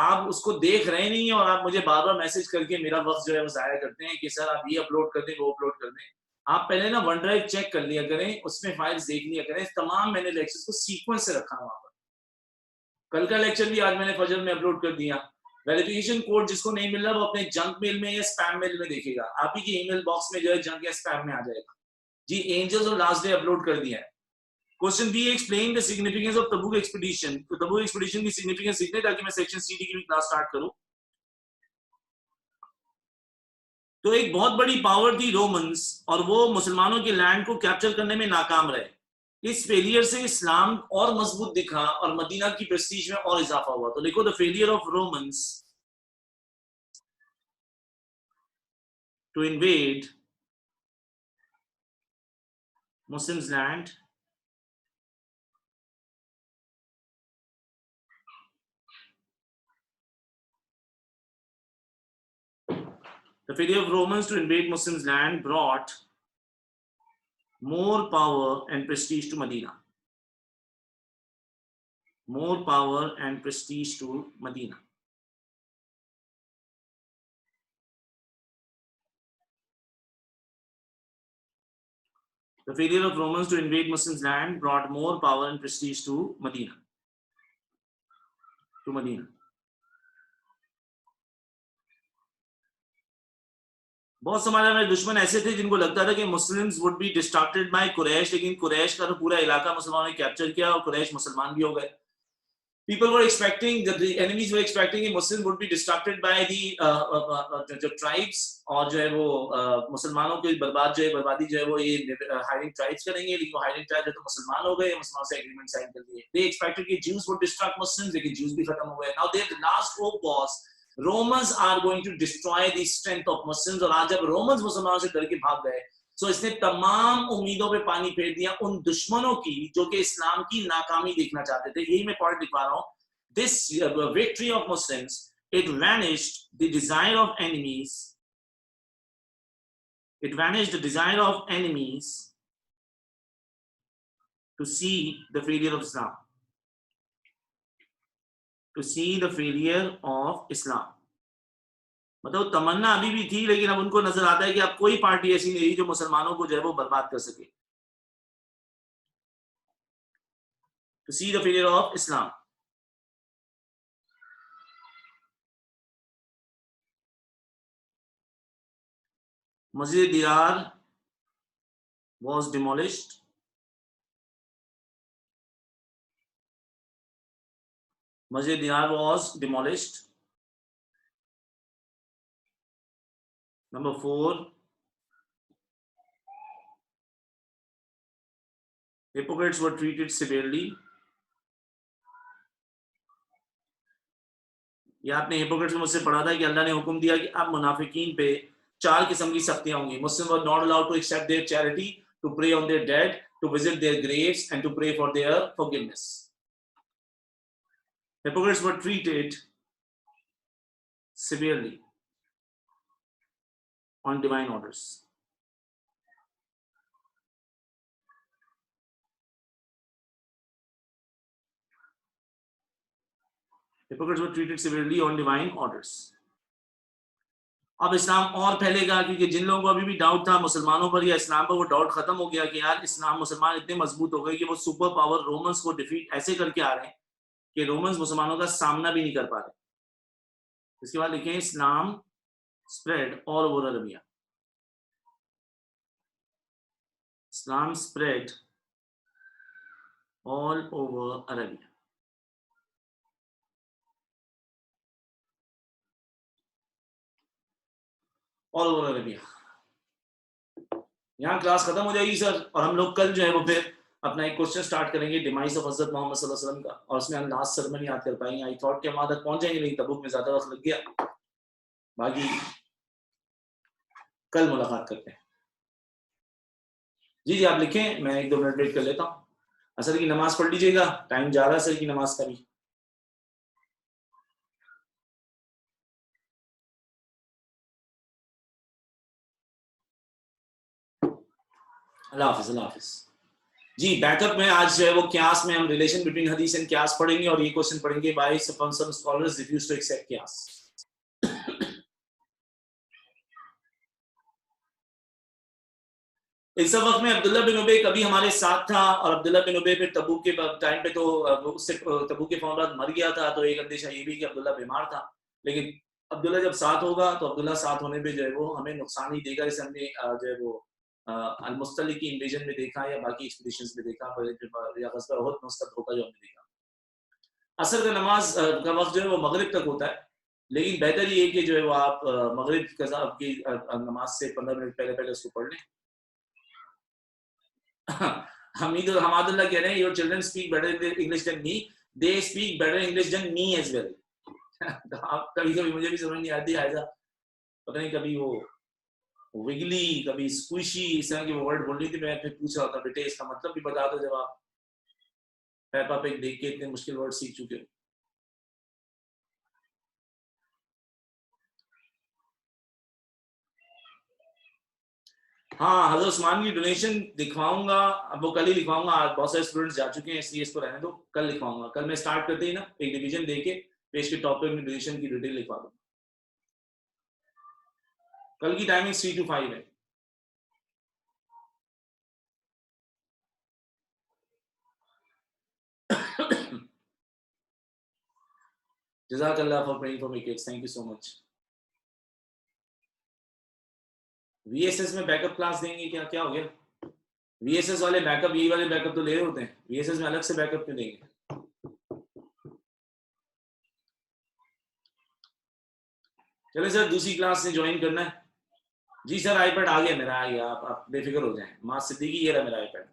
आप उसको देख रहे नहीं हैं, और आप मुझे बार बार मैसेज करके मेरा वक्त जो है वो जाया करते हैं कि सर आप ये अपलोड कर दें, वो अपलोड कर दें। आप पहले ना वन ड्राइव चेक कर लिया करें, उसमें फाइल्स देख लिया करें। तमाम मैंने लेक्चर्स को सीक्वेंस से रखा वहां पर। कल का लेक्चर भी आज मैंने फजर में अपलोड कर दिया। वेरिफिकेशन कोड जिसको नहीं मिल रहा वो अपने जंक मेल में या स्पैम मेल में देखेगा, आप ही की ईमेल बॉक्स में जो है जंक या स्पैम में आ जाएगा। जी, एंजल्स और लास्ट डे अपलोड कर दिया है। Question B, explain the significance of Tabuk expedition. तो तबूक एक्सपीडिशन की सिग्निफिकेंस सीखने ताकि मैं सेक्शन सीडी की भी क्लास स्टार्ट करूं। तो एक बहुत बड़ी पावर थी रोमन्स, और वो मुसलमानों के लैंड को कैप्चर करने में नाकाम रहे। इस फेलियर से इस्लाम और मजबूत दिखा और मदीना की प्रेस्टीज में और इजाफा हुआ। तो लिखो, the failure of Romans to invade Muslims' land the failure of Romans to invade Muslims' land brought more power and prestige to Medina. More power and prestige to Medina. The failure of Romans to invade Muslims' land brought more power and prestige to Medina. To Medina. बहुत हमारे दुश्मन ऐसे थे जिनको लगता था कि Muslims would be distracted by Quraysh, लेकिन कुरैश का तो पूरा इलाका मुसलमानों ने कैप्चर किया और कुरैश मुसलमान भी हो गए। People were expecting that the enemies were expecting कि Muslims would be distracted by the tribes, और जो है वो मुसलमानों की बर्बादी जो है वो ये हाइडिंग ट्राइब्स करेंगे, लेकिन वो हाइडिंग ट्राइब्स तो मुसलमान हो गए, मुसलमान से एग्रीमेंट साइन कर दिए। They expected कि Jews would distract Muslims, लेकिन Jews भी खत्म हो गए। Now their last hope was Romans are going to destroy the strength of Muslims, और आज जब रोमन्स मुसलमानों से डर के भाग गए, तो इसने तमाम उम्मीदों पे पानी फेर दिया उन दुश्मनों की जो कि इस्लाम की नाकामी देखना चाहते थे। यही मैं पॉइंट लिखवा रहा हूं। This victory of Muslims, it vanished the desire of enemies. It vanished the desire of enemies to see the failure of Islam. To see the failure of Islam. मतलब तमन्ना अभी भी थी, लेकिन अब उनको नजर आता है कि अब कोई पार्टी ऐसी नहीं जो मुसलमानों को जो है वो बर्बाद कर सके। To see the failure of Islam. Masjid Dirar was demolished. Masjid Dirar was demolished. Number 4, hypocrites were treated severely. ये आपने hypocrites में मुझसे पढ़ा था कि अल्लाह ने हुक्म दिया कि अब मुनाफिकीन पे 4 किस्म की सख्तियां होंगी। Muslims were not allowed to accept their charity, to pray on their dead, to visit their graves, and to pray for their forgiveness. Hypocrites were treated severely on divine orders. Hypocrites were treated severely on divine orders. اب اسلام اور پھیلے گا، کیونکہ جن لوگوں کو ابھی بھی doubt تھا مسلمانوں پر یا اسلام پر، وہ ڈاؤٹ ختم ہو گیا کہ یار اسلام مسلمان اتنے مضبوط ہو گئے کہ وہ سپر پاور رومنس کو ڈیفیٹ ایسے کر کے آ رہے ہیں کہ رومنس مسلمانوں کا سامنا بھی نہیں کر پا رہے. اس کے بعد لکھیں اسلام spread all over Arabia. Islam spread all over Arabia. All over Arabia. یہاں کلاس ختم ہو جائے گی سر، اور ہم لوگ کل جو ہے وہ پھر اپنا ایک کوشچن سٹارٹ کریں گے ڈیمائز آف حضرت محمد صلی اللہ علیہ وسلم کا، اور اس میں ہم لاسٹ سرمن یاد کر پائیں گے. آئی تھاٹ کہ ہم وہاں تک پہنچ جائیں گے، لیکن تبوک میں زیادہ وقت لگ گیا. باقی کل ملاقات کرتے ہیں. جی آپ لکھیں، میں 1-2 منٹ ویٹ کر لیتا ہوں. اصل کی نماز پڑھ لیجیے گا، ٹائم جا رہا ہے اصل کی نماز کا بھی. اللہ حافظ. اللہ حافظ. جی بیک اپ میں آج جو ہے وہ قیاس میں ہم ریلیشن بٹوین حدیث اینڈ قیاس پڑھیں گے، اور یہ کوسچن پڑھیں گے by some scholars refuse to accept قیاس. اس وقت میں عبداللہ بن ابی کبھی ہمارے ساتھ تھا، اور عبداللہ بن ابی پہ تبوک کے ٹائم پہ تو اس سے تبوک کے فوراً مر گیا تھا، تو ایک اندیشہ یہ بھی کہ عبداللہ بیمار تھا. لیکن عبداللہ جب ساتھ ہوگا تو عبداللہ ساتھ ہونے پہ جو ہے وہ ہمیں نقصان ہی دے گا. جیسے ہم نے جو ہے وہ المستلق کی انویژن میں دیکھا یا باقی ایکسپیڈیشنز میں دیکھا، یا غزوہ احد میں اس کا دھوکہ جو ہم نے دیکھا. عصر کا نماز کا وقت جو ہے وہ مغرب تک ہوتا ہے، لیکن بہتر یہ کہ جو ہے وہ آپ مغرب کی نماز سے 15 منٹ پہلے اس کو پڑھ لیں. حماد اللہ کہہ رہے ہیں your children speak better English than me, they speak better English than me as well. کبھی کبھی مجھے بھی سمجھ نہیں آتی ایسا، پتہ نہیں کبھی وہ وگلی کبھی سکویشی اس طرح کے ورڈ بول رہی تھی. میں پھر پوچھ رہا تھا بیٹے اس کا مطلب بھی بتا دو، جب آپ پیپا پگ دیکھ کے اتنے مشکل ورڈ سیکھ چکے ہو. ہاں حضرت عثمان کی ڈونیشن دکھواؤں گا، اب وہ کل ہی لکھواؤں گا. آج بہت سارے اسٹوڈنٹس جا چکے ہیں اس لیے اس کو رہنے دو، کل لکھواؤں گا. کل میں اسٹارٹ کرتے ہی نا ایک ڈویژن دے کے پیش کے ٹاپک میں ڈونیشن کی ڈیٹیل لکھوا دوں. کل کی ٹائمنگ 3 to 5 ہے. جزاک اللہ for praying for my kids, thank you so much. V S S میں بیک اپ کلاس دیں گے کیا ہو گیا؟ وی ایس ایس والے بیک اپ، یہی والے بیک اپ تو لے رہے ہوتے ہیں، وی ایس ایس میں الگ سے بیک اپ کیوں دیں گے؟ چلے سر دوسری کلاس سے جوائن کرنا ہے. جی سر آئی پیڈ آ گیا میرا، آ گیا، آپ بے فکر ہو جائیں. ماں صدیقی یہ رہا میرا آئی پیڈ.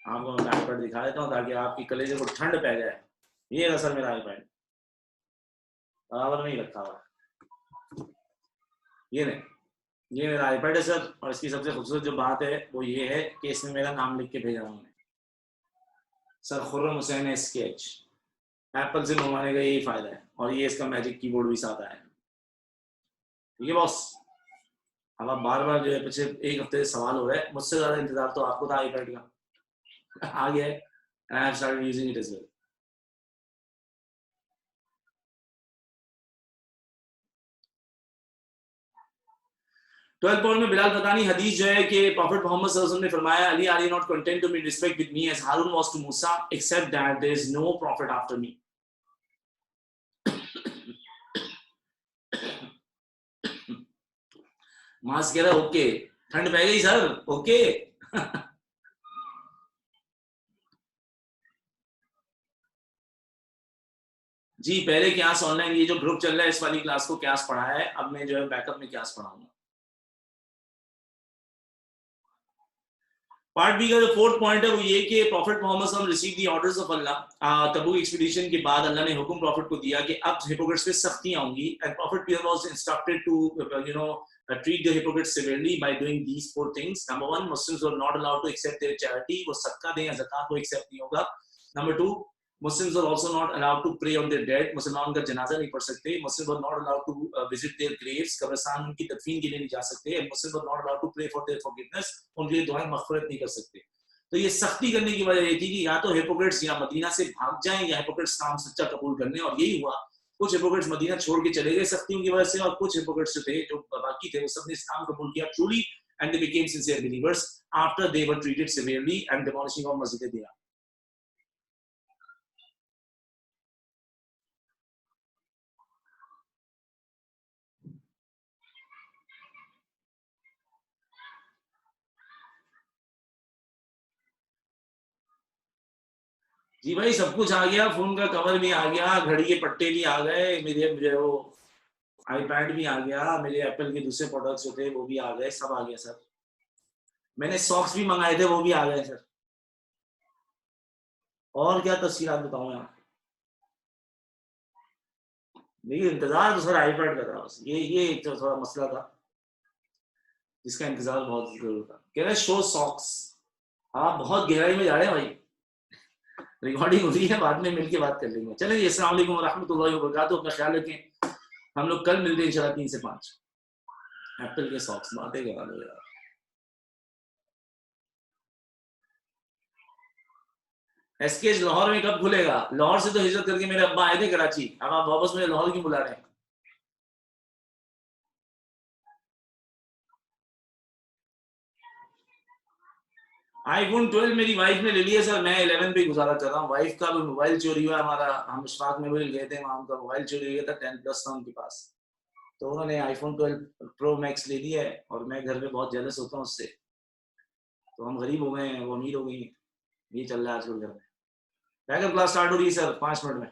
آپ کو میں آئی پیڈ دکھا دیتا ہوں تاکہ آپ کی کلیجے کو ٹھنڈ پہ جائے. یہ رہا سر میرا آئی پیڈ، برابر نہیں رکھا ہوا. یہ نہیں، یہ میرا آئی پیڈ ہے سر. اور اس کی سب سے خوبصورت جو بات ہے وہ یہ ہے کہ اس میں میرا نام لکھ کے بھیجا ہوں میں، سر خرم حسین اسکیچ. ایپل سے منگوانے کا یہی فائدہ ہے. اور یہ اس کا میجک کی بورڈ بھی ساتھ آیا ہے. ٹھیک ہے باس. اب آپ بار بار جو ہے پچھلے ایک ہفتے سے سوال ہو رہا ہے، مجھ سے زیادہ انتظار تو آپ کو تھا آئی پیڈ کا. آ گیا ہے. I have started using it as well. Twelfth point میں بلال فتانی حدیث جو ہے کہ پروفٹ محمد صلی اللہ علیہ وسلم نے فرمایا علی are you not content to be in respect with me as Harun was to Musa, except that there is no prophet after me. ماس کہہ رہا اوکے، ٹھنڈ پہ گئی سر، اوکے. جی پہلے کلاس آن لائن، یہ جو گروپ چل رہا ہے اس والی کلاس کو کلاس پڑھایا ہے، اب میں جو ہے بیک اپ میں کلاس پڑھاؤں گا. پارٹ بی کا جو فورتھ پوائنٹ ہے وہ یہ کہ پروفٹ محمد صلی اللہ علیہ وسلم receive the orders of Allah. Tabuk expedition کے بعد اللہ نے حکم پروفٹ کو دیا کہ اب ہپوکریٹس پہ سختیاں ہوں گی. اینڈ پروفٹ پیئر was instructed to treat the hypocrites severely by doing these 4 things. Number 1, Muslims were not allowed to accept their charity. وہ صدقہ دیں یا زکات وہ accept نہیں ہوگا. Number 2, Muslims were also not allowed to pray on their dead. مسلمان کا جنازہ نہیں پڑھ سکتے. Muslims were not allowed to visit their graves. قبرستان ان کی تدفین کے لیے نہیں جا سکتے. And Muslims were not allowed to pray for their forgiveness. ان کے لیے دعائیں مغفرت نہیں کر سکتے. تو یہ سختی کرنے کی وجہ یہ تھی کہ یا تو ہیپوکریٹس یا مدینہ سے بھاگ جائیں یا ہیپوکریٹس کام سچا قبول کرنے. اور یہی ہوا कुछ हिपोक्रेट्स मदीना छोड़ के चले गए सख्तियों की वजह से, और कुछ हिपोक्रेट्स जो थे, जो बाकी थे, वो सबने इस्लाम कबूल किया truly, and they became sincere believers after they were treated severely and demolishing of Masjid Dirar. जी भाई सब कुछ आ गया, फोन का कवर भी आ गया, घड़ी के पट्टे भी आ गए, मेरे मुझे वो आईपैड भी आ गया, मेरे एप्पल के दूसरे प्रोडक्ट्स जो थे वो भी आ गए, सब आ गया सर। मैंने सॉक्स भी मंगाए थे, वो भी आ गए सर। और क्या तफसीलात बताऊं मैं आपको? देखिए इंतजार तो सर आईपैड का था, बस ये एक तो थोड़ा मसला था जिसका इंतजार बहुत जरूर था। कह रहे शो सॉक्स, आप बहुत गहराई में जा रहे हैं भाई, रिकॉर्डिंग हो रही है, बाद में मिलके बात कर लेंगे। चलिए, अस्सलाम वालेकुम रहमतुल्लाहि व बरकातहू, अपना ख्याल रखें, हम लोग कल मिलते हैं इंशाल्लाह 3 से 5। एप्पल के सॉक्स बातें करा लो यार। एसकेएच लाहौर में कब खुलेगा? लाहौर से तो हिजरत करके मेरे अब्बा आए थे कराची, अब आप वापस मुझे लाहौर क्यों बुला रहे हैं? आईफोन 12 मेरी वाइफ ने ले लिया सर, मैं 11 पे गुजारा कर रहा हूँ। वाइफ का भी मोबाइल चोरी हुआ हमारा, हम इशफाक में गए थे, वहां उनका मोबाइल चोरी हो गया था, 10 प्लस था उनके पास, तो उन्होंने आईफोन 12 प्रो मैक्स ले लिया है, और मैं घर में बहुत जेलस होता हूँ उससे। तो हम गरीब हो गए हैं, वो अमीर हो गई हैं, ये चल रहा है आजकल घर में। बैकअप क्लास स्टार्ट हो रही है सर 5 मिनट में।